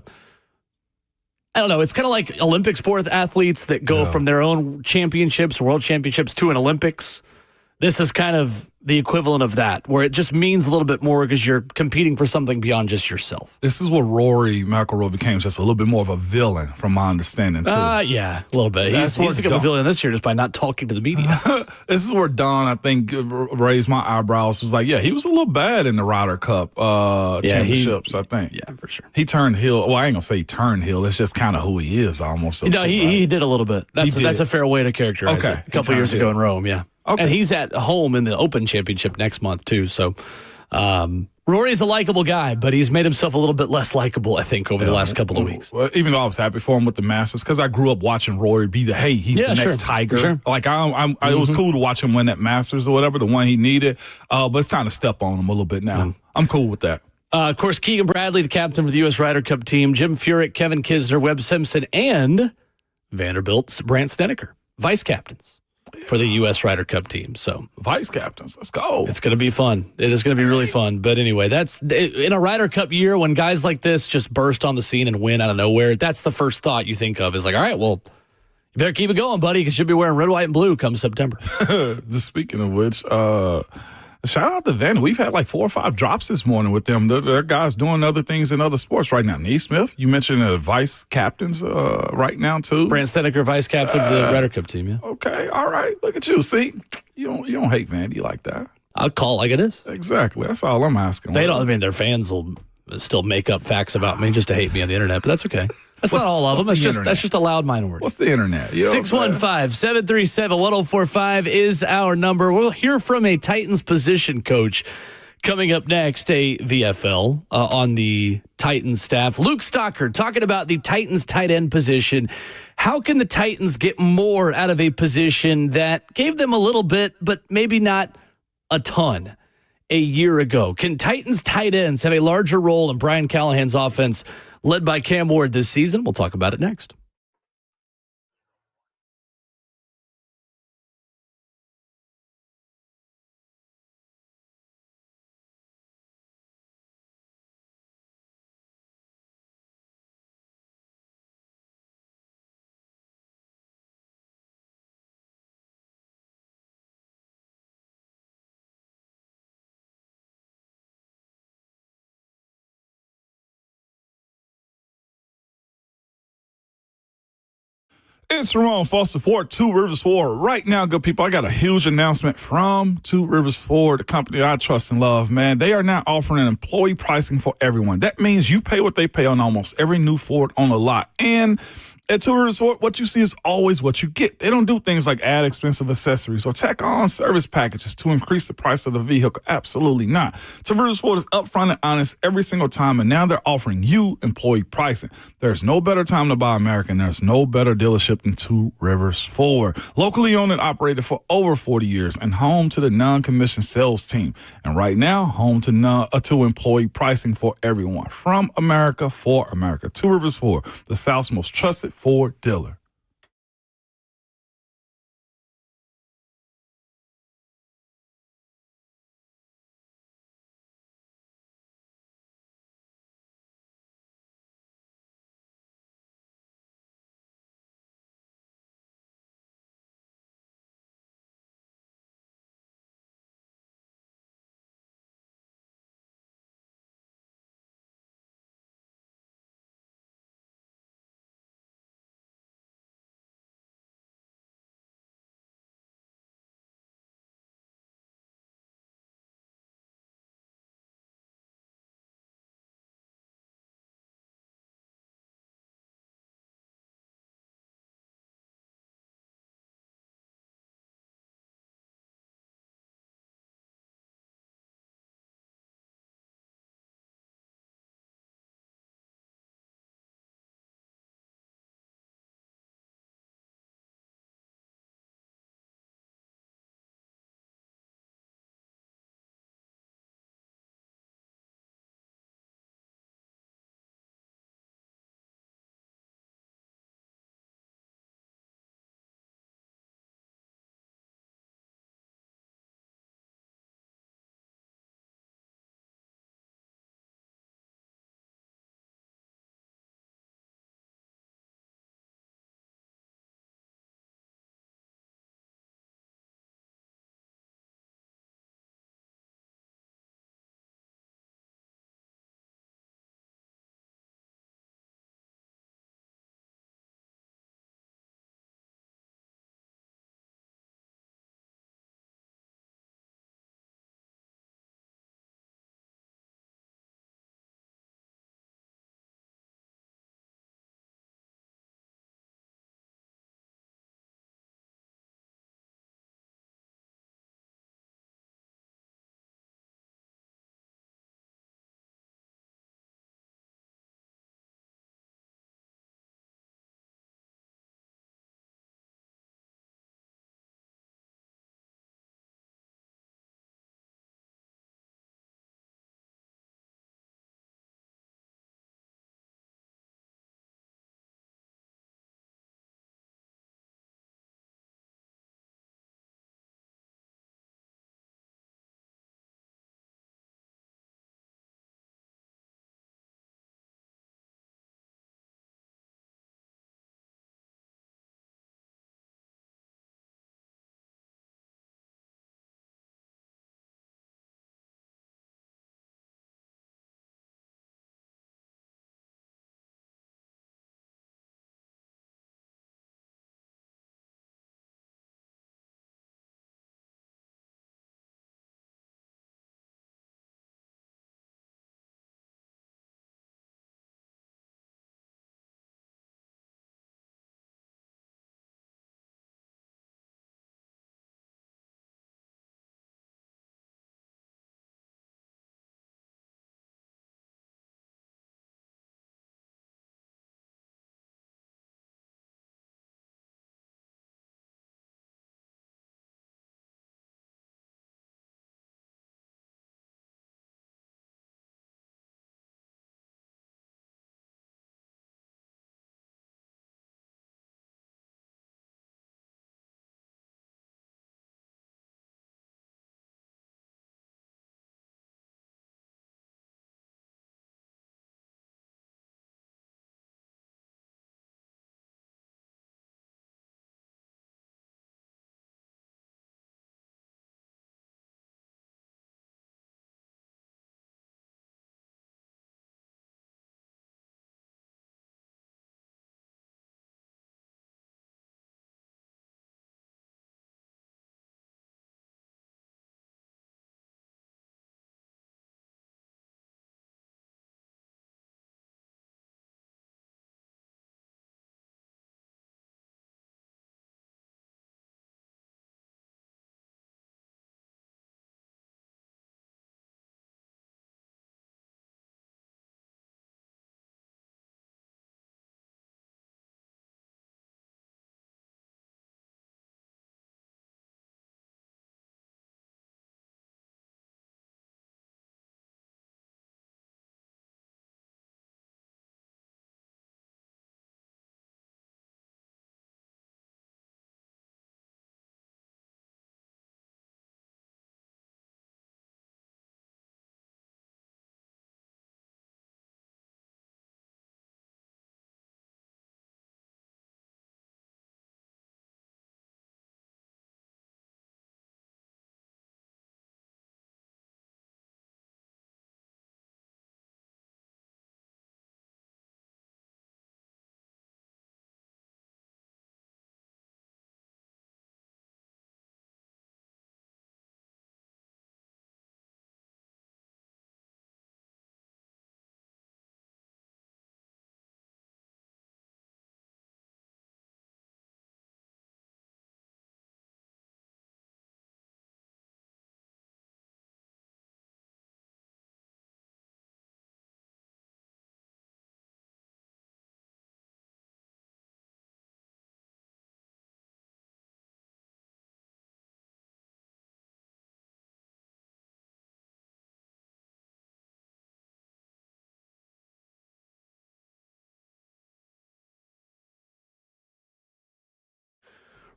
I don't know, it's kind of like Olympic sport athletes that go from their own championships, world championships, to an Olympics. This is kind of the equivalent of that, where it just means a little bit more because you're competing for something beyond just yourself. This is what Rory McIlroy became, just a little bit more of a villain, from my understanding, too. Yeah, a little bit. He's become a villain this year just by not talking to the media. This is where Don, I think, raised my eyebrows. Was like, yeah, he was a little bad in the Ryder Cup championships, I think. Yeah, for sure. He turned heel. Well, I ain't going to say he turned heel. It's just kind of who he is almost. No, he did a little bit. That's a fair way to characterize it. A couple years ago in Rome, yeah. Okay. And he's at home in the Open Championship next month, too. So Rory's a likable guy, but he's made himself a little bit less likable, I think, over the last couple of weeks. Well, even though I was happy for him with the Masters, because I grew up watching Rory be he's the next Tiger. Sure. Like, it was cool to watch him win that Masters or whatever, the one he needed. But it's time to step on him a little bit now. I'm cool with that. Of course, Keegan Bradley, the captain for the U.S. Ryder Cup team, Jim Furyk, Kevin Kisner, Webb Simpson, and Vanderbilt's Brandt Snedeker, vice captains for the U.S. Ryder Cup team. So vice captains, let's go. It's going to be fun. It is going to be really fun. But anyway, that's in a Ryder Cup year when guys like this just burst on the scene and win out of nowhere. That's the first thought you think of is like, all right, well, you better keep it going, buddy, because you'll be wearing red, white, and blue come September. Just speaking of which, shout out to Van. We've had like 4 or 5 drops this morning with them. They're guys doing other things in other sports right now. Neesmith, you mentioned vice captains right now too. Brandt Snedeker, vice captain of the Ryder Cup team. Yeah. Okay. All right. Look at you. See, you don't hate Vandy like that. I'll call it like it is. Exactly. That's all I'm asking. They don't. I mean, their fans will still make up facts about me just to hate me on the internet, but that's okay. That's not all of them. That's just a loud minority. What's the internet? 615-737-1045 is our number. We'll hear from a Titans position coach coming up next, a VFL on the Titans staff. Luke Stalker talking about the Titans tight end position. How can the Titans get more out of a position that gave them a little bit, but maybe not a ton a year ago? Can Titans tight ends have a larger role in Brian Callahan's offense led by Cam Ward this season? We'll talk about it next. It's Ramon Foster Ford, Two Rivers Ford. Right now, good people, I got a huge announcement from Two Rivers Ford, the company I trust and love, man. They are now offering an employee pricing for everyone. That means you pay what they pay on almost every new Ford on the lot. And at Two Rivers Ford, what you see is always what you get. They don't do things like add expensive accessories or tack on service packages to increase the price of the vehicle. Absolutely not. Two Rivers Ford is upfront and honest every single time, and now they're offering you employee pricing. There's no better time to buy American. There's no better dealership than Two Rivers Ford. Locally owned and operated for over 40 years and home to the non-commissioned sales team. And right now, home to employee pricing for everyone. From America for America. Two Rivers Ford, the South's most trusted Ford dealer.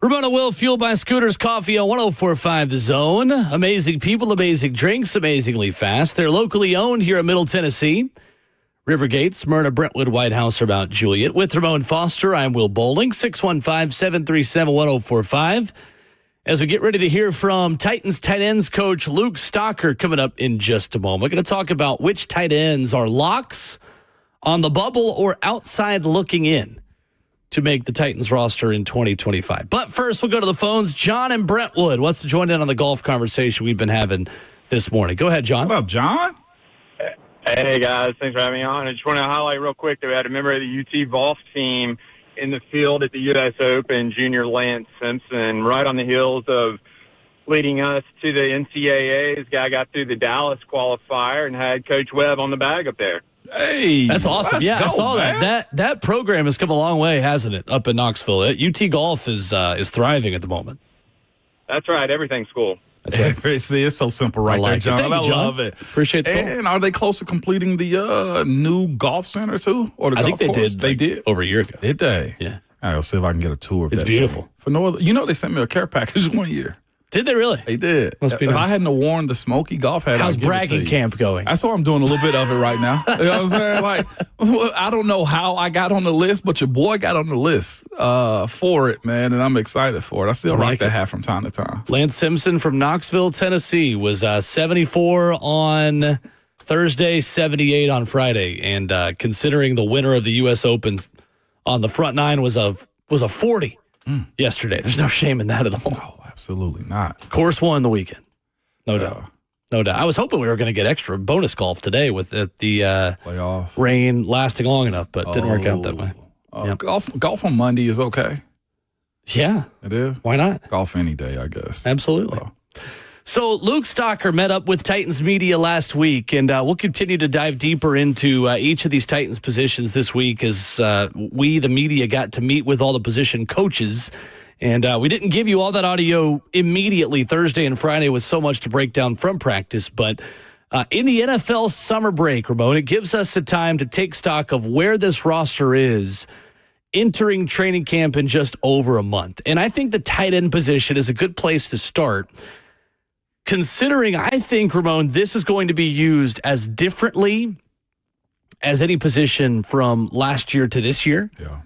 Ramon Will, fueled by Scooters Coffee on 104.5 The Zone. Amazing people, amazing drinks, amazingly fast. They're locally owned here in Middle Tennessee. Rivergate, Smyrna, Brentwood, White House, or Mount Juliet. With Ramon Foster, I'm Will Bowling, 615-737-1045. As we get ready to hear from Titans tight ends coach Luke Stalker coming up in just a moment. We're going to talk about which tight ends are locks on the bubble or outside looking in to make the Titans roster in 2025. But first, we'll go to the phones. John in Brentwood wants to join in on the golf conversation we've been having this morning. Go ahead, John. What up, John? Hey, guys. Thanks for having me on. I just want to highlight real quick that we had a member of the UT Vols team in the field at the U.S. Open, junior Lance Simpson, right on the heels of leading us to the NCAA. This guy got through the Dallas qualifier and had Coach Webb on the bag up there. Hey, that's awesome. Yeah, go, I saw man. that program has come a long way, hasn't it, up in Knoxville? UT Golf is thriving at the moment. That's right. Everything's cool. That's right. See, it's so simple right there, John. Thank you, John. I love it. Appreciate the call. And are they close to completing the new golf center, too? Or the I golf think they course? did. They did. Over a year ago. Did they? Yeah. All right, I'll see if I can get a tour of It's that beautiful. thing. For no other, they sent me a care package 1 year. Did they really? They did. Must be If nice. I hadn't worn the smoky golf hat, How's I'd give it to bragging you. camp going? That's why I'm doing a little bit of it right now. You know what I'm saying? Like, I don't know how I got on the list, but your boy got on the list for it, man, and I'm excited for it. I still rock that hat from time to time. Lance Simpson from Knoxville, Tennessee, was 74 on Thursday, 78 on Friday, and considering the winner of the U.S. Open on the front nine was a 40 yesterday. There's no shame in that at all. No, absolutely not. Course won the weekend. No doubt. No doubt. I was hoping we were going to get extra bonus golf today with the Playoff rain lasting long enough, but didn't work out that way. Yep. Golf on Monday is okay. Yeah. It is. Why not? Golf any day, I guess. Absolutely. So Luke Stalker met up with Titans media last week, and we'll continue to dive deeper into each of these Titans positions this week as we, the media, got to meet with all the position coaches. And we didn't give you all that audio immediately Thursday and Friday with so much to break down from practice. But in the NFL summer break, Ramon, it gives us a time to take stock of where this roster is entering training camp in just over a month. And I think the tight end position is a good place to start, considering I think, Ramon, this is going to be used as differently as any position from last year to this year. Yeah.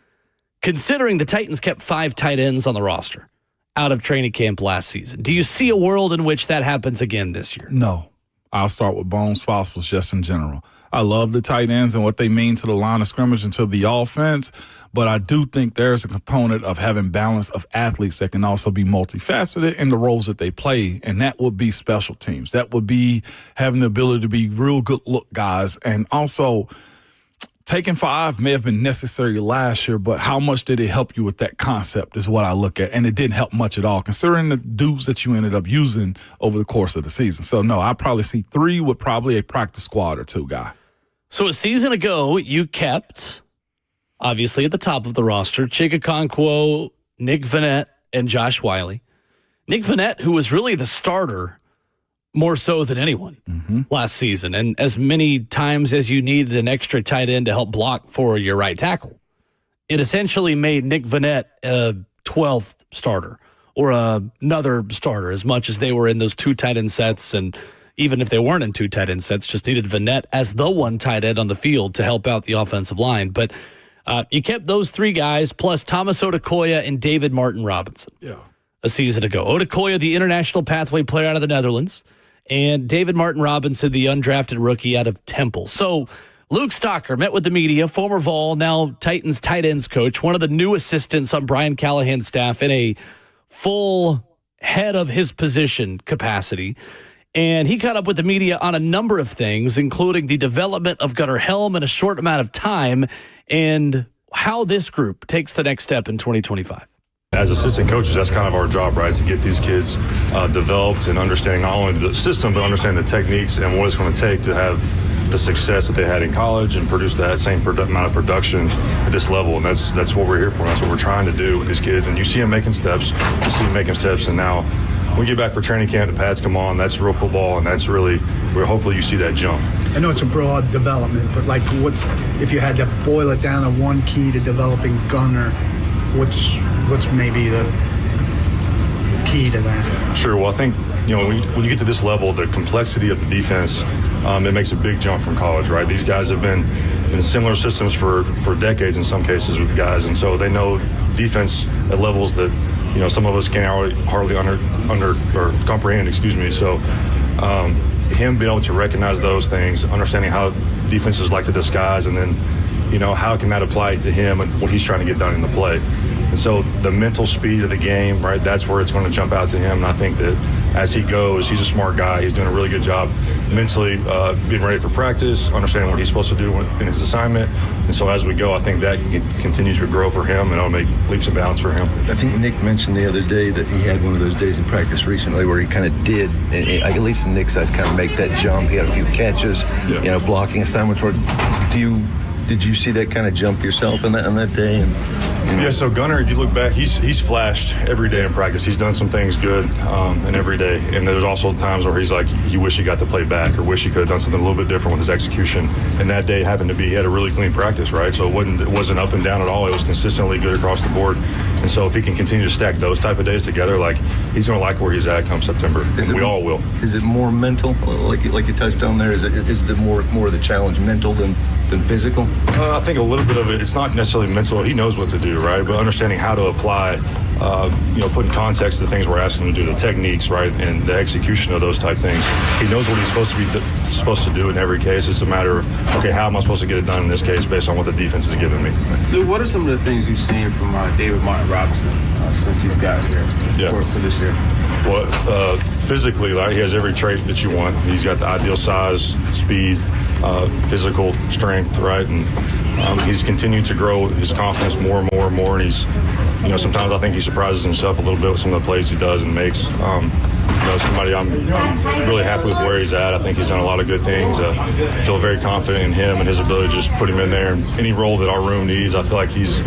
Considering the Titans kept 5 tight ends on the roster out of training camp last season. Do you see a world in which that happens again this year? No. I'll start with bones fossils just in general. I love the tight ends and what they mean to the line of scrimmage and to the offense, but I do think there's a component of having balance of athletes that can also be multifaceted in the roles that they play, and that would be special teams. That would be having the ability to be real good look guys, and also taking 5 may have been necessary last year, but how much did it help you with that concept is what I look at. And it didn't help much at all, considering the dudes that you ended up using over the course of the season. So, no, I probably see 3 with probably a practice squad or 2 guy. So a season ago, you kept, obviously at the top of the roster, Chikakonkwo, Nick Vannett, and Josh Wiley. Nick Vannett, who was really the starter more so than anyone last season, and as many times as you needed an extra tight end to help block for your right tackle, it essentially made Nick Vannett a 12th starter or another starter, as much as they were in those 2 tight end sets, and even if they weren't in 2 tight end sets, just needed Vannett as the one tight end on the field to help out the offensive line. But you kept those 3 guys plus Thomas Odukoya and David Martin Robinson a season ago. Odukoya, the international pathway player out of the Netherlands, and David Martin Robinson, the undrafted rookie out of Temple. So Luke Stalker met with the media, former Vol, now Titans tight ends coach, one of the new assistants on Brian Callahan's staff in a full head of his position capacity. And he caught up with the media on a number of things, including the development of Gunnar Helm in a short amount of time and how this group takes the next step in 2025. As assistant coaches, that's kind of our job, right? To get these kids developed and understanding not only the system, but understanding the techniques and what it's going to take to have the success that they had in college and produce that same amount of production at this level. And that's what we're here for. That's what we're trying to do with these kids. And you see them making steps. You see them making steps. And now when we get back for training camp, the pads come on. That's real football, and that's really where hopefully you see that jump. I know it's a broad development, but like, if you had to boil it down to one key to developing Gunnar, what's maybe the key to that? Sure. Well, I think, when you get to this level, the complexity of the defense, it makes a big jump from college, right? These guys have been in similar systems for decades in some cases with guys, and so they know defense at levels that, some of us can't hardly comprehend, So him being able to recognize those things, understanding how defenses like to disguise, and then, how can that apply to him and what he's trying to get done in the play. And so the mental speed of the game, right, that's where it's going to jump out to him. And I think that as he goes, he's a smart guy. He's doing a really good job mentally being ready for practice, understanding what he's supposed to do in his assignment. And so as we go, I think that continues to grow for him, and it'll make leaps and bounds for him. I think Nick mentioned the other day that he had one of those days in practice recently where he kind of did, at least in Nick's eyes, kind of make that jump. He had a few catches, blocking assignments. Did you see that kind of jump yourself on that day? Yeah, so Gunnar, if you look back, he's flashed every day in practice. He's done some things good and every day. And there's also times where he's like, he wish he got to play back or wish he could have done something a little bit different with his execution. And that day happened to be, he had a really clean practice, right? So it wasn't up and down at all. It was consistently good across the board. And so if he can continue to stack those type of days together, he's going to like where he's at come September. We all will. Is it more mental, like you touched on there? Is the more of the challenge mental than physical? I think a little bit of it, it's not necessarily mental. He knows what to do, right? But understanding how to apply, put in context the things we're asking him to do, the techniques, right, and the execution of those type things. He knows what he's supposed to do in every case. It's a matter of, okay, how am I supposed to get it done in this case based on what the defense is giving me? Luke, what are some of the things you've seen from David Martin Robinson since he's got here for this year? Well, physically, he has every trait that you want. He's got the ideal size, speed, physical strength, right? And he's continued to grow his confidence more and more and more. And he's, sometimes I think he surprises himself a little bit with some of the plays he does and makes. Somebody I'm really happy with where he's at. I think he's done a lot of good things. I feel very confident in him and his ability to just put him in there. And any role that our room needs, I feel like he's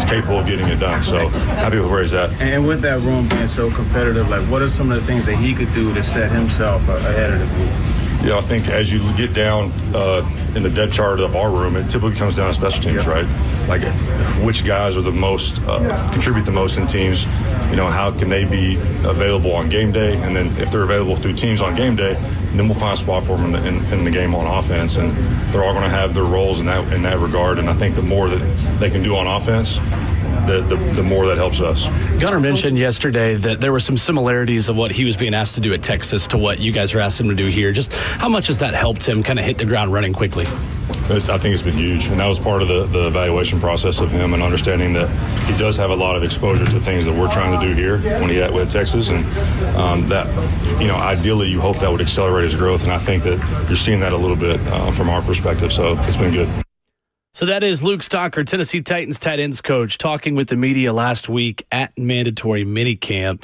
capable of getting it done. So happy with where he's at. And with that room being so competitive, what are some of the things that he could do to set himself ahead of the group? I think as you get down in the depth chart of our room, it typically comes down to special teams, right? Which guys are the most, contribute the most in teams, how can they be available on game day? And then if they're available through teams on game day, then we'll find a spot for them in the game on offense. And they're all going to have their roles in that regard. And I think the more that they can do on offense, the more that helps us. Gunnar mentioned yesterday that there were some similarities of what he was being asked to do at Texas to what you guys are asking him to do here. Just how much has that helped him kind of hit the ground running quickly? I think it's been huge, and that was part of the evaluation process of him and understanding that he does have a lot of exposure to things that we're trying to do here when he at Texas, and that ideally you hope that would accelerate his growth, and I think that you're seeing that a little bit from our perspective, so it's been good. So that is Luke Stalker, Tennessee Titans tight ends coach, talking with the media last week at mandatory minicamp.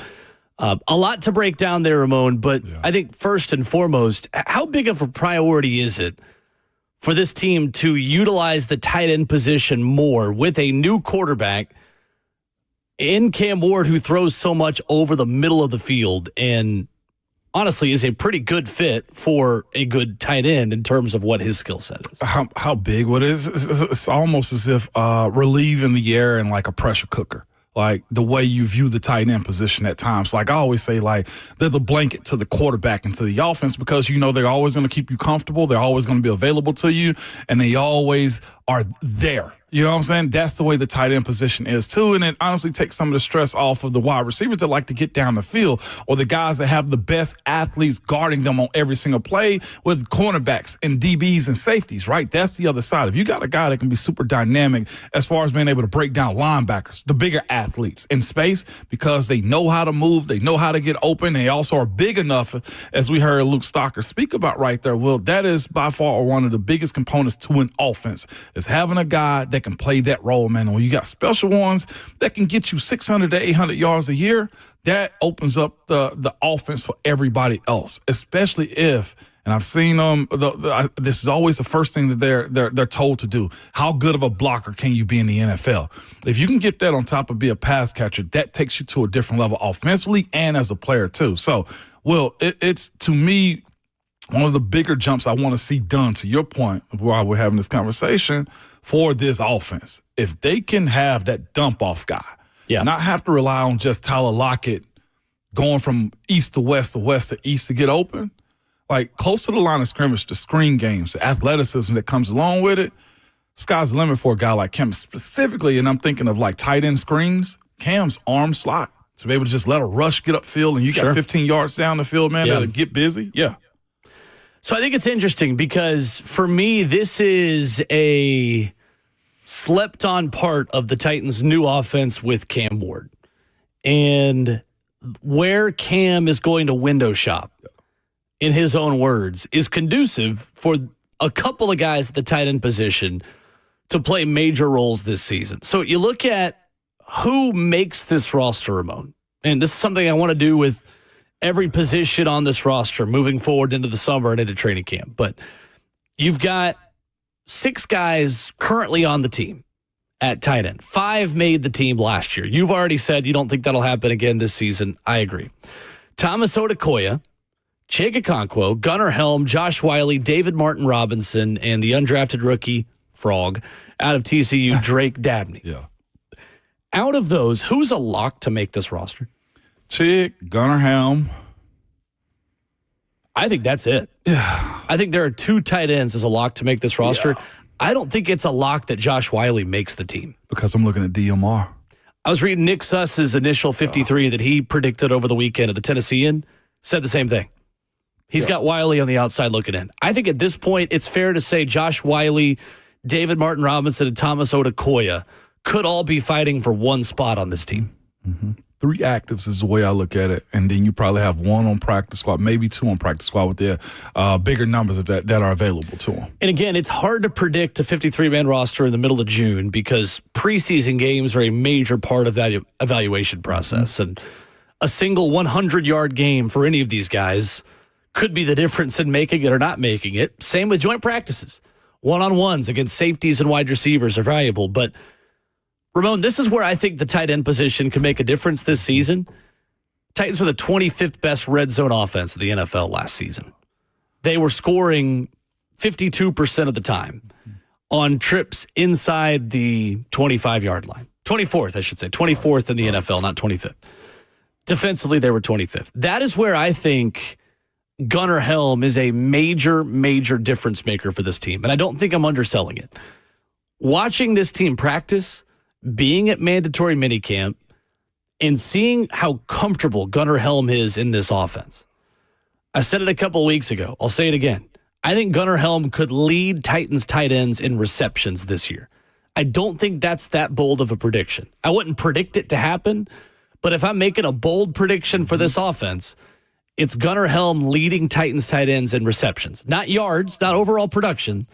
A lot to break down there, Ramon, but I think first and foremost, how big of a priority is it for this team to utilize the tight end position more with a new quarterback in Cam Ward, who throws so much over the middle of the field and honestly is a pretty good fit for a good tight end in terms of what his skill set is? How big what it is? It's almost as if relieving the air in like a pressure cooker. Like the way you view the tight end position at times. Like I always say, they're the blanket to the quarterback and to the offense because they're always going to keep you comfortable. They're always going to be available to you, and they always are there. You know what I'm saying? That's the way the tight end position is too, and it honestly takes some of the stress off of the wide receivers that like to get down the field or the guys that have the best athletes guarding them on every single play with cornerbacks and DBs and safeties, right? That's the other side. If you got a guy that can be super dynamic as far as being able to break down linebackers, the bigger athletes in space because they know how to move, they know how to get open, they also are big enough, as we heard Luke Stalker speak about right there, Will, that is by far one of the biggest components to an offense is having a guy that can play that role, man. And when you got special ones that can get you 600 to 800 yards a year, that opens up the offense for everybody else, especially if, and I've seen them, this is always the first thing that they're told to do. How good of a blocker can you be in the NFL? If you can get that on top of be a pass catcher, that takes you to a different level offensively and as a player too. So, Will, it's to me, one of the bigger jumps I want to see done, to your point of why we're having this conversation, for this offense. If they can have that dump-off guy, not have to rely on just Tyler Lockett going from east to west to east to get open, like close to the line of scrimmage, the screen games, the athleticism that comes along with it, sky's the limit for a guy like Cam specifically. And I'm thinking of like tight end screens, Cam's arm slot. To be able to just let a rush get upfield and you got 15 yards down the field, man, to get busy. Yeah. So I think it's interesting because for me, this is a slept on part of the Titans' new offense with Cam Ward. And where Cam is going to window shop, in his own words, is conducive for a couple of guys at the tight end position to play major roles this season. So you look at who makes this roster, Ramon? And this is something I want to do with every position on this roster moving forward into the summer and into training camp. But you've got 6 guys currently on the team at tight end. 5 made the team last year. You've already said you don't think that'll happen again this season. I agree. Thomas Odukoya, Chig Okonkwo, Gunnar Helm, Josh Wiley, David Martin Robinson, and the undrafted rookie Frog out of TCU, Drake Dabney. Yeah. Out of those, who's a lock to make this roster? Chig, Gunnar Helm. I think that's it. Yeah. I think there are 2 tight ends as a lock to make this roster. Yeah. I don't think it's a lock that Josh Wiley makes the team. Because I'm looking at DMR. I was reading Nick Suss's initial 53 that he predicted over the weekend at the Tennessean, said the same thing. He's got Wiley on the outside looking in. I think at this point, it's fair to say Josh Wiley, David Martin Robinson, and Thomas Odukoya could all be fighting for one spot on this team. Mm-hmm. 3 actives is the way I look at it. And then you probably have 1 on practice squad, maybe 2 on practice squad with their bigger numbers that are available to them. And again, it's hard to predict a 53-man roster in the middle of June because preseason games are a major part of that evaluation process. Mm-hmm. And a single 100-yard game for any of these guys could be the difference in making it or not making it. Same with joint practices. One-on-ones against safeties and wide receivers are valuable, but Ramon, this is where I think the tight end position can make a difference this season. Titans were the 25th best red zone offense in the NFL last season. They were scoring 52% of the time on trips inside the 25-yard line. 24th, I should say. 24th in the NFL, not 25th. Defensively, they were 25th. That is where I think Gunnar Helm is a major, major difference maker for this team. And I don't think I'm underselling it. Watching this team practice, being at mandatory minicamp, and seeing how comfortable Gunnar Helm is in this offense. I said it a couple of weeks ago. I'll say it again. I think Gunnar Helm could lead Titans tight ends in receptions this year. I don't think that's that bold of a prediction. I wouldn't predict it to happen, but if I'm making a bold prediction for this offense, it's Gunnar Helm leading Titans tight ends in receptions. Not yards, not overall production,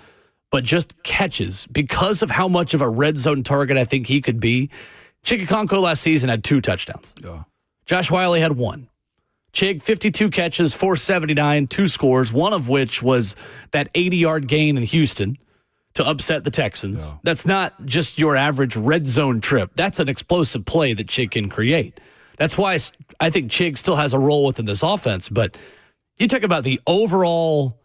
but just catches because of how much of a red zone target I think he could be. Chig Okonkwo last season had 2 touchdowns. Yeah. Josh Wiley had 1. Chig, 52 catches, 479, 2 scores, one of which was that 80-yard gain in Houston to upset the Texans. Yeah. That's not just your average red zone trip. That's an explosive play that Chig can create. That's why I think Chig still has a role within this offense. But you talk about the overall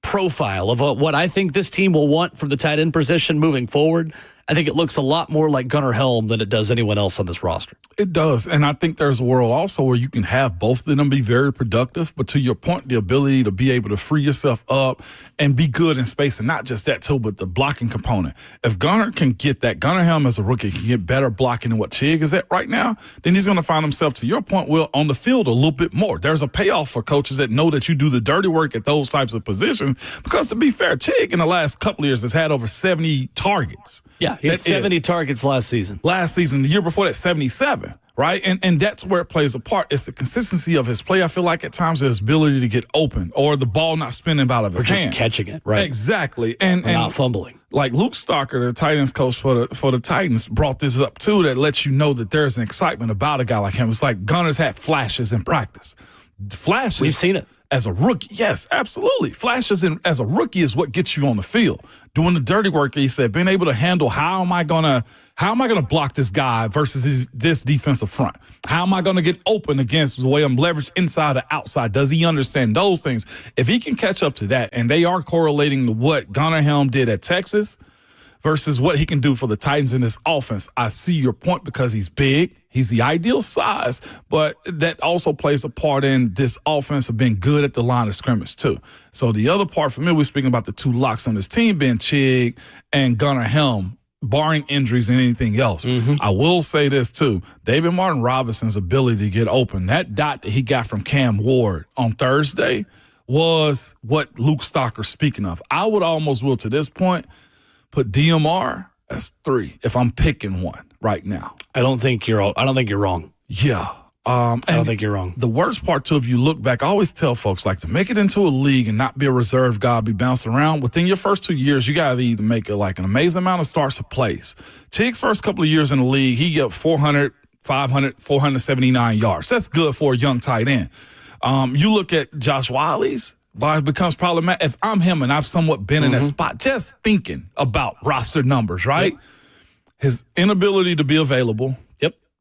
profile of what I think this team will want from the tight end position moving forward. I think it looks a lot more like Gunnar Helm than it does anyone else on this roster. It does. And I think there's a world also where you can have both of them be very productive. But to your point, the ability to be able to free yourself up and be good in space. And not just that, too, but the blocking component. If Gunnar can get that, Gunnar Helm as a rookie can get better blocking than what Chig is at right now, then he's going to find himself, to your point, Will, on the field a little bit more. There's a payoff for coaches that know that you do the dirty work at those types of positions. Because to be fair, Chig in the last couple of years has had over 70 targets. Yeah, he had 70 targets last season. The year before that, 77, right? And that's where it plays a part. It's the consistency of his play. I feel like at times his ability to get open or the ball not spinning out of his hand. Or just catching it, right? Exactly. And not fumbling. Like Luke Stalker, the tight ends coach for the Titans, brought this up too, that lets you know that there's an excitement about a guy like him. It's like Gunner's had flashes in practice. Flashes. We've seen it. As a rookie, yes, absolutely. Flashes as a rookie is what gets you on the field. Doing the dirty work, he said, being able to handle how am I gonna block this guy versus this defensive front? How am I gonna get open against the way I'm leveraged inside or outside? Does he understand those things? If he can catch up to that, and they are correlating to what Gunnar Helm did at Texas, versus what he can do for the Titans in this offense. I see your point because he's big. He's the ideal size, but that also plays a part in this offense of being good at the line of scrimmage too. So the other part for me, we're speaking about the two locks on this team being Chig and Gunnar Helm, barring injuries and anything else. I will say this too. David Martin Robinson's ability to get open, that dot that he got from Cam Ward on Thursday was what Luke Stalker speaking of. I would almost will to this point put DMR as 3 if I'm picking one right now. I don't think you're wrong. Yeah. I don't think you're wrong. The worst part, too, if you look back, I always tell folks, like, to make it into a league and not be a reserve guy, be bouncing around, within your first 2 years, you got to either make an amazing amount of starts or plays. Chig's first couple of years in the league, he got 400, 500, 479 yards. That's good for a young tight end. You look at Josh Wiley's, why it becomes problematic. If I'm him and I've somewhat been in that spot, just thinking about roster numbers, right? Yep. His inability to be available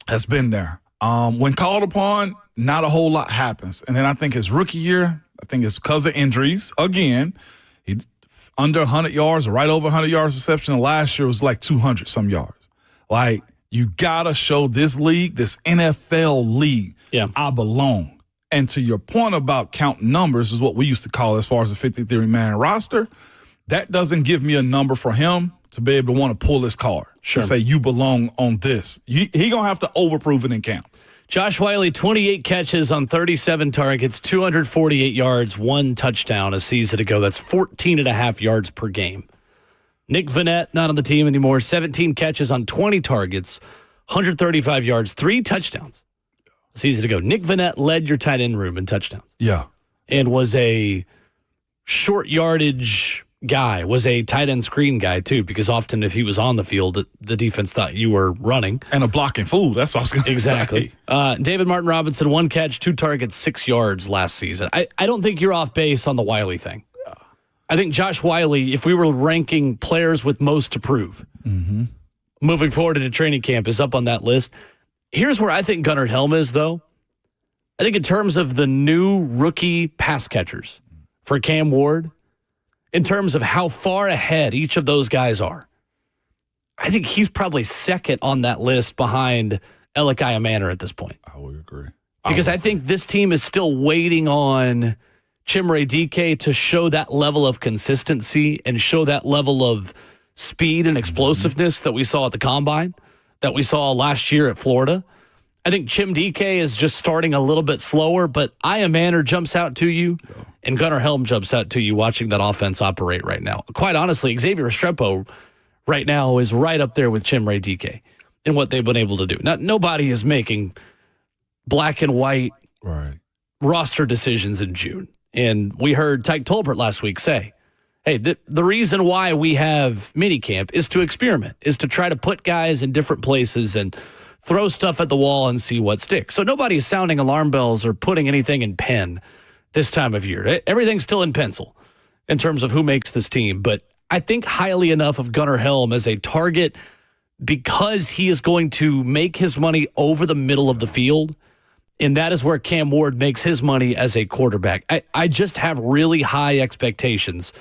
has been there. When called upon, not a whole lot happens. And then I think his rookie year, I think it's because of injuries. Again, he under 100 yards or right over 100 yards reception. And last year was like 200-some yards. Like, you got to show this league, this NFL league, I belong. And to your point about counting numbers is what we used to call as far as the 53-man roster. That doesn't give me a number for him to be able to want to pull his card. Sure. And say you belong on this. He going to have to overprove it in camp. Josh Wiley, 28 catches on 37 targets, 248 yards, 1 touchdown a season ago. That's 14.5 yards per game. Nick Vannett, not on the team anymore, 17 catches on 20 targets, 135 yards, 3 touchdowns a season ago. Nick Vannett led your tight end room in touchdowns. Yeah. And was a short yardage guy, was a tight end screen guy too, because often if he was on the field, the defense thought you were running. And a blocking fool, that's what I was going to say. Exactly. David Martin Robinson, 1 catch, 2 targets, 6 yards last season. I don't think you're off base on the Wiley thing. I think Josh Wiley, if we were ranking players with most to prove, moving forward into training camp, is up on that list. Here's where I think Gunnar Helm is, though. I think in terms of the new rookie pass catchers for Cam Ward, in terms of how far ahead each of those guys are, I think he's probably second on that list behind Elikiah Manor at this point. I would agree. Because I think this team is still waiting on Chimere Dike to show that level of consistency and show that level of speed and explosiveness that we saw at the Combine, that we saw last year at Florida. I think Chim Dike is just starting a little bit slower, but Aya Manor jumps out to you, and Gunnar Helm jumps out to you watching that offense operate right now. Quite honestly, Xavier Restrepo right now is right up there with Chimere Dike in what they've been able to do. Now, nobody is making black and white roster decisions in June. And we heard Tyke Tolbert last week say, hey, the reason why we have minicamp is to experiment, is to try to put guys in different places and throw stuff at the wall and see what sticks. So nobody's sounding alarm bells or putting anything in pen this time of year. Everything's still in pencil in terms of who makes this team. But I think highly enough of Gunnar Helm as a target because he is going to make his money over the middle of the field. And that is where Cam Ward makes his money as a quarterback. I just have really high expectations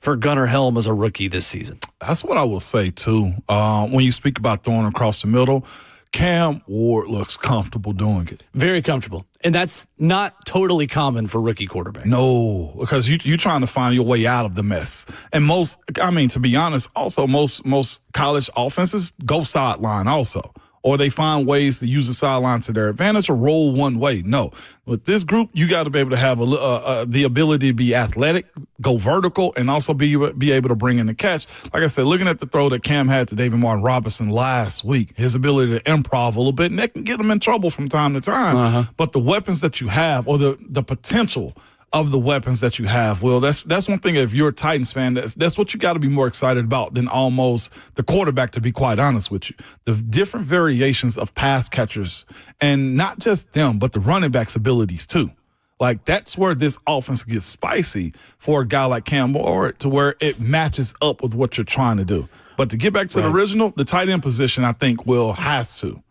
for Gunnar Helm as a rookie this season. That's what I will say, too. When you speak about throwing across the middle, Cam Ward looks comfortable doing it. Very comfortable. And that's not totally common for rookie quarterbacks. No, because you're trying to find your way out of the mess. And to be honest, also most college offenses go sideline also. Or they find ways to use the sideline to their advantage or roll one way. No. With this group, you got to be able to have the ability to be athletic, go vertical, and also be able to bring in the catch. Like I said, looking at the throw that Cam had to David Martin Robinson last week, his ability to improv a little bit, and that can get him in trouble from time to time. But the weapons that you have or the potential of the weapons that you have, Will, that's one thing. If you're a Titans fan, that's what you got to be more excited about than almost the quarterback, to be quite honest with you. The different variations of pass catchers, and not just them, but the running back's abilities too. Like, that's where this offense gets spicy for a guy like Cam Ward, to where it matches up with what you're trying to do. But to get back to the original, the tight end position, I think Will has to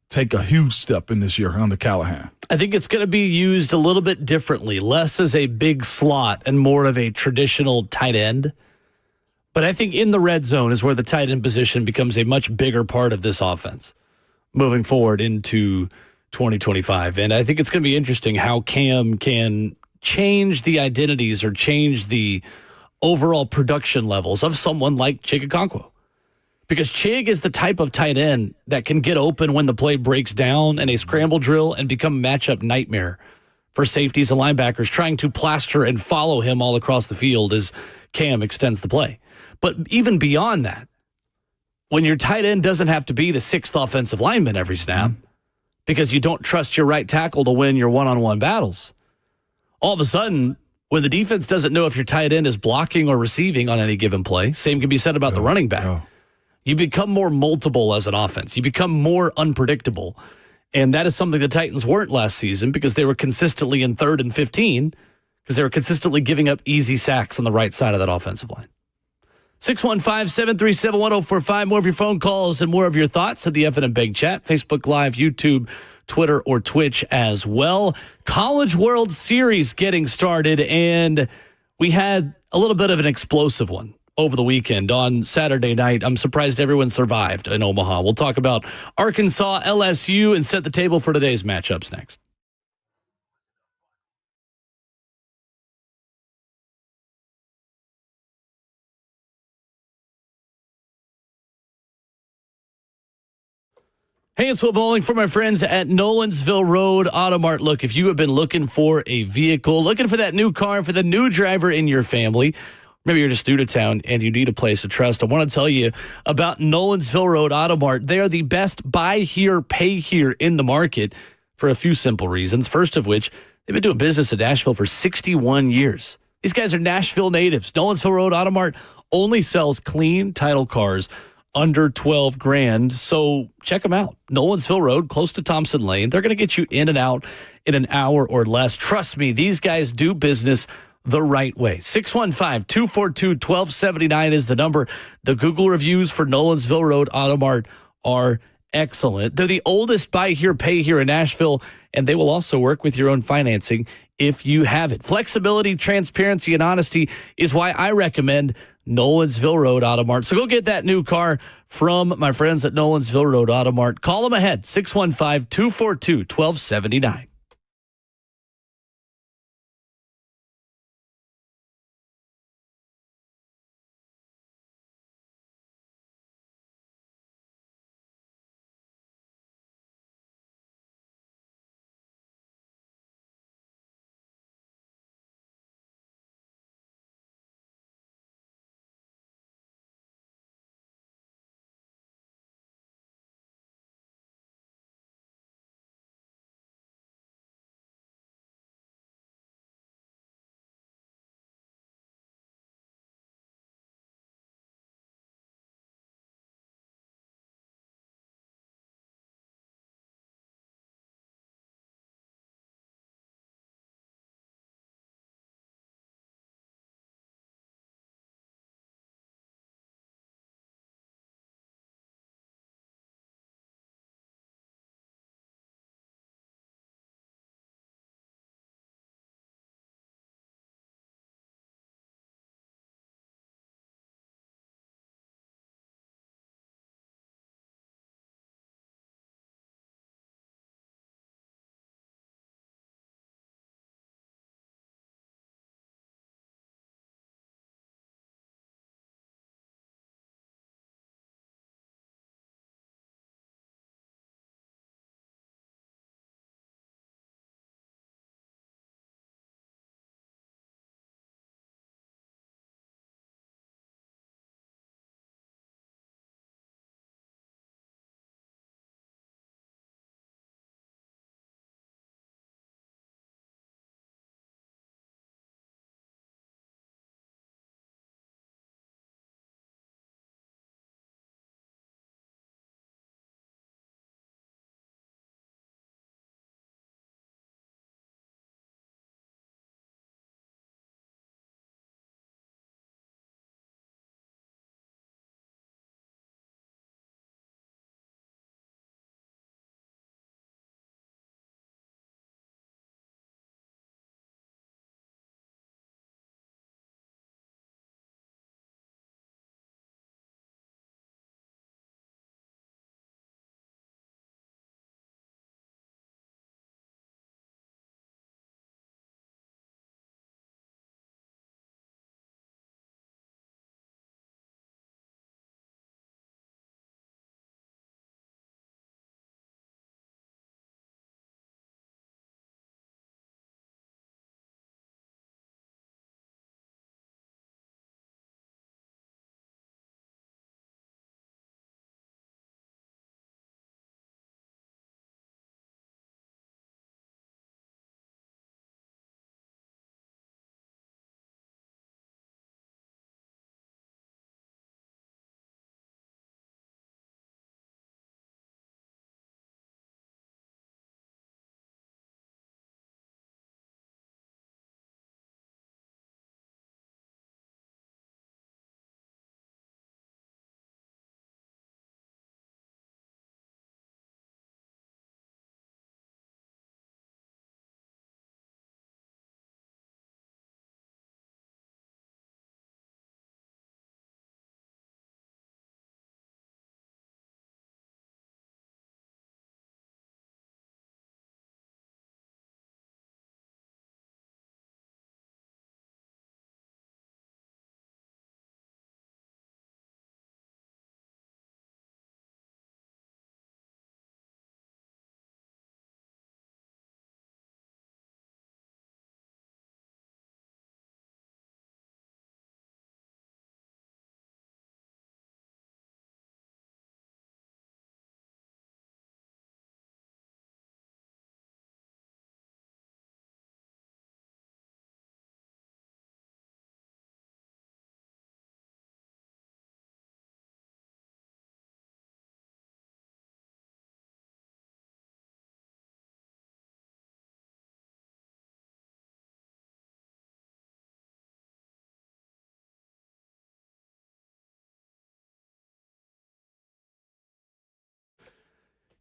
take a huge step in this year under Callahan. I think it's going to be used a little bit differently, less as a big slot and more of a traditional tight end. But I think in the red zone is where the tight end position becomes a much bigger part of this offense moving forward into 2025. And I think it's going to be interesting how Cam can change the identities or change the overall production levels of someone like Chig Okonkwo. Because Chig is the type of tight end that can get open when the play breaks down in a scramble drill and become a matchup nightmare for safeties and linebackers trying to plaster and follow him all across the field as Cam extends the play. But even beyond that, when your tight end doesn't have to be the sixth offensive lineman every snap because you don't trust your right tackle to win your one-on-one battles, all of a sudden, when the defense doesn't know if your tight end is blocking or receiving on any given play, same can be said about the running back. You become more multiple as an offense. You become more unpredictable. And that is something the Titans weren't last season because they were consistently in 3rd and 15 because they were consistently giving up easy sacks on the right side of that offensive line. 615-737-1045. More of your phone calls and more of your thoughts at the F&M Bank chat, Facebook Live, YouTube, Twitter, or Twitch as well. College World Series getting started, and we had a little bit of an explosive one over the weekend on Saturday night. I'm surprised everyone survived in Omaha. We'll talk about Arkansas, LSU, and set the table for today's matchups next. Hey, it's Will Bowling for my friends at Nolensville Road Auto Mart. Look, if you have been looking for a vehicle, looking for that new car for the new driver in your family, maybe you're just new to town and you need a place to trust, I want to tell you about Nolensville Road Auto Mart. They are the best buy here, pay here in the market for a few simple reasons. First of which, they've been doing business in Nashville for 61 years. These guys are Nashville natives. Nolensville Road Auto Mart only sells clean title cars under $12,000. So check them out. Nolensville Road, close to Thompson Lane. They're going to get you in and out in an hour or less. Trust me, these guys do business the right way. 615-242-1279 is the number. The Google reviews for Nolensville Road Auto Mart are excellent. They're the oldest buy here, pay here in Nashville, and they will also work with your own financing if you have it. Flexibility, transparency, and honesty is why I recommend Nolensville Road Auto Mart. So go get that new car from my friends at Nolensville Road Auto Mart. Call them ahead, 615-242-1279.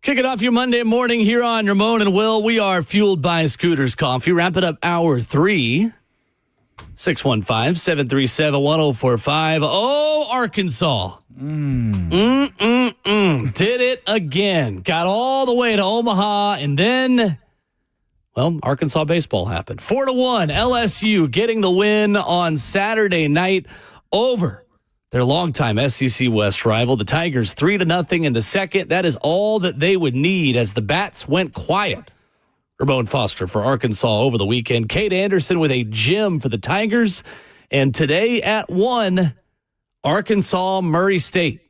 Kicking off your Monday morning here on Ramon and Will. We are fueled by Scooters Coffee. Wrapping up hour 3. 615-737-1045. Oh, Arkansas. Did it again. Got all the way to Omaha, and then, well, Arkansas baseball happened. 4-1, LSU getting the win on Saturday night over their longtime SEC West rival, the Tigers, 3-0 in the second. That is all that they would need as the bats went quiet. Ramon Foster for Arkansas over the weekend. Kate Anderson with a gem for the Tigers. And today at 1, Arkansas, Murray State,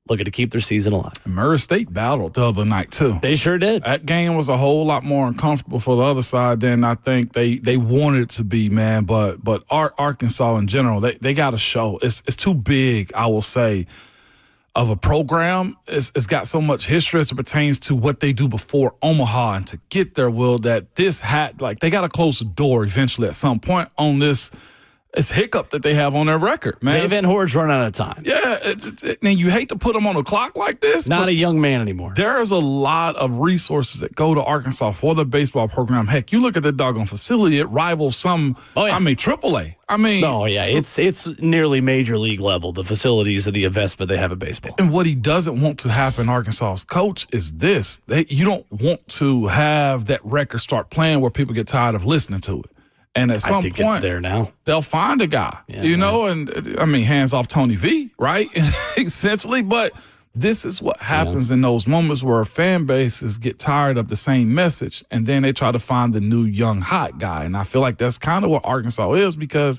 looking to keep their season alive. Murray State battled the other night, too. They sure did. That game was a whole lot more uncomfortable for the other side than I think they wanted it to be, man. But Arkansas in general, they got a show. It's too big, I will say, of a program. It's got so much history as it pertains to what they do before Omaha, and to get there, Will, that they got to close the door eventually at some point on this. It's hiccup that they have on their record, man. Dave Van Horn's run out of time. Yeah, and you hate to put them on a clock like this. Not a young man anymore. There's a lot of resources that go to Arkansas for the baseball program. Heck, you look at the doggone facility, it rivals some, AAA. It's nearly major league level, the facilities and the investment they have in baseball. And what he doesn't want to happen, Arkansas's coach, is this. You don't want to have that record start playing where people get tired of listening to it. And at some point, it's there now. They'll find a guy, and I mean, hands off Tony V, right? Essentially. But this is what happens in those moments where fan bases get tired of the same message, and then they try to find the new young hot guy. And I feel like that's kind of what Arkansas is, because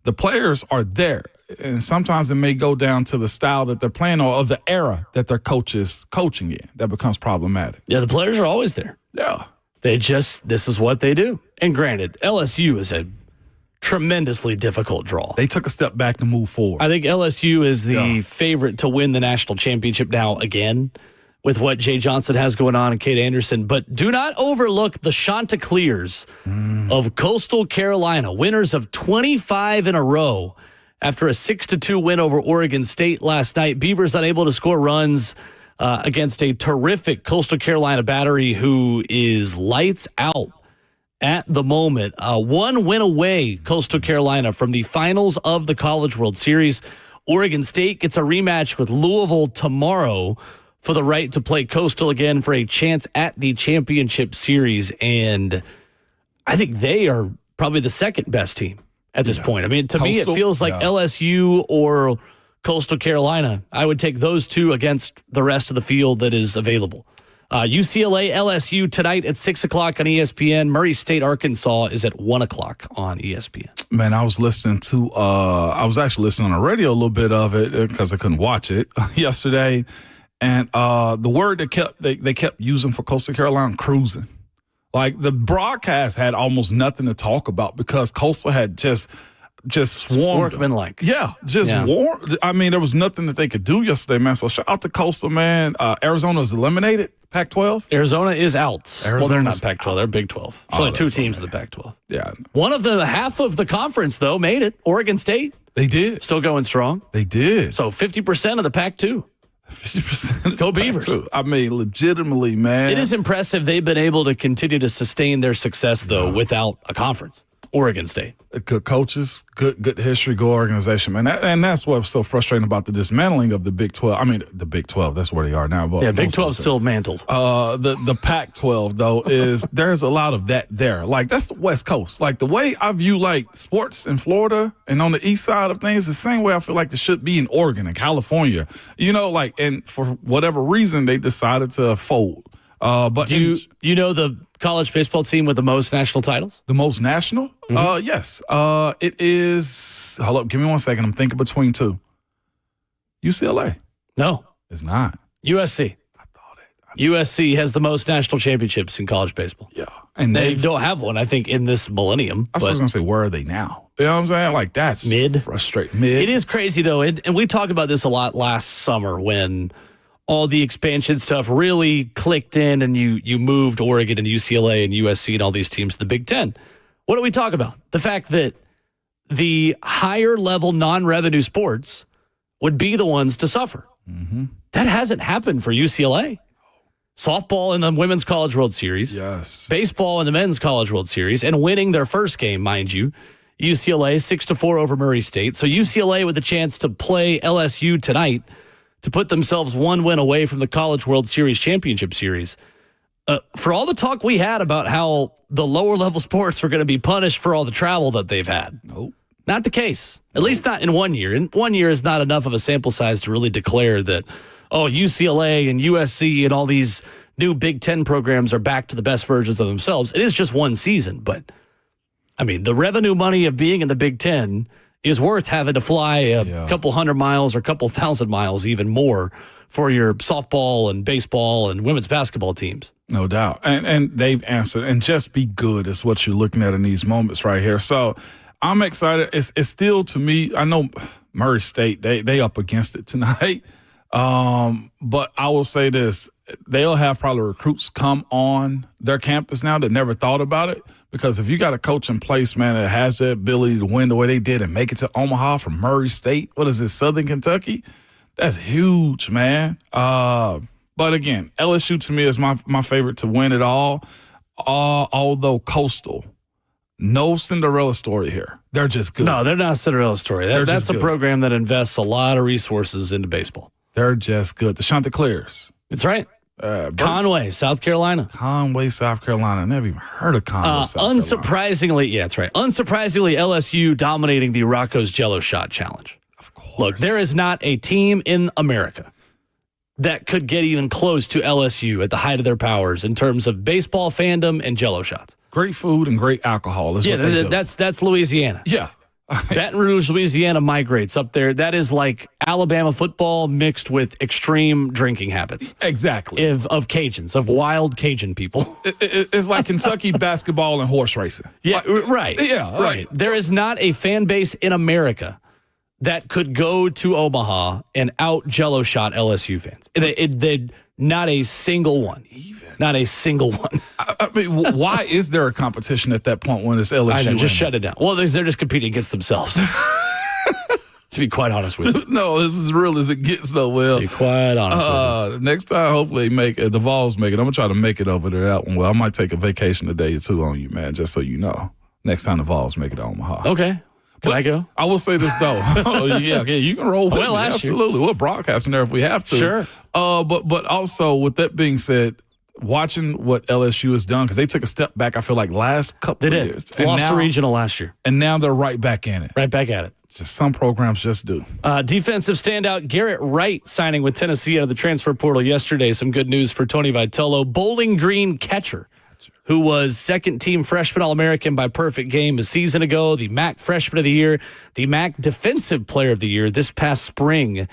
the players are there. And sometimes it may go down to the style that they're playing or the era that their coach is coaching in. That becomes problematic. Yeah, the players are always there. Yeah. This is what they do. And granted, LSU is a tremendously difficult draw. They took a step back to move forward. I think LSU is the favorite to win the national championship now again, with what Jay Johnson has going on and Kate Anderson. But do not overlook the Chanticleers of Coastal Carolina, winners of 25 in a row after a 6-2 win over Oregon State last night. Beavers unable to score runs against a terrific Coastal Carolina battery who is lights out at the moment. One win away, Coastal Carolina, from the finals of the College World Series. Oregon State gets a rematch with Louisville tomorrow for the right to play Coastal again for a chance at the championship series. And I think they are probably the second best team at this point. I mean, to me, it feels like LSU or Coastal Carolina. I would take those two against the rest of the field that is available. UCLA, LSU tonight at 6 o'clock on ESPN. Murray State, Arkansas is at 1 o'clock on ESPN. Man, I was actually listening on the radio a little bit of it because I couldn't watch it yesterday. And the word they kept using for Coastal Carolina, cruising. Like, the broadcast had almost nothing to talk about because Coastal had just swarmed. Workmanlike. Swarmed. I mean, there was nothing that they could do yesterday, man. So shout out to Coastal, man. Arizona's eliminated, Pac-12. Arizona is out. Well, they're not Pac-12. They're Big 12. There's only two teams in the Pac-12. Yeah. Half of the conference, though, made it. Oregon State. They did. Still going strong. They did. So 50% of the Pac-2. 50%. Go Beavers. I mean, legitimately, man. It is impressive they've been able to continue to sustain their success, though, without a conference. Oregon State. Good coaches, good history, good organization, man. And that's what's so frustrating about the dismantling of the Big 12. I mean, the Big 12, that's where they are now. But Big 12 still mantled. The Pac-12, though, there's a lot of that there. Like, that's the West Coast. Like, the way I view, like, sports in Florida and on the east side of things, the same way I feel like it should be in Oregon and California. And for whatever reason, they decided to fold. But you know the college baseball team with the most national titles? The most national? Mm-hmm. Yes. It is. Hold up. Give me 1 second. I'm thinking between two. UCLA. No. It's not. USC. I thought it. USC has the most national championships in college baseball. Yeah. And they don't have one, I think, in this millennium. I was going to say, where are they now? You know what I'm saying? Like, that's frustrating. Mid. It is crazy, though. And we talked about this a lot last summer when all the expansion stuff really clicked in and you moved Oregon and UCLA and USC and all these teams to the Big Ten. What do we talk about? The fact that the higher level non-revenue sports would be the ones to suffer. Mm-hmm. That hasn't happened for UCLA. softball in the Women's College World Series, Yes. baseball in the Men's College World Series, and winning their first game, mind you, UCLA 6-4 over Murray State. So UCLA with the chance to play LSU tonight to put themselves one win away from the College World Series Championship Series. For all the talk we had about how the lower level sports were going to be punished for all the travel that they've had. Nope. Not the case. At least not in 1 year. And 1 year is not enough of a sample size to really declare that, UCLA and USC and all these new Big Ten programs are back to the best versions of themselves. It is just one season, but I mean, the revenue money of being in the Big Ten is worth having to fly a couple hundred miles or a couple thousand miles, even more, for your softball and baseball and women's basketball teams. No doubt. And they've answered. And just be good is what you're looking at in these moments right here. So I'm excited. It's still, to me, I know Murray State, they up against it tonight. But I will say this. They'll have probably recruits come on their campus now that never thought about it. Because if you got a coach in place, man, that has the ability to win the way they did and make it to Omaha from Murray State, what is this, Southern Kentucky? That's huge, man. But again, LSU to me is my favorite to win it all. Although Coastal, no Cinderella story here. They're just good. No, they're not a Cinderella story. That's a program that invests a lot of resources into baseball. They're just good. The Chanticleers. That's right. Conway, South Carolina. Conway, South Carolina. I never even heard of Conway, South Carolina. Unsurprisingly, yeah, that's right. Unsurprisingly, LSU dominating the Rocco's Jello Shot Challenge. Of course. Look, there is not a team in America that could get even close to LSU at the height of their powers in terms of baseball fandom and Jello shots. Great food and great alcohol is what they do. That's Louisiana. Yeah. Baton Rouge, Louisiana migrates up there. That is like Alabama football mixed with extreme drinking habits. Exactly. Of Cajuns, of wild Cajun people. It's like Kentucky basketball and horse racing. Yeah, right. Yeah, right. There is not a fan base in America that could go to Omaha and out Jello shot LSU fans. They not a single one. Not a single one. I mean, why is there a competition at that point when it's LSU? I know, just shut it down. Well, they're just competing against themselves. To be quite honest with you. No, this is as real as it gets, though, Will. To be quite honest with you. Next time, hopefully, the Vols make it. I'm going to try to make it over there, that one. Well, I might take a vacation a day or two on you, man, just so you know. Next time the Vols make it to Omaha. Okay. Can I go? I will say this, though. yeah, you can roll with me. Absolutely. We're broadcasting there if we have to. Sure. But also, with that being said, watching what LSU has done, because they took a step back, I feel like, last couple of years. They lost the regional last year. And now they're right back in it. Right back at it. Just some programs just do. Defensive standout Garrett Wright signing with Tennessee out of the transfer portal yesterday. Some good news for Tony Vitello. Bowling Green catcher, who was second-team freshman All-American by perfect game a season ago, the MAC Freshman of the Year, the MAC Defensive Player of the Year this past spring.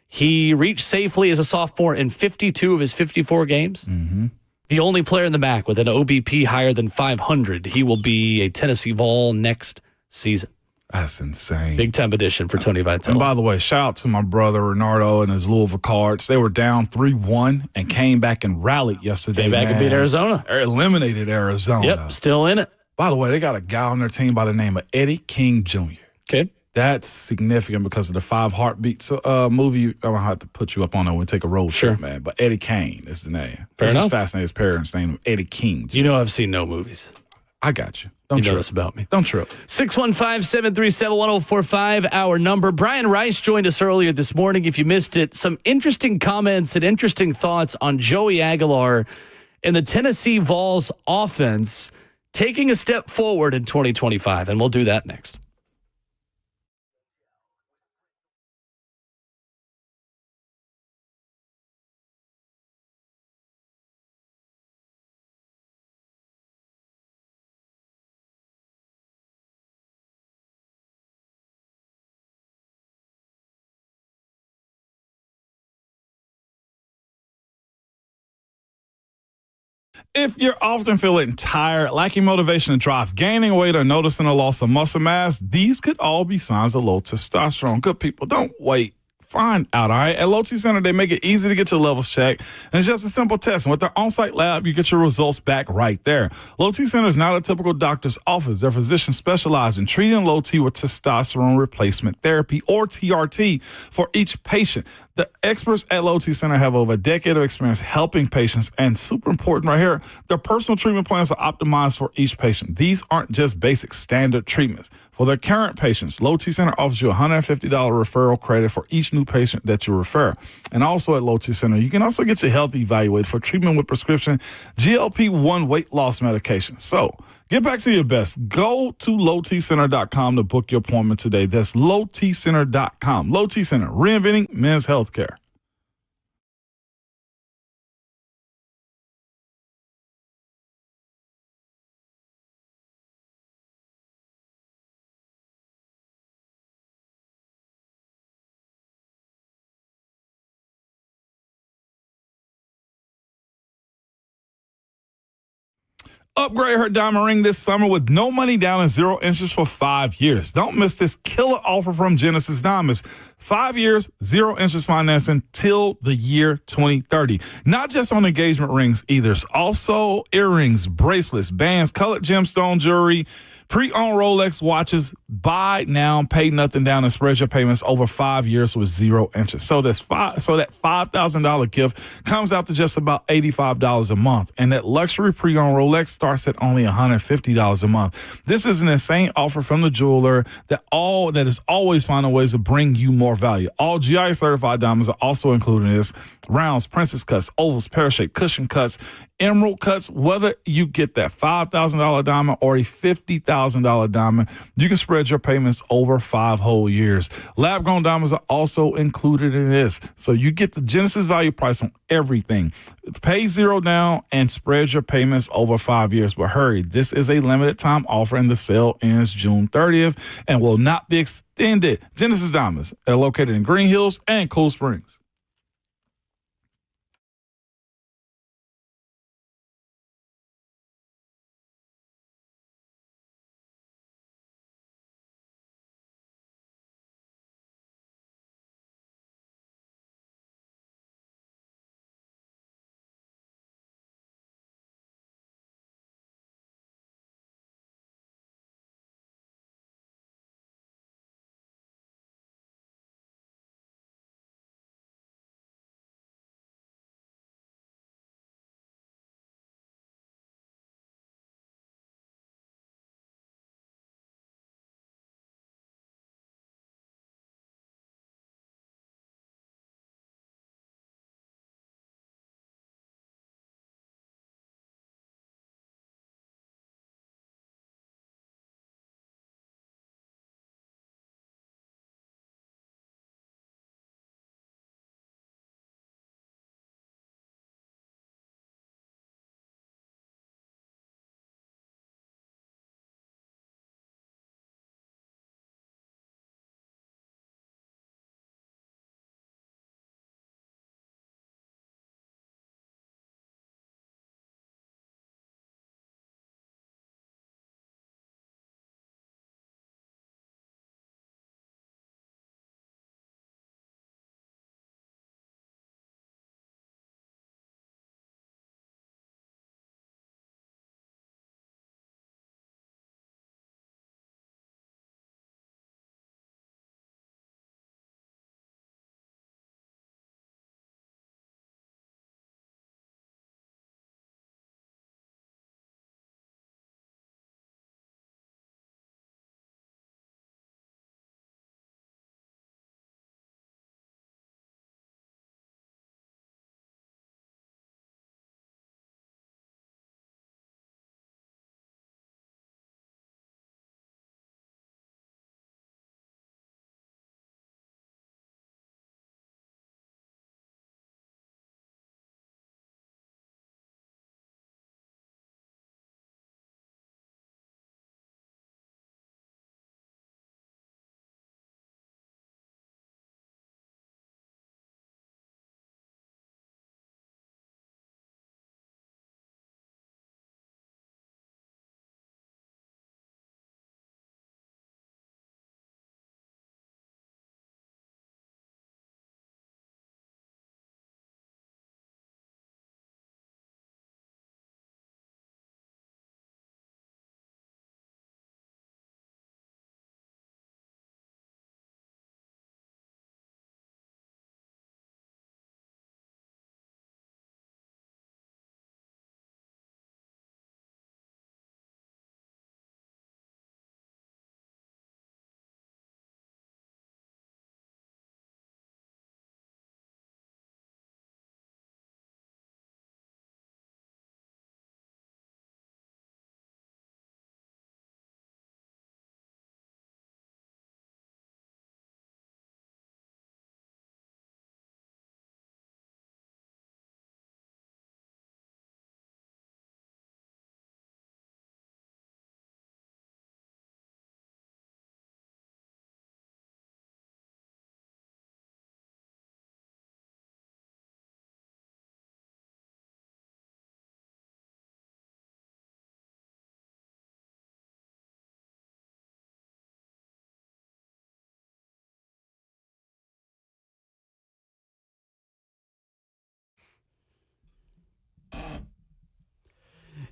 He reached safely as a sophomore in 52 of his 54 games. Mm-hmm. The only player in the MAC with an OBP higher than 500. He will be a Tennessee Vol next season. That's insane. Big-time addition for Tony Vitello. And by the way, shout out to my brother Renardo and his Louisville Cards. They were down 3-1 and came back and rallied yesterday. Came back and beat Arizona. Eliminated Arizona. Yep, still in it. By the way, they got a guy on their team by the name of Eddie King Jr. Okay. That's significant because of the 5 Heartbeats movie. I'm going to have to put you up on it when we take a road trip, man. But Eddie Kane is the name. Fair enough. It's fascinating. His parents' name, Eddie King Jr. You know I've seen no movies. I got you. Don't trip. Know this about me. Don't trip. 615-737-1045, our number. Brian Rice joined us earlier this morning. If you missed it, some interesting comments and interesting thoughts on Joey Aguilar and the Tennessee Vols offense taking a step forward in 2025, and we'll do that next. If you're often feeling tired, lacking motivation to drive, gaining weight, or noticing a loss of muscle mass, these could all be signs of low testosterone. Good people, don't wait find out, all right? At Low T Center, they make it easy to get your levels checked. And it's just a simple test. And with their on-site lab, you get your results back right there. Low T Center is not a typical doctor's office. Their physicians specialize in treating low T with testosterone replacement therapy, or TRT, for each patient. The experts at Low T Center have over a decade of experience helping patients, and super important right here, their personal treatment plans are optimized for each patient. These aren't just basic standard treatments. For their current patients, Low T Center offers you a $150 referral credit for each new patient that you refer. And also at Low T Center, you can also get your health evaluated for treatment with prescription GLP-1 weight loss medication. So get back to your best. Go to lowtcenter.com to book your appointment today. That's lowtcenter.com. Low T Center, reinventing men's healthcare. Upgrade her diamond ring this summer with no money down and 0 interest for 5 years. Don't miss this killer offer from Genesis Diamonds. 5 years, 0 interest financing till the year 2030. Not just on engagement rings either. It's also earrings, bracelets, bands, colored gemstone jewelry, pre-owned Rolex watches. Buy now, pay nothing down, and spread your payments over 5 years with 0 interest. So that $5,000 gift comes out to just about $85 a month. And that luxury pre-owned Rolex starts at only $150 a month. This is an insane offer from the jeweler that is always finding ways to bring you more value. All GI certified diamonds are also included in this. Rounds, princess cuts, ovals, pear-shaped, cushion cuts, emerald cuts. Whether you get that $5,000 diamond or a $50,000 diamond, you can spread your payments over 5 whole years. Lab-grown diamonds are also included in this. So you get the Genesis value price on everything. Pay 0 down and spread your payments over 5 years. But hurry, this is a limited time offer and the sale ends June 30th and will not be extended. Genesis Diamonds are located in Green Hills and Cool Springs.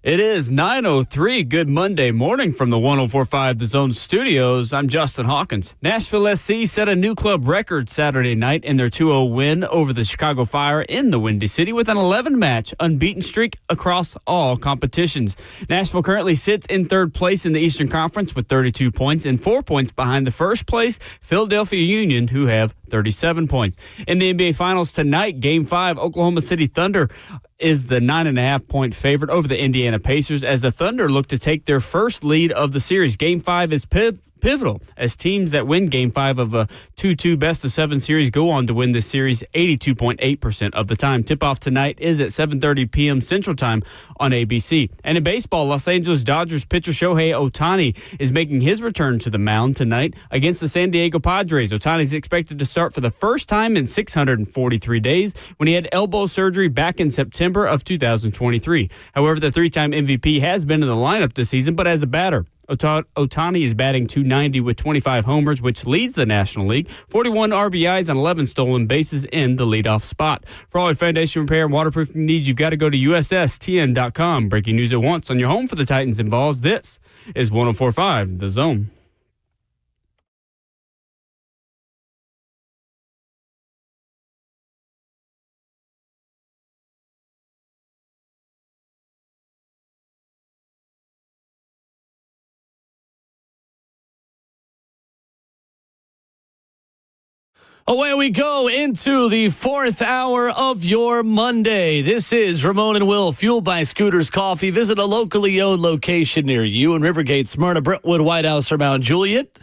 It is 9:03. Good Monday morning from the 104.5 The Zone Studios. I'm Justin Hawkins. Nashville SC set a new club record Saturday night in their 2-0 win over the Chicago Fire in the Windy City with an 11-match unbeaten streak across all competitions. Nashville currently sits in third place in the Eastern Conference with 32 points and 4 points behind the first place Philadelphia Union, who have 37 points. In the NBA Finals tonight, Game 5, Oklahoma City Thunder is the 9.5-point favorite over the Indiana Pacers as the Thunder look to take their first lead of the series. Game 5 is pivotal as teams that win Game 5 of a 2-2 best-of-7 series go on to win this series 82.8% of the time. Tip-off tonight is at 7:30 p.m. Central Time on ABC. And in baseball, Los Angeles Dodgers pitcher Shohei Ohtani is making his return to the mound tonight against the San Diego Padres. Ohtani is expected to start for the first time in 643 days when he had elbow surgery back in September of 2023. However, the three-time MVP has been in the lineup this season, but as a batter. Ohtani is batting .290 with 25 homers, which leads the National League, 41 RBIs and 11 stolen bases in the leadoff spot. For all your foundation repair and waterproofing needs, you've got to go to USSTN.com. Breaking news at once on your home for the Titans and Vols. This is 104.5 The Zone. Away we go into the fourth hour of your Monday. This is Ramon and Will, fueled by Scooters Coffee. Visit a locally owned location near you in Rivergate, Smyrna, Brentwood, White House, or Mount Juliet.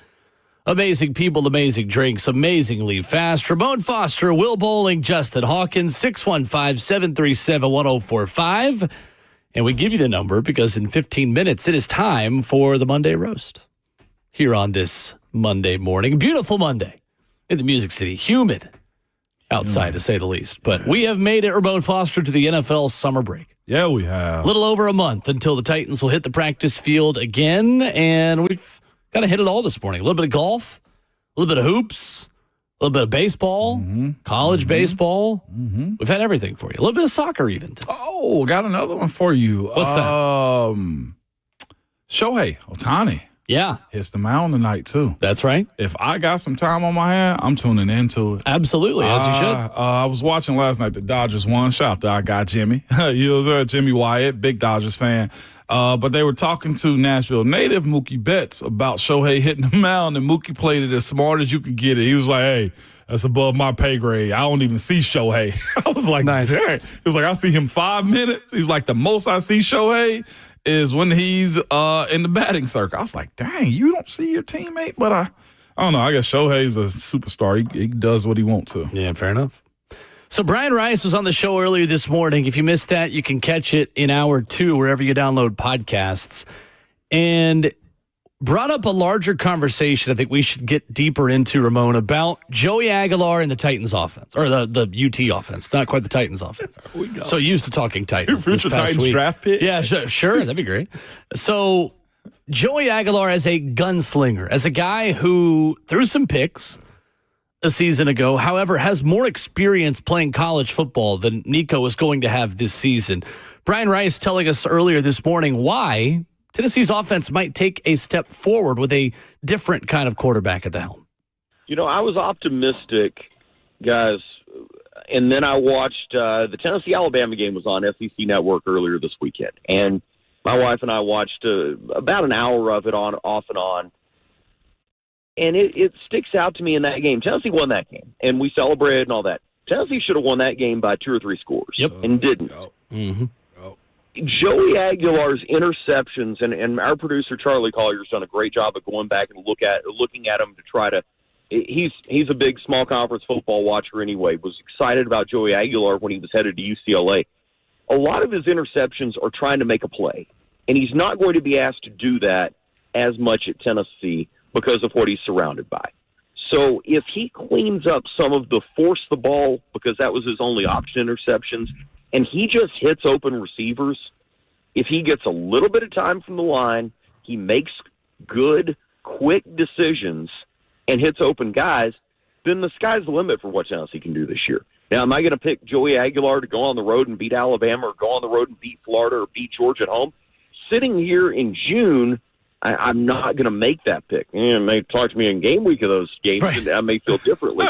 Amazing people, amazing drinks, amazingly fast. Ramon Foster, Will Bowling, Justin Hawkins, 615-737-1045. And we give you the number because in 15 minutes it is time for the Monday Roast here on this Monday morning. Beautiful Monday. In the Music City, humid outside to say the least. But we have made it, Ramon Foster, to the NFL summer break. Yeah, we have. A little over a month until the Titans will hit the practice field again. And we've kind of hit it all this morning. A little bit of golf, a little bit of hoops, a little bit of baseball, college baseball. We've had everything for you. A little bit of soccer even. Oh, got another one for you. What's that? Shohei Ohtani. Yeah. Hits the mound tonight, too. That's right. If I got some time on my hand, I'm tuning into it. Absolutely, as you should. I was watching last night. The Dodgers won. Shout out to our guy, Jimmy. He was Jimmy Wyatt, big Dodgers fan. But they were talking to Nashville native Mookie Betts about Shohei hitting the mound, and Mookie played it as smart as you could get it. He was like, hey, that's above my pay grade. I don't even see Shohei. I was like, nice. Dang. He was like, I see him 5 minutes. He's like, the most I see Shohei is when he's in the batting circle. I was like, dang, you don't see your teammate? But I don't know. I guess Shohei's a superstar. He does what he wants to. Yeah, fair enough. So Brian Rice was on the show earlier this morning. If you missed that, you can catch it in hour 2 wherever you download podcasts. And brought up a larger conversation I think we should get deeper into, Ramon, about Joey Aguilar and the Titans offense, or the UT offense, not quite the Titans offense. We go. So used to talking Titans. Future Titans week. draft pick? Yeah, sure. That'd be great. So Joey Aguilar as a gunslinger, as a guy who threw some picks a season ago, however, has more experience playing college football than Nico is going to have this season. Brian Rice telling us earlier this morning why Tennessee's offense might take a step forward with a different kind of quarterback at the helm. You know, I was optimistic, guys, and then I watched the Tennessee-Alabama game was on SEC Network earlier this weekend, and my wife and I watched about an hour of it off and on, and it sticks out to me in that game. Tennessee won that game, and we celebrated and all that. Tennessee should have won that game by 2 or 3 scores, and didn't. Mm-hmm. Joey Aguilar's interceptions, and our producer Charlie Collier's done a great job of going back and looking at him to try to. He's a big small conference football watcher anyway. Was excited about Joey Aguilar when he was headed to UCLA. A lot of his interceptions are trying to make a play, and he's not going to be asked to do that as much at Tennessee because of what he's surrounded by. So if he cleans up some of the force the ball, because that was his only option interceptions, and he just hits open receivers, if he gets a little bit of time from the line, he makes good, quick decisions and hits open guys, then the sky's the limit for what Tennessee can do this year. Now, am I going to pick Joey Aguilar to go on the road and beat Alabama or go on the road and beat Florida or beat Georgia at home? sitting here in June, I'm not going to make that pick. You may talk to me in game week of those games, right, and I may feel differently.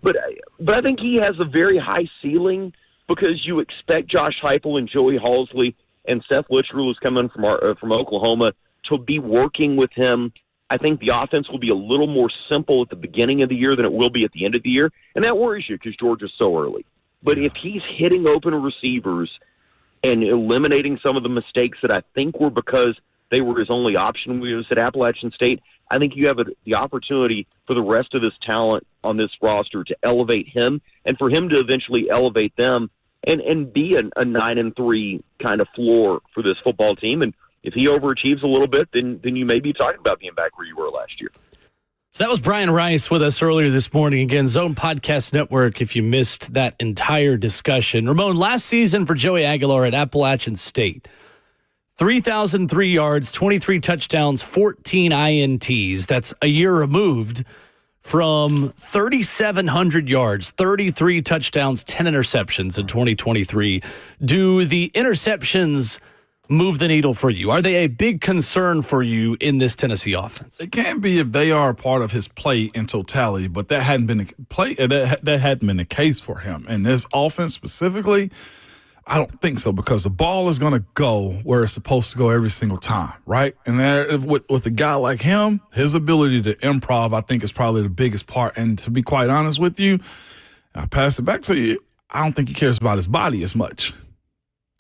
but I think he has a very high ceiling because you expect Josh Heupel and Joey Halsley and Seth Littrell, who's coming from Oklahoma, to be working with him. I think the offense will be a little more simple at the beginning of the year than it will be at the end of the year, and that worries you because Georgia's so early. But if he's hitting open receivers and eliminating some of the mistakes that I think were because they were his only option when he was at Appalachian State, I think you have the opportunity for the rest of this talent on this roster to elevate him and for him to eventually elevate them and be a 9-3 kind of floor for this football team. And if he overachieves a little bit, then you may be talking about being back where you were last year. So that was Brian Rice with us earlier this morning. Again, Zone Podcast Network, if you missed that entire discussion. Ramon, last season for Joey Aguilar at Appalachian State, 3,003 yards, 23 touchdowns, 14 INTs. That's a year removed from 3,700 yards, 33 touchdowns, 10 interceptions in 2023. Do the interceptions move the needle for you? Are they a big concern for you in this Tennessee offense? It can be if they are a part of his play in totality, but that hadn't been that hadn't been the case for him. And this offense specifically, I don't think so, because the ball is going to go where it's supposed to go every single time, right? And there, with a guy like him, his ability to improv, I think, is probably the biggest part. And to be quite honest with you, I'll pass it back to you, I don't think he cares about his body as much.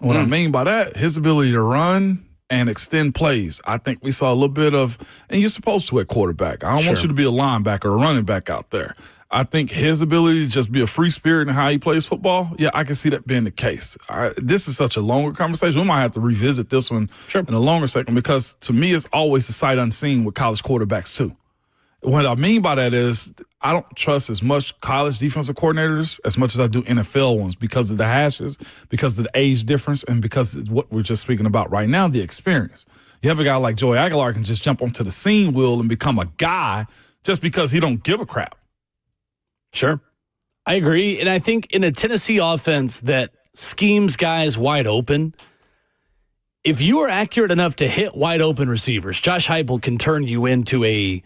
What I mean by that, his ability to run and extend plays. I think we saw a little bit of, and you're supposed to at quarterback. I don't want you to be a linebacker or a running back out there. I think his ability to just be a free spirit in how he plays football, yeah, I can see that being the case. This is such a longer conversation. We might have to revisit this one in a longer second, because to me it's always a sight unseen with college quarterbacks too. What I mean by that is I don't trust as much college defensive coordinators as much as I do NFL ones because of the hashes, because of the age difference, and because of what we're just speaking about right now, the experience. You have a guy like Joey Aguilar can just jump onto the scene, Will, and become a guy just because he don't give a crap. Sure. I agree. And I think in a Tennessee offense that schemes guys wide open, if you are accurate enough to hit wide open receivers, Josh Heupel can turn you into a,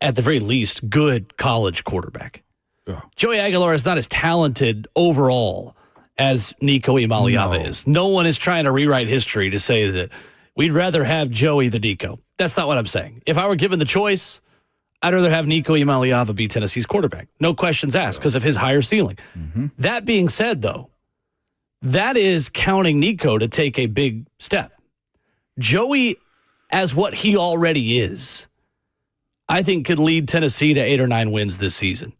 at the very least, good college quarterback. Yeah. Joey Aguilar is not as talented overall as Nico Iamaleava is. No one is trying to rewrite history to say that we'd rather have Joey than Nico. That's not what I'm saying. If I were given the choice, I'd rather have Nico Iamaleava be Tennessee's quarterback. No questions asked because of his higher ceiling. Mm-hmm. That being said, though, that is counting Nico to take a big step. Joey, as what he already is, I think could lead Tennessee to 8 or 9 wins this season,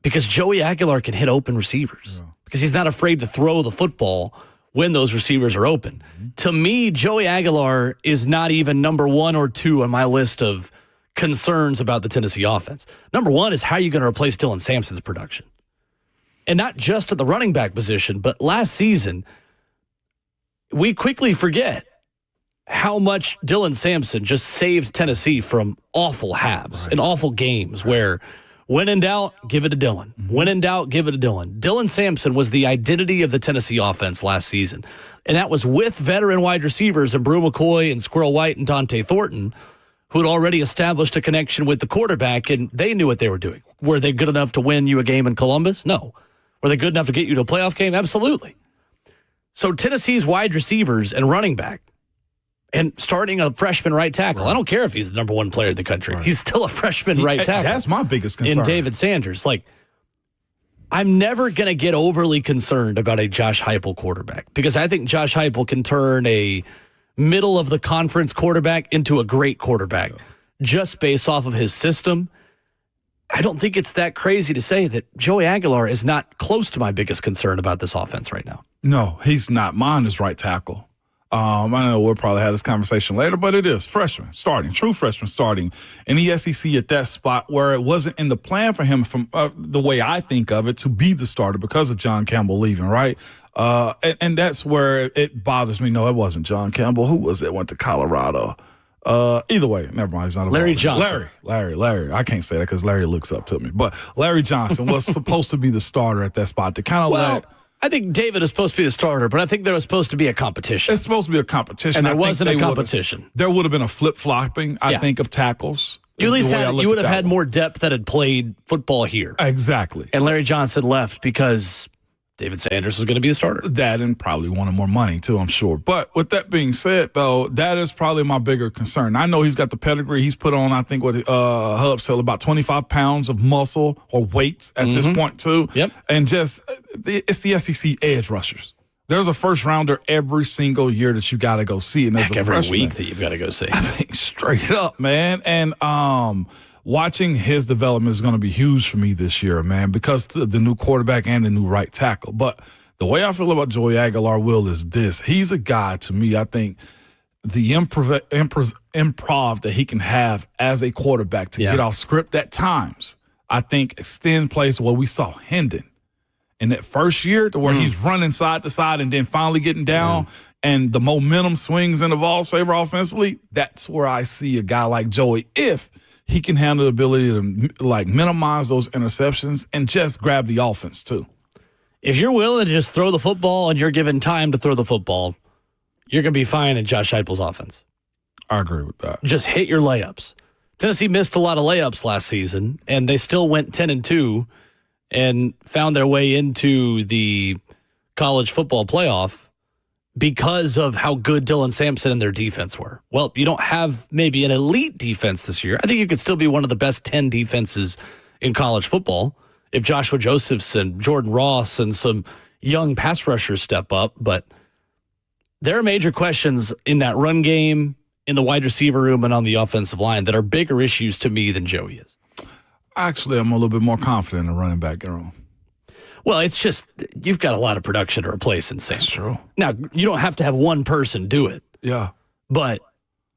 because Joey Aguilar can hit open receivers because he's not afraid to throw the football when those receivers are open. Mm-hmm. To me, Joey Aguilar is not even number 1 or 2 on my list of concerns about the Tennessee offense. Number 1 is how you're going to replace Dylan Sampson's production. And not just at the running back position, but last season, we quickly forget how much Dylan Sampson just saved Tennessee from awful halves and awful games where when in doubt, give it to Dylan. When in doubt, give it to Dylan. Dylan Sampson was the identity of the Tennessee offense last season. And that was with veteran wide receivers and Brew McCoy and Squirrel White and Dante Thornton, who had already established a connection with the quarterback, and they knew what they were doing. Were they good enough to win you a game in Columbus? No. Were they good enough to get you to a playoff game? Absolutely. So Tennessee's wide receivers and running back, and starting a freshman right tackle. I don't care if he's the number 1 player in the country. He's still a freshman right tackle. That's my biggest concern. In David Sanders. Like, I'm never going to get overly concerned about a Josh Heupel quarterback, because I think Josh Heupel can turn a middle-of-the-conference quarterback into a great quarterback just based off of his system. I don't think it's that crazy to say that Joey Aguilar is not close to my biggest concern about this offense right now. No, he's not. Mine is right tackle. I know we'll probably have this conversation later, but it is freshman starting, true freshman starting in the SEC at that spot where it wasn't in the plan for him, from the way I think of it, to be the starter because of John Campbell leaving, right? And that's where it bothers me. No, it wasn't John Campbell. Who was it? Went to Colorado. Either way, never mind. He's not Larry Johnson. Larry. I can't say that because Larry looks up to me. But Larry Johnson was supposed to be the starter at that spot to kind of I think David is supposed to be the starter, but I think there was supposed to be a competition. It's supposed to be a competition. And there I think wasn't a they competition. There would have been a flip-flopping, I think, of tackles. You at least you would have had more depth that had played football here. Exactly. And Larry Johnson left because David Sanders was going to be the starter. That and probably wanted more money, too, I'm sure. But with that being said, though, that is probably my bigger concern. I know he's got the pedigree. He's put on, I think, what Hub said, about 25 pounds of muscle or weight at this point, too. Yep. And just, it's the SEC edge rushers. There's a first rounder every single year that you got to go see. And there's every week that you've got to go see. I mean, straight up, man. And watching his development is going to be huge for me this year, man, because the new quarterback and the new right tackle. But the way I feel about Joey Aguilar, Will, is this. He's a guy, to me, I think, the improv that he can have as a quarterback to get off script at times, I think, extend plays to what we saw Hendon. In that first year, to where he's running side to side and then finally getting down and the momentum swings in the Vols' favor offensively, that's where I see a guy like Joey, if he can handle the ability to like minimize those interceptions and just grab the offense too. If you're willing to just throw the football and you're given time to throw the football, you're going to be fine in Josh Heupel's offense. I agree with that. Just hit your layups. Tennessee missed a lot of layups last season, and they still went 10-2 and found their way into the college football playoff because of how good Dylan Sampson and their defense were. Well, you don't have maybe an elite defense this year. I think you could still be one of the best 10 defenses in college football if Joshua Josephs and Jordan Ross and some young pass rushers step up. But there are major questions in that run game, in the wide receiver room, and on the offensive line that are bigger issues to me than Joey is. Actually, I'm a little bit more confident in running back room. Well, it's just you've got a lot of production to replace in Sampson. That's true. Now, you don't have to have one person do it. Yeah. But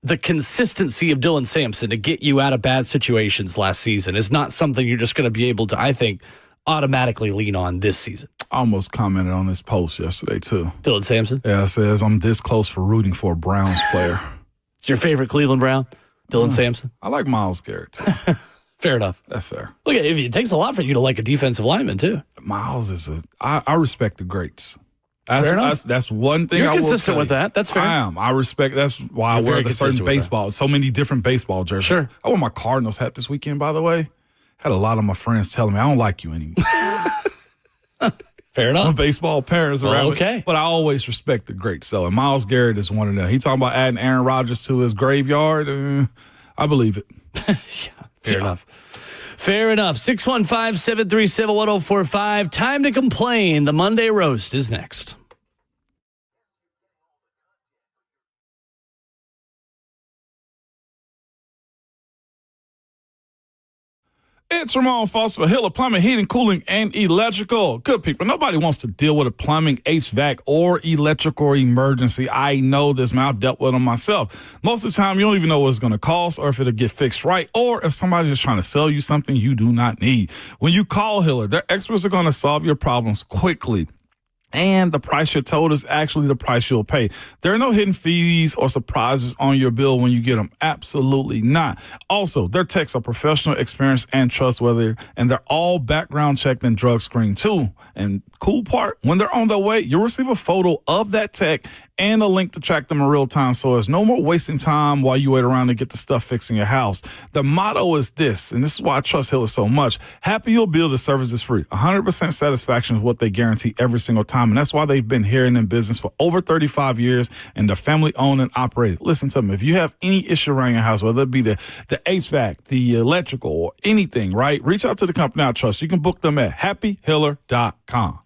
the consistency of Dylan Sampson to get you out of bad situations last season is not something you're just going to be able to, I think, automatically lean on this season. I almost commented on this post yesterday, too. Dylan Sampson? Yeah, it says, I'm this close for rooting for a Browns player. It's your favorite Cleveland Brown, Dylan Sampson? I like Myles Garrett, too. Fair enough. That's fair. Look, it takes a lot for you to like a defensive lineman, too. Myles is I respect the greats. Fair enough. That's one thing You're I will consistent say. with that. That's fair. I am. I respect. That's why You're I wear very the certain consistent with baseball. So many different baseball jerseys. Sure. I wore my Cardinals hat this weekend, by the way. Had a lot of my friends telling me, I don't like you anymore. Fair enough. My baseball parents around okay. me. But I always respect the greats. So, and Myles Garrett is one of them. He talking about adding Aaron Rodgers to his graveyard. I believe it. Fair enough. Fair enough. 615-737-1045. Time to complain. The Monday Roast is next. It's Ramon Foster, Hill of Plumbing, Heating, Cooling, and Electrical. Good people, nobody wants to deal with a plumbing, HVAC, or electrical emergency. I know this, man. I've dealt with them myself. Most of the time, you don't even know what it's going to cost or if it'll get fixed right or if somebody's just trying to sell you something you do not need. When you call Hiller, their experts are going to solve your problems quickly. And the price you're told is actually the price you'll pay. There are no hidden fees or surprises on your bill when you get them. Absolutely not. Also, their techs are professional, experienced, and trustworthy, and they're all background checked and drug screened too. And cool part, when they're on their way, you'll receive a photo of that tech and a link to track them in real time. So there's no more wasting time while you wait around to get the stuff fixed in your house. The motto is this, and this is why I trust Hiller so much. Happy you'll bill, the service is free. 100% satisfaction is what they guarantee every single time. And that's why they've been here and in business for over 35 years, and they're family owned and operated. Listen to me. If you have any issue around your house, whether it be the HVAC, the electrical, or anything, right? Reach out to the company I trust. You can book them at happyhiller.com.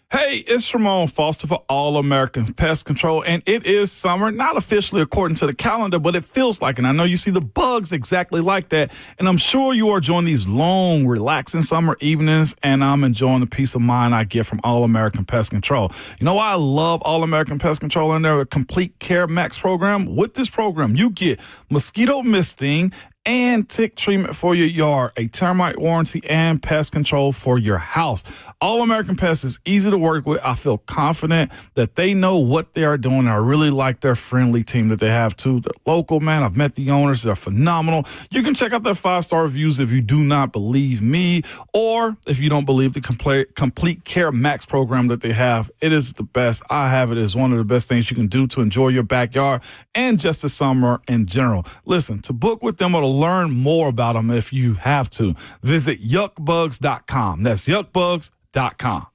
Hey, it's Ramon Foster for All Americans Pest Control, and it is summer, not officially according to the calendar, but it feels like it. And I know you see the bugs exactly like that, and I'm sure you are enjoying these long, relaxing summer evenings, and I'm enjoying the peace of mind I get from All American Pest Control. You know why I love All American Pest Control and their Complete Care Max program? With this program, you get mosquito misting and tick treatment for your yard, a termite warranty, and pest control for your house. All American Pest is easy to work with. I feel confident that they know what they are doing. I really like their friendly team that they have, too. They're local, man. I've met the owners. They're phenomenal. You can check out their 5-star reviews if you do not believe me, or if you don't believe the Complete Care Max program that they have. It is the best. I have it as one of the best things you can do to enjoy your backyard and just the summer in general. Listen, to book with them or to learn more about them if you have to, visit yuckbugs.com. That's yuckbugs.com.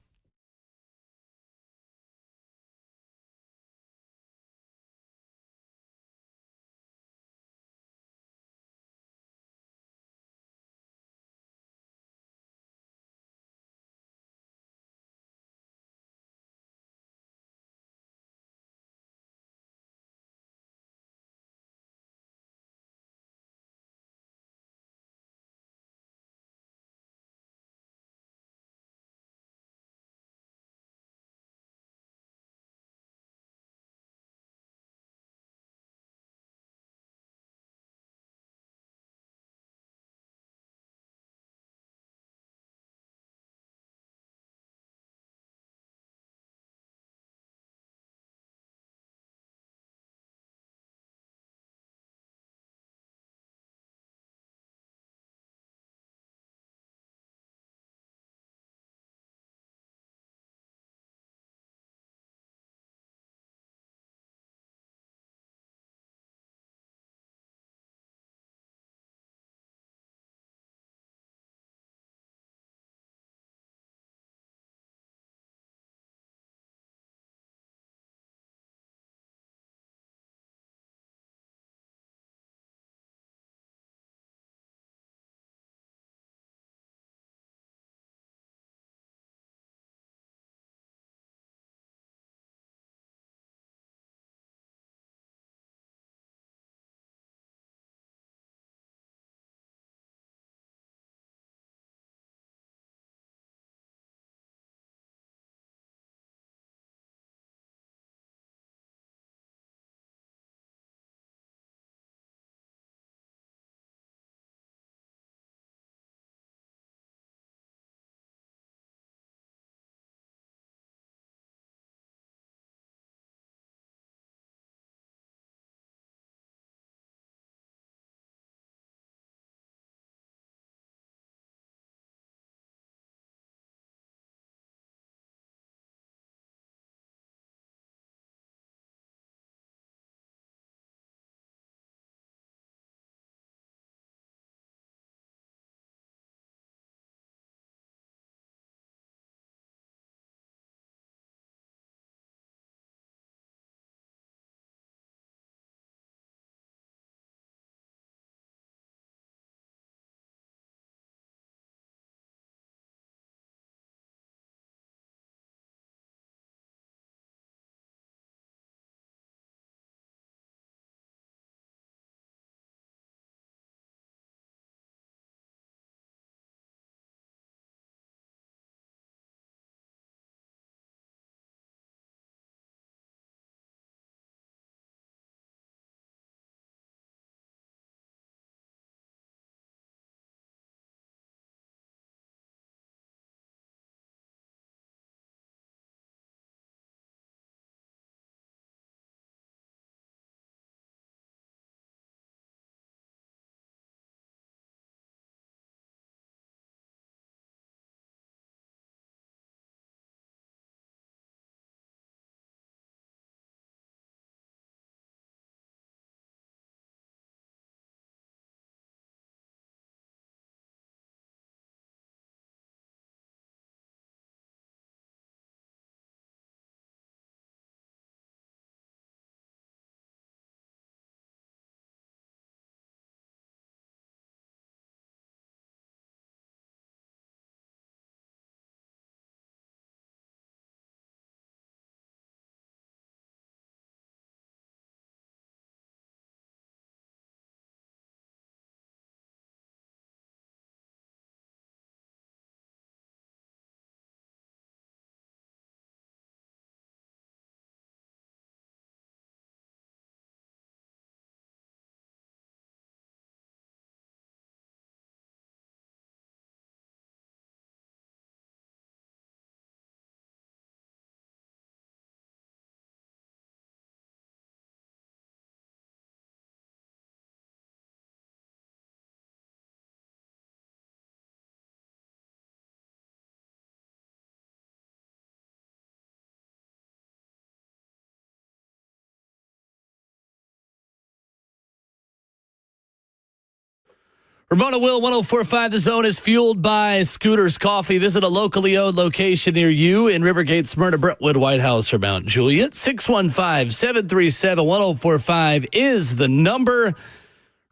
Ramon Will, 104.5 The Zone is fueled by Scooters Coffee. Visit a locally owned location near you in Rivergate, Smyrna, Brentwood, White House, or Mount Juliet. 615-737-1045 is the number.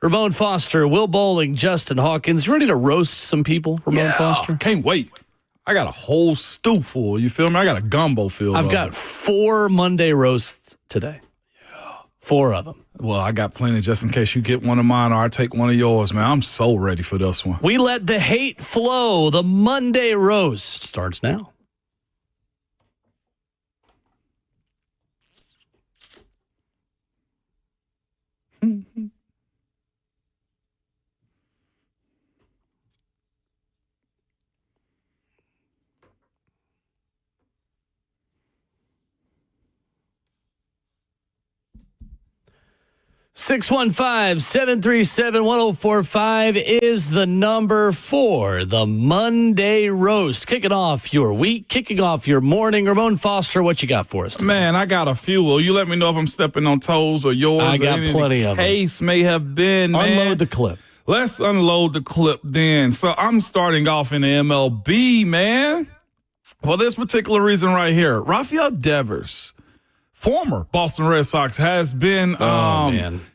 Ramon Foster, Will Bowling, Justin Hawkins. You ready to roast some people, Ramon Foster? Can't wait. I got a whole stew full. You feel me? I got a gumbo filled. I've got 4 Monday roasts today. Yeah. 4 of them. Well, I got plenty just in case you get one of mine or I take one of yours, man. I'm so ready for this one. We let the hate flow. The Monday roast starts now. Mm-hmm. 615-737-1045 is the number for the Monday roast. Kicking off your week, kicking off your morning. Ramon Foster, what you got for us today? Man, I got a few. Will you let me know if I'm stepping on toes or yours? I got plenty of them. Case may have been, man. Unload the clip. Let's unload the clip then. So I'm starting off in the MLB, man. For this particular reason right here, Rafael Devers, former Boston Red Sox, has been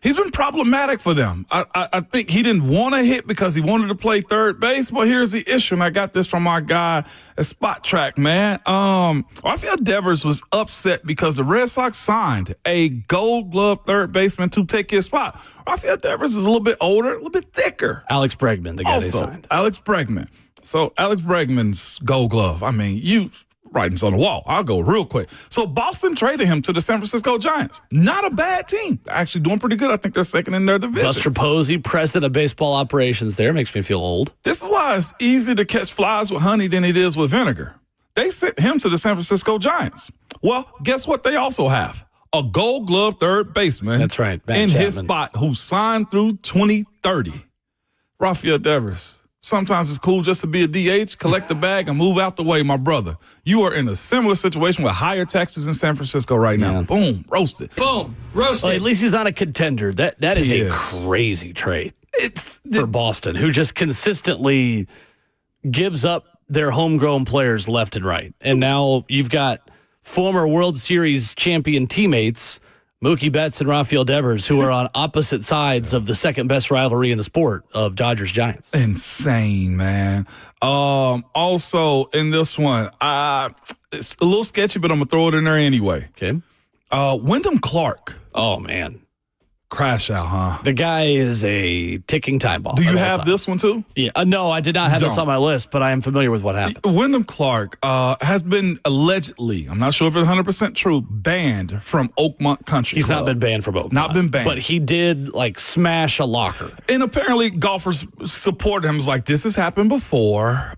he's been problematic for them. I think he didn't want to hit because he wanted to play third base, but here's the issue, and I got this from our guy at Spot Track, man. Rafael Devers was upset because the Red Sox signed a Gold Glove third baseman to take his spot. Rafael Devers is a little bit older, a little bit thicker. Alex Bregman, the guy they signed. Alex Bregman. So Alex Bregman's Gold Glove. I mean, writings on the wall. I'll go real quick. So Boston traded him to the San Francisco Giants. Not a bad team. Actually doing pretty good. I think they're second in their division. Buster Posey, president of baseball operations there. Makes me feel old. This is why it's easier to catch flies with honey than it is with vinegar. They sent him to the San Francisco Giants. Well, guess what they also have? A Gold Glove third baseman. That's right. In his spot, who signed through 2030. Rafael Devers. Sometimes it's cool just to be a DH, collect the bag, and move out the way, my brother. You are in a similar situation with higher taxes in San Francisco right now. Boom, roasted. Boom, roasted. Well, at least he's not a contender. That is a crazy trade for Boston, who just consistently gives up their homegrown players left and right. And now you've got former World Series champion teammates, Mookie Betts and Rafael Devers, who are on opposite sides of the second best rivalry in the sport of Dodgers-Giants. Insane, man. Also, in this one, it's a little sketchy, but I'm going to throw it in there anyway. Okay. Wyndham Clark. Oh, man. Crash out, huh? The guy is a ticking time bomb. Do you have this one, too? Yeah. No, I did not have this on my list, but I am familiar with what happened. Wyndham Clark has been allegedly, I'm not sure if it's 100% true, banned from Oakmont Country He's Club. not been banned from Oakmont. Not been banned. But he did, smash a locker. And apparently golfers supported him. It's like, this has happened before.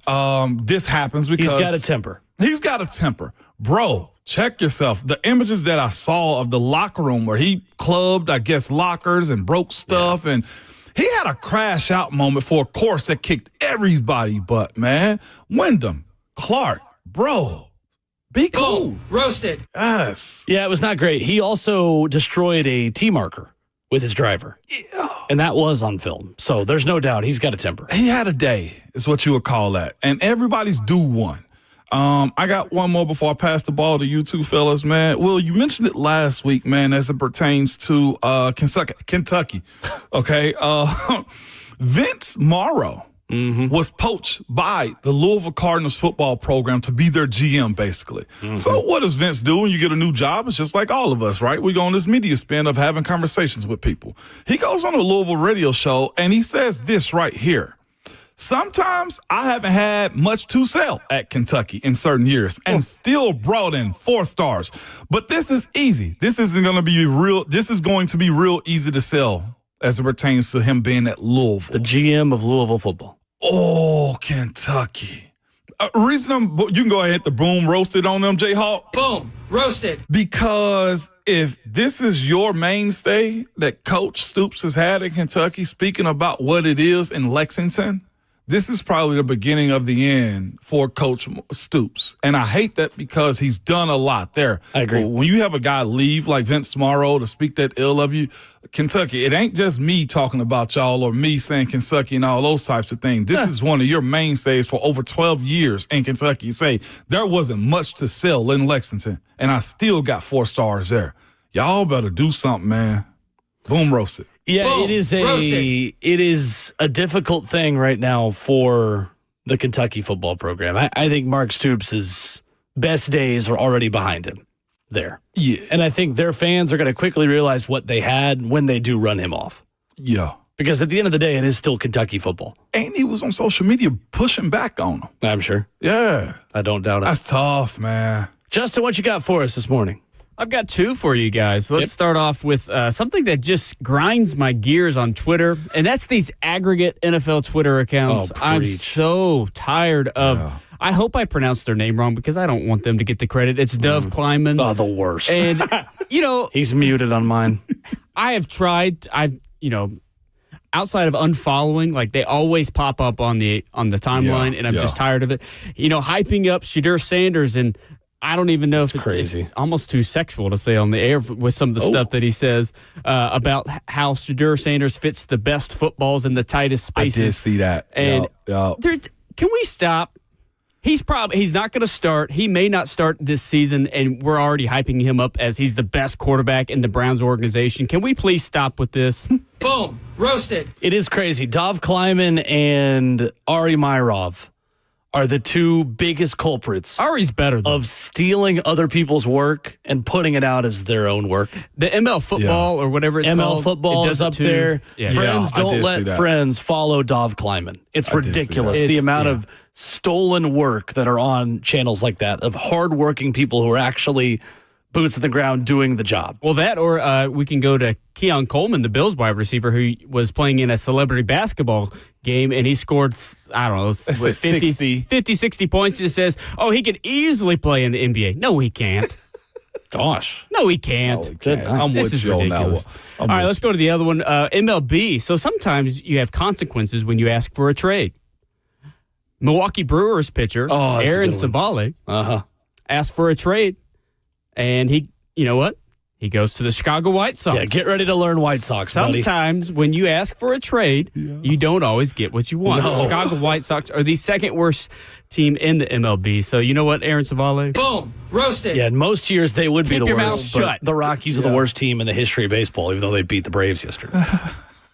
This happens because... He's got a temper. He's got a temper. Bro, check yourself. The images that I saw of the locker room where he clubbed, I guess, lockers and broke stuff. Yeah. And he had a crash out moment for a course that kicked everybody butt, man. Wyndham Clark, bro, be cool. Boom. Roasted. Yes. Yeah, it was not great. He also destroyed a tee marker with his driver. Yeah. And that was on film. So there's no doubt he's got a temper. He had a day, is what you would call that. And everybody's due one. I got one more before I pass the ball to you two fellas, man. Will, you mentioned it last week, man, as it pertains to Kentucky. Okay. Vince Morrow was poached by the Louisville Cardinals football program to be their GM, basically. So what does Vince do when you get a new job? It's just like all of us, right? We go on this media spin of having conversations with people. He goes on a Louisville radio show, and he says this right here. Sometimes I haven't had much to sell at Kentucky in certain years and still brought in 4 stars. But this is easy. This is going to be real easy to sell as it pertains to him being at Louisville. The GM of Louisville football. Oh, Kentucky. You can go ahead and hit the boom roasted on them, J-Hawk. Boom, roasted. Because if this is your mainstay that Coach Stoops has had in Kentucky, speaking about what it is in Lexington, this is probably the beginning of the end for Coach Stoops. And I hate that because he's done a lot there. I agree. When you have a guy leave like Vince Morrow to speak that ill of you, Kentucky, it ain't just me talking about y'all or me saying Kentucky and all those types of things. This is one of your mainstays for over 12 years in Kentucky. You say there wasn't much to sell in Lexington, and I still got 4 stars there. Y'all better do something, man. Boom, roasted. Yeah, Boom, it is a difficult thing right now for the Kentucky football program. I think Mark Stoops' best days are already behind him there. Yeah. And I think their fans are going to quickly realize what they had when they do run him off. Yeah. Because at the end of the day, it is still Kentucky football. And he was on social media pushing back on him. I'm sure. Yeah. I don't doubt it. That's tough, man. Justin, what you got for us this morning? I've got 2 for you guys. Let's start off with something that just grinds my gears on Twitter, and that's these aggregate NFL Twitter accounts. I'm so tired of. Yeah. I hope I pronounced their name wrong because I don't want them to get the credit. It's Dove Kleiman. Oh, the worst. And, he's muted on mine. I have tried. Outside of unfollowing, like they always pop up on the timeline, and I'm just tired of it. Hyping up Shadur Sanders, and I don't even know if it's crazy. It's almost too sexual to say on the air with some of the stuff that he says about how Shadur Sanders fits the best footballs in the tightest spaces. I did see that. And can we stop? He's not going to start. He may not start this season, and we're already hyping him up as he's the best quarterback in the Browns organization. Can we please stop with this? Boom. Roasted. It is crazy. Dov Kleiman and Ari Myrov are the 2 biggest culprits. Ari's better of stealing other people's work and putting it out as their own work. The ML football or whatever it's called. ML football is up there. Yeah. Friends don't let friends follow Dov Kleiman. It's ridiculous. The amount of stolen work that are on channels like that of hardworking people who are actually boots on the ground doing the job. Well, that or we can go to Keon Coleman, the Bills wide receiver, who was playing in a celebrity basketball game, and he scored, I don't know, 50, 60 points. He just says, he could easily play in the NBA. No, he can't. Gosh. No, he can't. I'm with you on that one. All right, let's go to the other one. MLB. So sometimes you have consequences when you ask for a trade. Milwaukee Brewers pitcher Aaron Savale asked for a trade, and you know what? He goes to the Chicago White Sox. Yeah, get ready to learn White Sox, Sometimes when you ask for a trade, you don't always get what you want. No. The Chicago White Sox are the second worst team in the MLB. So you know what, Aaron Savale? Boom. Roasted. Yeah, in most years they would be the your worst. Mouth shut. The Rockies are the worst team in the history of baseball, even though they beat the Braves yesterday.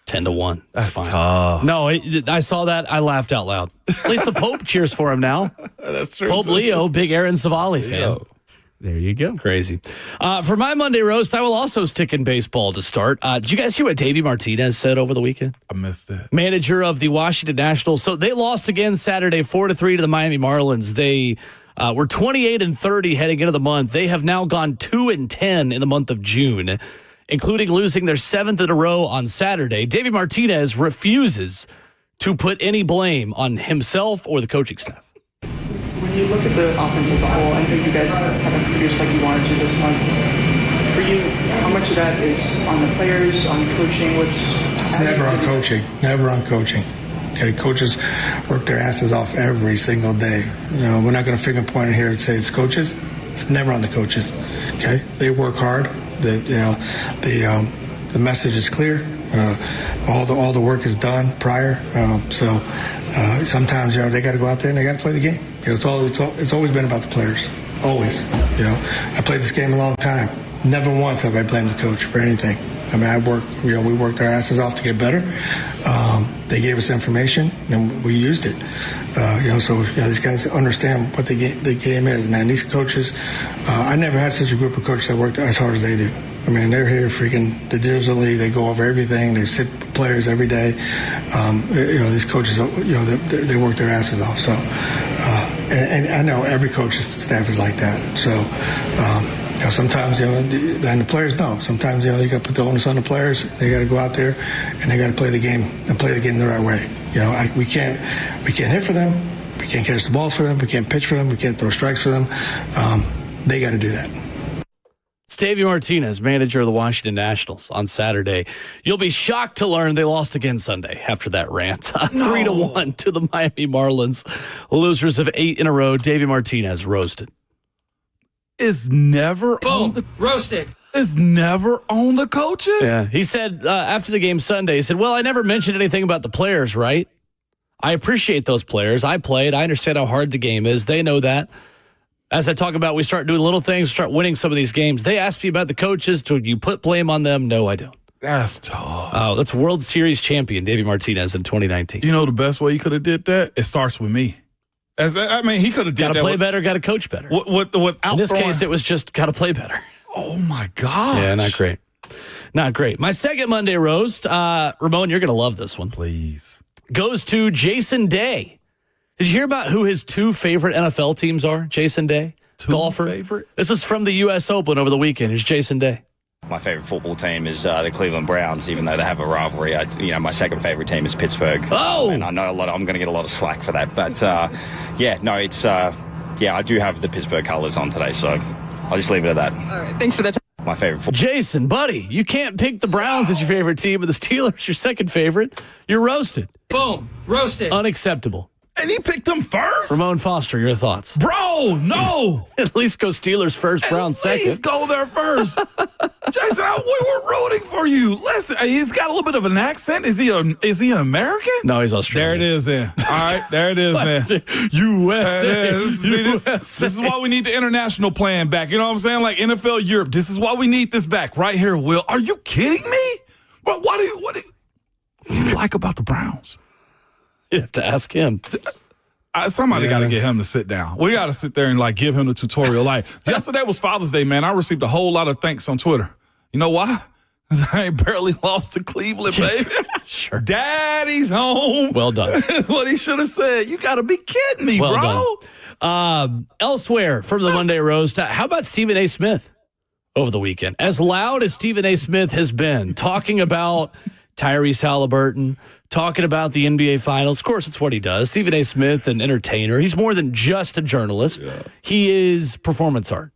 10-1. That's tough. No, I saw that. I laughed out loud. At least the Pope cheers for him now. That's true. Pope Leo, big Aaron Savale fan. There you go. Crazy. For my Monday roast, I will also stick in baseball to start. Did you guys hear what Davey Martinez said over the weekend? I missed it. Manager of the Washington Nationals. So they lost again Saturday, 4-3 to the Miami Marlins. They were 28-30 heading into the month. They have now gone 2-10 in the month of June, including losing their 7th in a row on Saturday. Davey Martinez refuses to put any blame on himself or the coaching staff. When you look at the offense as a whole, I know you guys haven't produced like you wanted to this month. For you, how much of that is on the players, on coaching? It's never on coaching. Never on coaching. Okay, coaches work their asses off every single day. We're not going to finger point here and say it's coaches. It's never on the coaches. Okay, they work hard. The message is clear. All the work is done prior. Sometimes they got to go out there and they got to play the game. It's always been about the players. Always. I played this game a long time. Never once have I blamed the coach for anything. I mean, we worked our asses off to get better. They gave us information and we used it. These guys understand what the game is, man. These coaches, I never had such a group of coaches that worked as hard as they do. I mean, they're here freaking diligently. They go over everything. They sit players every day. These coaches, they work their asses off. So, and I know every coach's staff is like that. So, sometimes, and the players know. Sometimes, you got to put the onus on the players. They got to go out there and they got to play the game and play the game the right way. We can't hit for them. We can't catch the ball for them. We can't pitch for them. We can't throw strikes for them. They got to do that. It's Davey Martinez, manager of the Washington Nationals, on Saturday. You'll be shocked to learn they lost again Sunday after that rant. 3-1 to the Miami Marlins. Losers of 8 in a row. Davey Martinez roasted. It's never Boom. on the Roasted. It's never on the coaches. Yeah, he said after the game Sunday, he said, well, I never mentioned anything about the players, right? I appreciate those players. I played. I understand how hard the game is. They know that. As I talk about, we start doing little things, start winning some of these games. They asked me about the coaches. Do you put blame on them? No, I don't. That's tough. Oh, that's World Series champion Davey Martinez in 2019. You know the best way you could have did that? It starts with me. He could have did that. Got to play better, got to coach better. In this case, it was just got to play better. Oh, my gosh. Yeah, not great. Not great. My second Monday roast, Ramon, you're going to love this one. Please. Goes to Jason Day. Did you hear about who his 2 favorite NFL teams are? Jason Day, golfer. Favorite? This was from the U.S. Open over the weekend. Here's Jason Day. My favorite football team is the Cleveland Browns, even though they have a rivalry. My second favorite team is Pittsburgh. Oh! And I know I'm going to get a lot of slack for that. But, I do have the Pittsburgh colors on today, so I'll just leave it at that. All right. Thanks for that. My favorite football. Jason, buddy, you can't pick the Browns as your favorite team, but the Steelers your second favorite. You're roasted. Boom. Roasted. Unacceptable. And he picked them first? Ramon Foster, your thoughts? Bro, no. At least go Steelers first, Browns second. Please go there first. Jason, we were rooting for you. Listen, he's got a little bit of an accent. Is he an American? No, he's Australian. There it is then. All right, there it is then. USA. See, this is why we need the international plan back. You know what I'm saying? Like NFL Europe. This is why we need this back right here, Will. Are you kidding me? Bro, what do you like about the Browns? You have to ask him. Somebody got to get him to sit down. We got to sit there and give him the tutorial. Yesterday was Father's Day, man. I received a whole lot of thanks on Twitter. You know why? Because I ain't barely lost to Cleveland, baby. Sure. Daddy's home. Well done. That's what he should have said. You got to be kidding me, well bro. Done. Elsewhere from the Monday Roast, how about Stephen A. Smith over the weekend? As loud as Stephen A. Smith has been talking about Tyrese Halliburton, talking about the NBA Finals. Of course, it's what he does. Stephen A. Smith, an entertainer. He's more than just a journalist. Yeah. He is performance art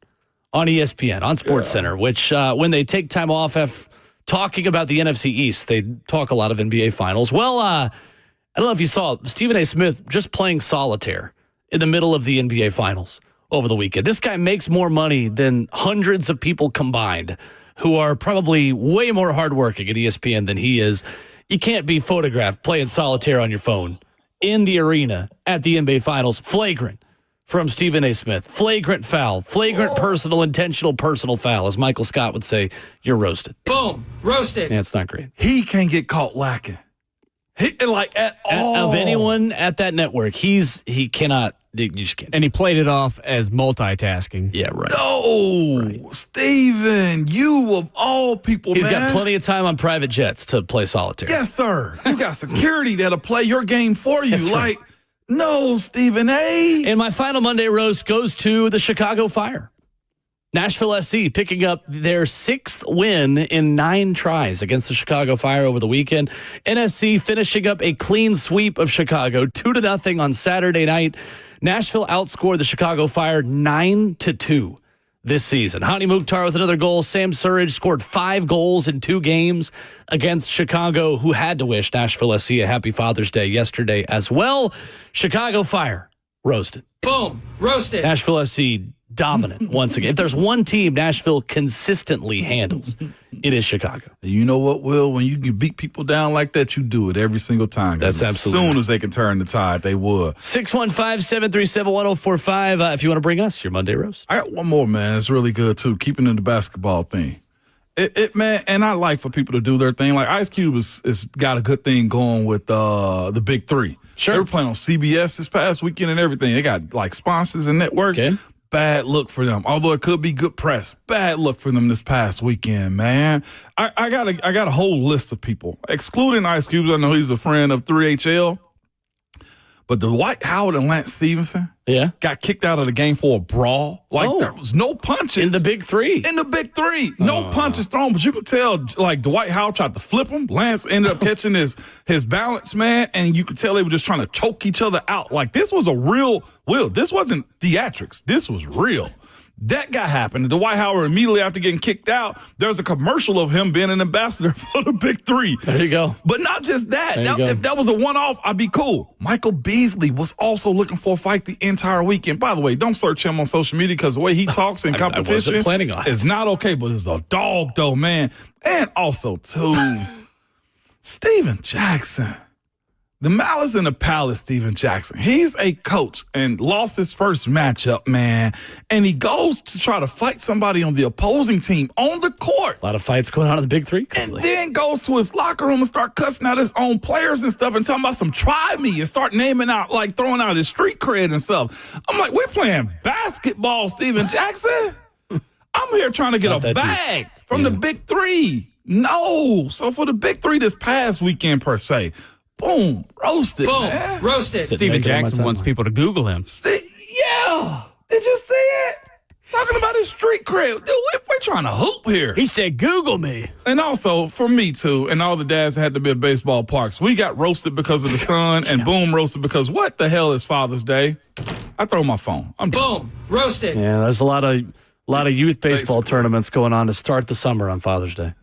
on ESPN, on SportsCenter, which when they take time off talking about the NFC East, they talk a lot of NBA Finals. Well, I don't know if you saw Stephen A. Smith just playing solitaire in the middle of the NBA Finals over the weekend. This guy makes more money than hundreds of people combined who are probably way more hardworking at ESPN than he is. You can't be photographed playing solitaire on your phone in the arena at the NBA Finals. Flagrant from Stephen A. Smith. Flagrant foul. Flagrant intentional personal foul. As Michael Scott would say, you're roasted. Boom. Roasted. Yeah, it's not great. He can't get caught lacking. At all. Of anyone at that network, he cannot. You just can't. And he played it off as multitasking. Yeah, right. No, right. Steven, you of all people, He's man. got plenty of time on private jets to play solitaire. Yes, sir. You got security that'll play your game for you. That's right. No, Stephen A. And my final Monday roast goes to the Chicago Fire. Nashville SC picking up their 6th win in 9 tries against the Chicago Fire over the weekend. NSC finishing up a clean sweep of Chicago 2-0 on Saturday night. Nashville outscored the Chicago Fire 9-2 this season. Hani Mukhtar with another goal. Sam Surridge scored 5 goals in 2 games against Chicago, who had to wish Nashville SC a happy Father's Day yesterday as well. Chicago Fire roasted. Boom. Roasted. Nashville SC dominant once again. If there's one team Nashville consistently handles, it is Chicago. You know what, Will? When you can beat people down like that, you do it every single time. That's absolutely. As soon as they can turn the tide, they would. 615-737-1045. If you want to bring us your Monday roast. I got one more, man. It's really good, too. Keeping in the basketball thing. Man, and I like for people to do their thing. Like Ice Cube is got a good thing going with the Big Three. Sure. They were playing on CBS this past weekend and everything. They got sponsors and networks. Okay. Bad look for them. Although it could be good press. Bad look for them this past weekend, man. I got a whole list of people, excluding Ice Cube. I know he's a friend of 3HL. But Dwight Howard and Lance Stevenson got kicked out of the game for a brawl. There was no punches. In the Big Three. In the Big Three. No punches thrown, but you could tell, Dwight Howard tried to flip him. Lance ended up catching his balance, man, and you could tell they were just trying to choke each other out. This was a real Will. This wasn't theatrics. This was real. That got happened. Dwight Howard, immediately after getting kicked out, there's a commercial of him being an ambassador for the Big Three. There you go. But not just that. If that was a one-off, I'd be cool. Michael Beasley was also looking for a fight the entire weekend. By the way, don't search him on social media because the way he talks in competition is not okay, but it's a dog, though, man. And also, too, Steven Jackson. The Malice in the Palace, Steven Jackson. He's a coach and lost his first matchup, man. And he goes to try to fight somebody on the opposing team on the court. A lot of fights going on in the Big Three. And then goes to his locker room and start cussing out his own players and stuff and talking about some try me and start naming out, like throwing out his street cred and stuff. I'm like, we're playing basketball, Steven Jackson. I'm here trying to get a bag from the Big Three. No. So for the Big Three this past weekend, per se, boom, roasted. Boom, man. roasted. Steven Jackson wants people to Google him. Yeah. Did you see it? Talking about his street cred. Dude, we're trying to hoop here. He said, Google me. And also, for me, too, and all the dads had to be at baseball parks, we got roasted because of the sun, and boom, roasted because what the hell is Father's Day? I throw my phone. I'm boom, roasted. Yeah, there's a lot of youth baseball tournaments going on to start the summer on Father's Day.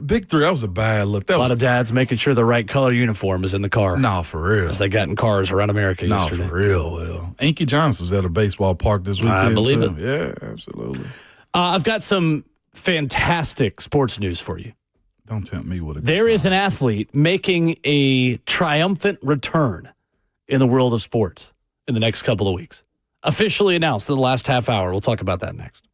Big Three, that was a bad look. A lot of dads making sure the right color uniform is in the car. No, for real. As they got in cars around America yesterday. No, for real, Will. Inky Johnson was at a baseball park this weekend. I believe it. Yeah, absolutely. I've got some fantastic sports news for you. Don't tempt me with it. There is an athlete making a triumphant return in the world of sports in the next couple of weeks. Officially announced in the last half hour. We'll talk about that next.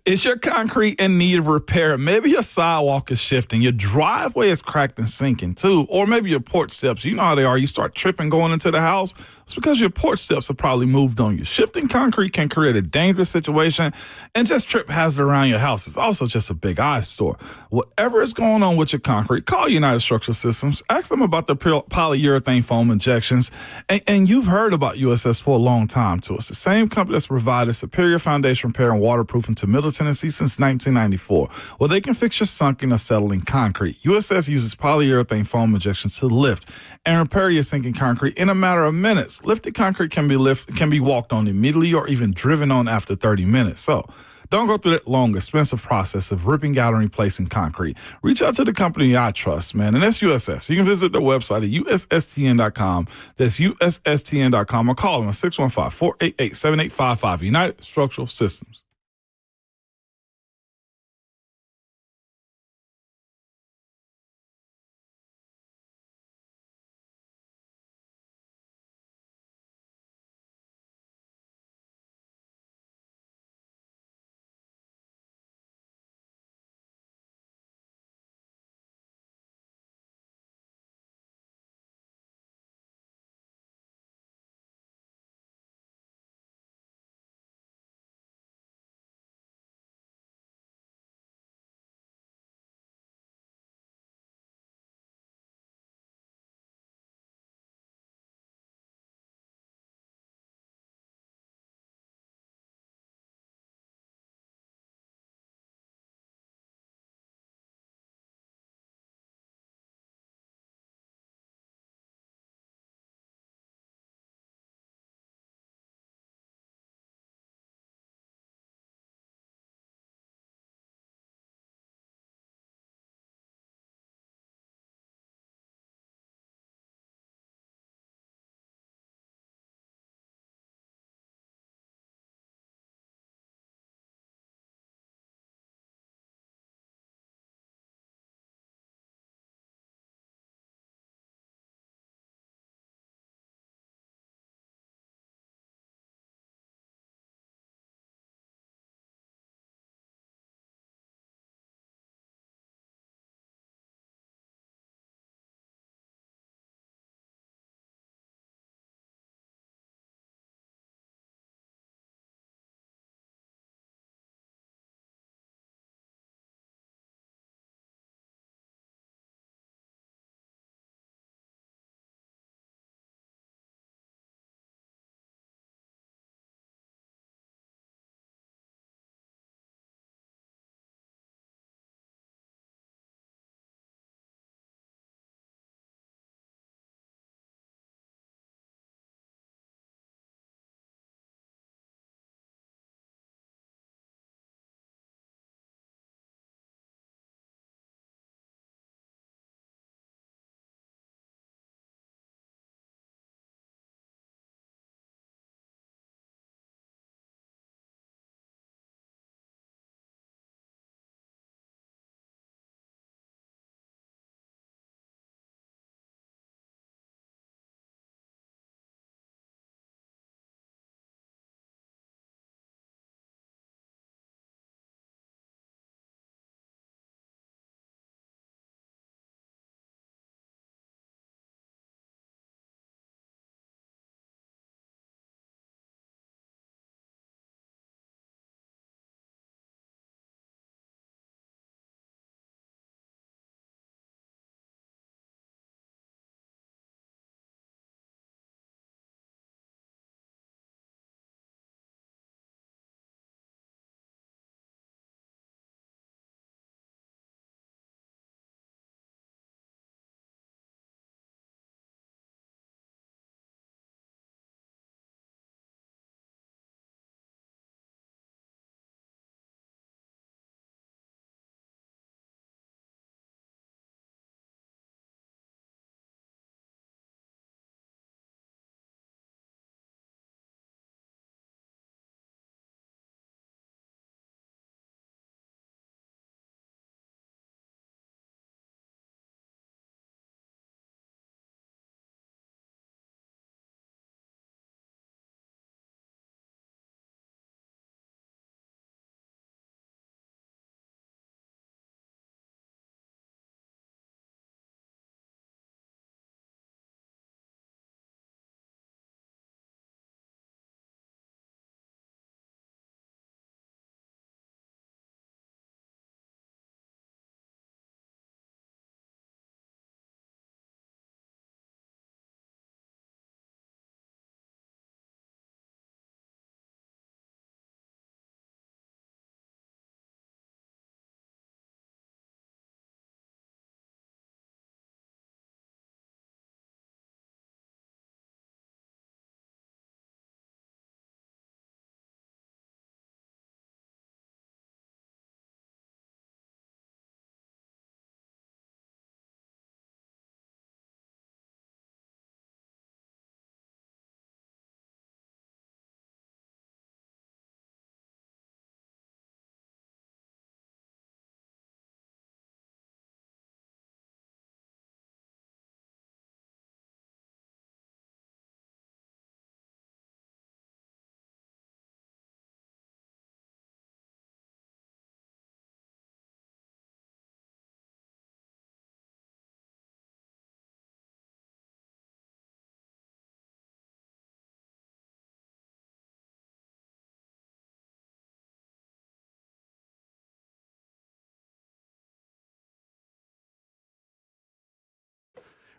Is your concrete in need of repair? Maybe your sidewalk is shifting. Your driveway is cracked and sinking too. Or maybe your porch steps, you know how they are. You start tripping going into the house. It's because your porch steps have probably moved on you. Shifting concrete can create a dangerous situation and just trip hazard around your house. It's also just a big eyesore. Whatever is going on with your concrete, call United Structural Systems. Ask them about the polyurethane foam injections. And you've heard about USS for a long time too. It's the same company that's provided superior foundation repair and waterproofing to Middle Tennessee since 1994. Well, they can fix your sunken or settling concrete. USS uses polyurethane foam injections to lift and repair your sinking concrete in a matter of minutes. Lifted concrete can be walked on immediately or even driven on after 30 minutes. So don't go through that long, expensive process of ripping out and replacing concrete. Reach out to the company I trust, man, and that's USS. You can visit their website at USSTN.com. That's USSTN.com or call them at 615-488-7855. United Structural Systems.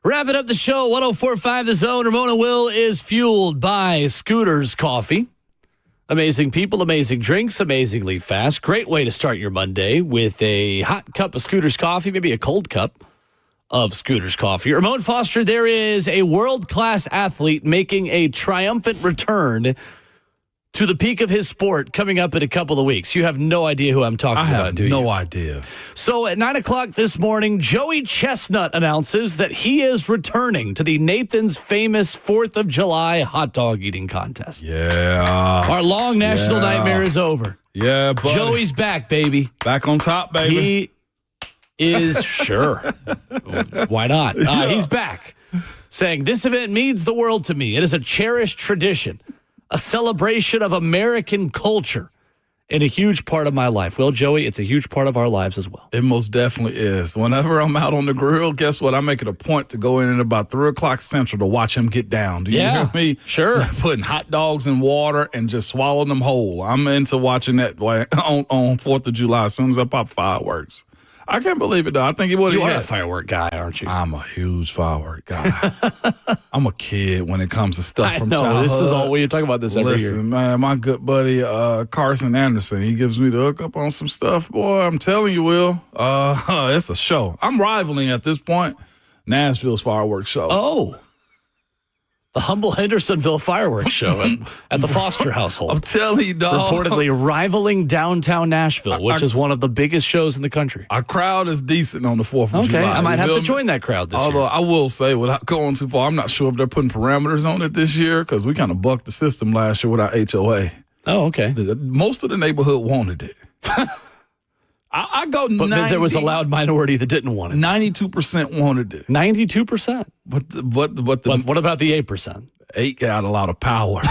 Wrapping up the show, 104.5 The Zone. Ramon Will is fueled by Scooter's Coffee. Amazing people, amazing drinks, amazingly fast. Great way to start your Monday with a hot cup of Scooter's Coffee, maybe a cold cup of Scooter's Coffee. Ramon Foster, there is a world-class athlete making a triumphant return to the peak of his sport coming up in a couple of weeks. You have no idea who I'm talking about, do you? No idea. So at 9 o'clock this morning, Joey Chestnut announces that he is returning to the Nathan's famous 4th of July hot dog eating contest. Yeah. Our long national nightmare is over. Yeah, buddy. Joey's back, baby. Back on top, baby. He is, sure. Why not? He's back, saying, "This event means the world to me. It is a cherished tradition, a celebration of American culture, and a huge part of my life." Well, Joey, it's a huge part of our lives as well. It most definitely is. Whenever I'm out on the grill, guess what? I make it a point to go in at about 3 o'clock Central to watch him get down. Do you hear me? Sure. Putting hot dogs in water and just swallowing them whole. I'm into watching that on 4th of July as soon as I pop fireworks. I can't believe it, though. I think it would have. You are a firework guy, aren't you? I'm a huge firework guy. I'm a kid when it comes to stuff from childhood. This is all we talk about this every year. Listen, man, my good buddy Carson Anderson, he gives me the hook up on some stuff. Boy, I'm telling you, Will, it's a show. I'm rivaling at this point Nashville's fireworks show. Oh. The humble Hendersonville fireworks show at the Foster household. I'm telling you, dog. Reportedly rivaling downtown Nashville, which is one of the biggest shows in the country. Our crowd is decent on the 4th of July. Okay, I might have to me? join that crowd this Although year. I will say, without going too far, I'm not sure if they're putting parameters on it this year because we kind of bucked the system last year with our HOA. Oh, okay. Most of the neighborhood wanted it. I go 90. But there was a loud minority that didn't want it. 92% wanted it. 92%? But what about the 8%? 8 got a lot of power.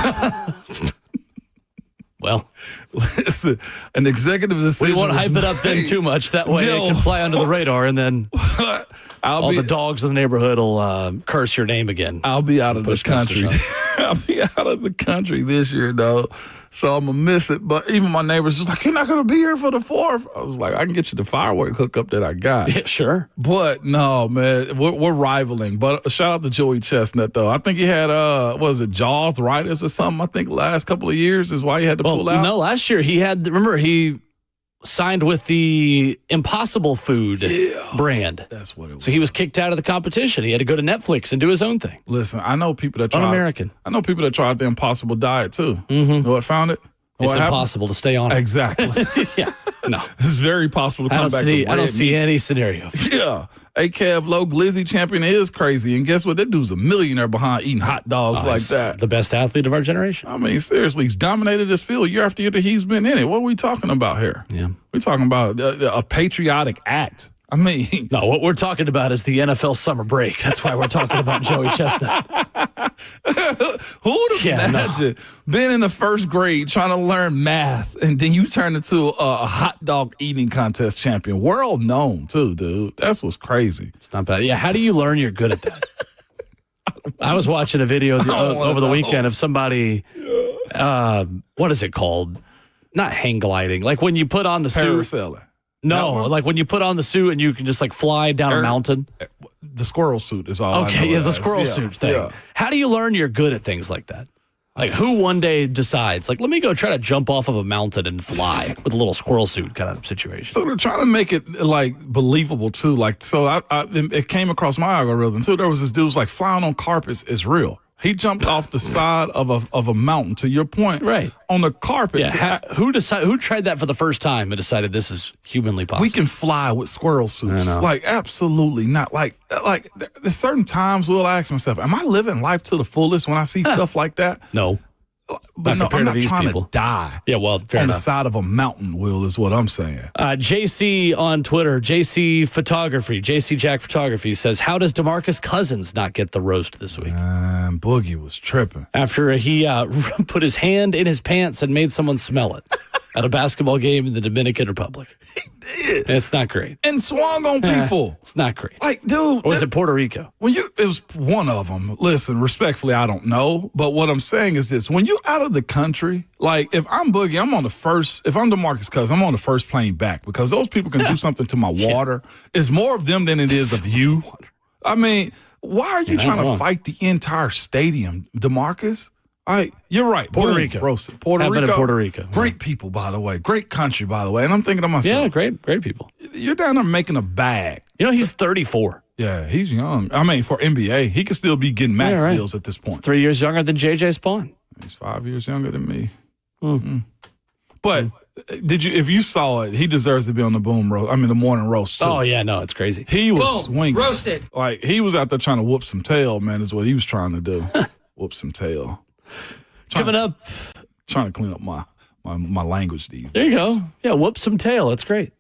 Well, listen, an executive decision. We won't hype it up then too much. That way it can fly under the radar, and then all the dogs in the neighborhood will curse your name again. I'll be out of the country. I'll be out of the country this year, though. So I'm going to miss it. But even my neighbors just like, "You're not going to be here for the 4th." I was like, "I can get you the firework hookup that I got." Yeah, sure. But no, man, we're rivaling. But shout out to Joey Chestnut, though. I think he had, jaw arthritis or something, I think, last couple of years is why he had to pull out. No, last year he signed with the Impossible Food brand. That's what it was. So he was kicked out of the competition. He had to go to Netflix and do his own thing. Listen, I know people that un-American. I know people that tried the Impossible diet too. Mm-hmm. You know what found it? It's impossible to stay on it. Exactly. Yeah. No. It's very possible to come back. I don't see any scenario. Yeah. ACAB low glizzy champion is crazy. And guess what? That dude's a millionaire behind eating hot dogs like that. The best athlete of our generation. I mean, seriously, he's dominated this field year after year that he's been in it. What are we talking about here? Yeah. We're talking about a patriotic act. I mean, no, what we're talking about is the NFL summer break. That's why we're talking about Joey Chestnut. Who would have imagined being in the first grade trying to learn math and then you turn into a hot dog eating contest champion? World known, too, dude. That's what's crazy. It's not bad. Yeah, how do you learn you're good at that? I was watching a video over the weekend of somebody, what is it called? Not hang gliding. Like when you put on the suit. Parasailing. No, like when you put on the suit and you can just like fly down a mountain. The squirrel suit is all. Okay, yeah, the squirrel suit thing. Yeah. How do you learn you're good at things like that? Like who one day decides, like, let me go try to jump off of a mountain and fly with a little squirrel suit kind of situation. So they're trying to make it like believable too. Like, so it came across my algorithm too. There was this dude who's like flying on carpets is real. He jumped off the side of a mountain, to your point, right, on the carpet. Yeah, who tried that for the first time and decided this is humanly possible? We can fly with squirrel suits. Like, absolutely not. Like there's certain times we'll ask myself, am I living life to the fullest when I see stuff like that? No. But no, I'm not trying to die. Yeah, well, fair on enough. The side of a mountain, Will, is what I'm saying. JC on Twitter, JC Photography, JC Jack Photography says, how does DeMarcus Cousins not get the roast this week? Boogie was tripping. After he put his hand in his pants and made someone smell it at a basketball game in the Dominican Republic. He did. It's not great. And swung on people. It's not great. Like, dude. Or was it Puerto Rico? It was one of them. Listen, respectfully, I don't know. But what I'm saying is this. When you're out of the country, like if I'm Boogie, I'm on the first, if I'm DeMarcus Cousins, I'm on the first plane back because those people can do something to my water. It's more of them than it is of you. I mean, Why are you trying to fight the entire stadium, DeMarcus? All right, you're right. Puerto Rico. Roasted. Puerto I've been Rico. in Puerto Rico. Great people, by the way. Great country, by the way. And I'm thinking to myself. Yeah, great people. You're down there making a bag. You know, he's 34. Yeah, he's young. I mean, for NBA, he could still be getting max deals at this point. He's 3 years younger than J.J. Spawn. He's 5 years younger than me. But if you saw it, he deserves to be on the the morning roast too. Oh yeah, no, it's crazy. He was swinging. Roasted. Like he was out there trying to whoop some tail, man, is what he was trying to do. Whoop some tail. Coming up. Trying to clean up my language these days. There you go. Yeah, whoop some tail. That's great.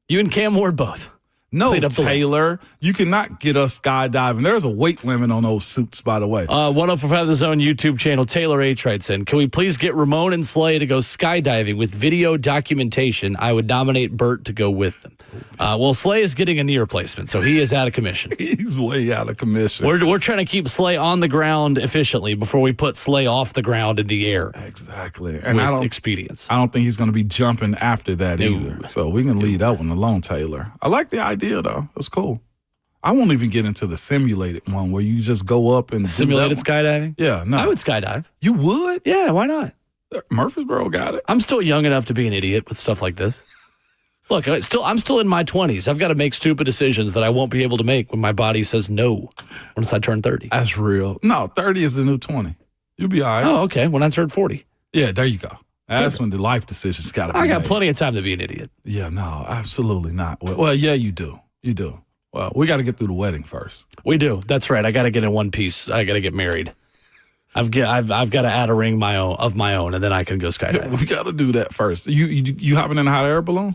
You and Cam Ward both. No, Taylor, you cannot get us skydiving. There's a weight limit on those suits, by the way. 1045 The Zone YouTube channel. Taylor H. writes in, can we please get Ramon and Slay to go skydiving with video documentation? I would nominate Bert to go with them. Well, Slay is getting a knee replacement, so he is out of commission. He's way out of commission. We're trying to keep Slay on the ground efficiently before we put Slay off the ground in the air. Exactly. And with expedience. I don't think he's going to be jumping after that either. So we can leave that one alone, Taylor. I like the idea, though. It's cool. I won't even get into the simulated one where you just go up and simulated skydiving? Yeah, no. I would skydive. You would? Yeah, why not? Murfreesboro got it. I'm still young enough to be an idiot with stuff like this. Look, I'm still in my 20s. I've got to make stupid decisions that I won't be able to make when my body says no once I turn 30. That's real. No, 30 is the new 20. You'll be all right. Oh, okay. When I turn 40. Yeah, there you go. That's when the life decisions got to be made. I got plenty of time to be an idiot. Yeah, no, absolutely not. Well, yeah, you do. You do. Well, we got to get through the wedding first. We do. That's right. I got to get in one piece. I got to get married. I've got to add a ring of my own, and then I can go skydiving. We got to do that first. You hopping in a hot air balloon?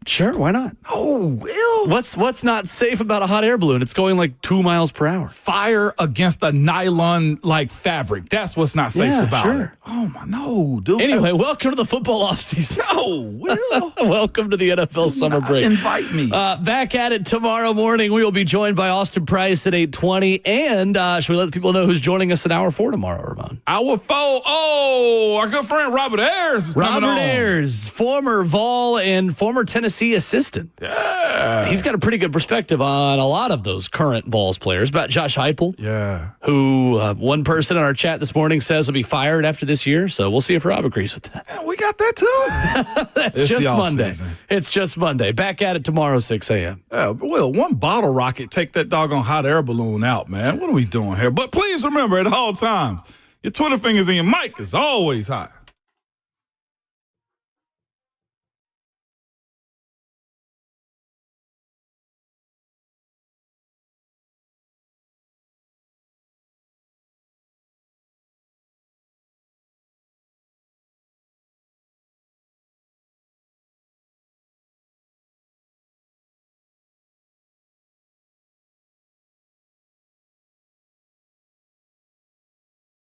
Sure, why not? Oh, Will. What's not safe about a hot air balloon? It's going like 2 miles per hour. Fire against a nylon like fabric. That's what's not safe about it. Oh my no, dude. Anyway, welcome to the football offseason. No, Will. Welcome to the NFL summer break. Invite me. Back at it tomorrow morning. We will be joined by Austin Price at 8:20. And should we let people know who's joining us at hour 4 tomorrow, Ramon? Hour 4. Oh, our good friend Robert Ayers is coming on. Robert Ayers, former Vol and former Tennessee assistant. Yeah. He's got a pretty good perspective on a lot of those current Vols players. About Josh Heupel. Yeah. Who one person in our chat this morning says will be fired after this year. So we'll see if Rob agrees with that. Yeah, we got that too. It's just Monday. It's just Monday. Back at it tomorrow, 6 a.m. Yeah, well, one bottle rocket take that doggone hot air balloon out, man. What are we doing here? But please remember at all times, your Twitter fingers and your mic is always hot.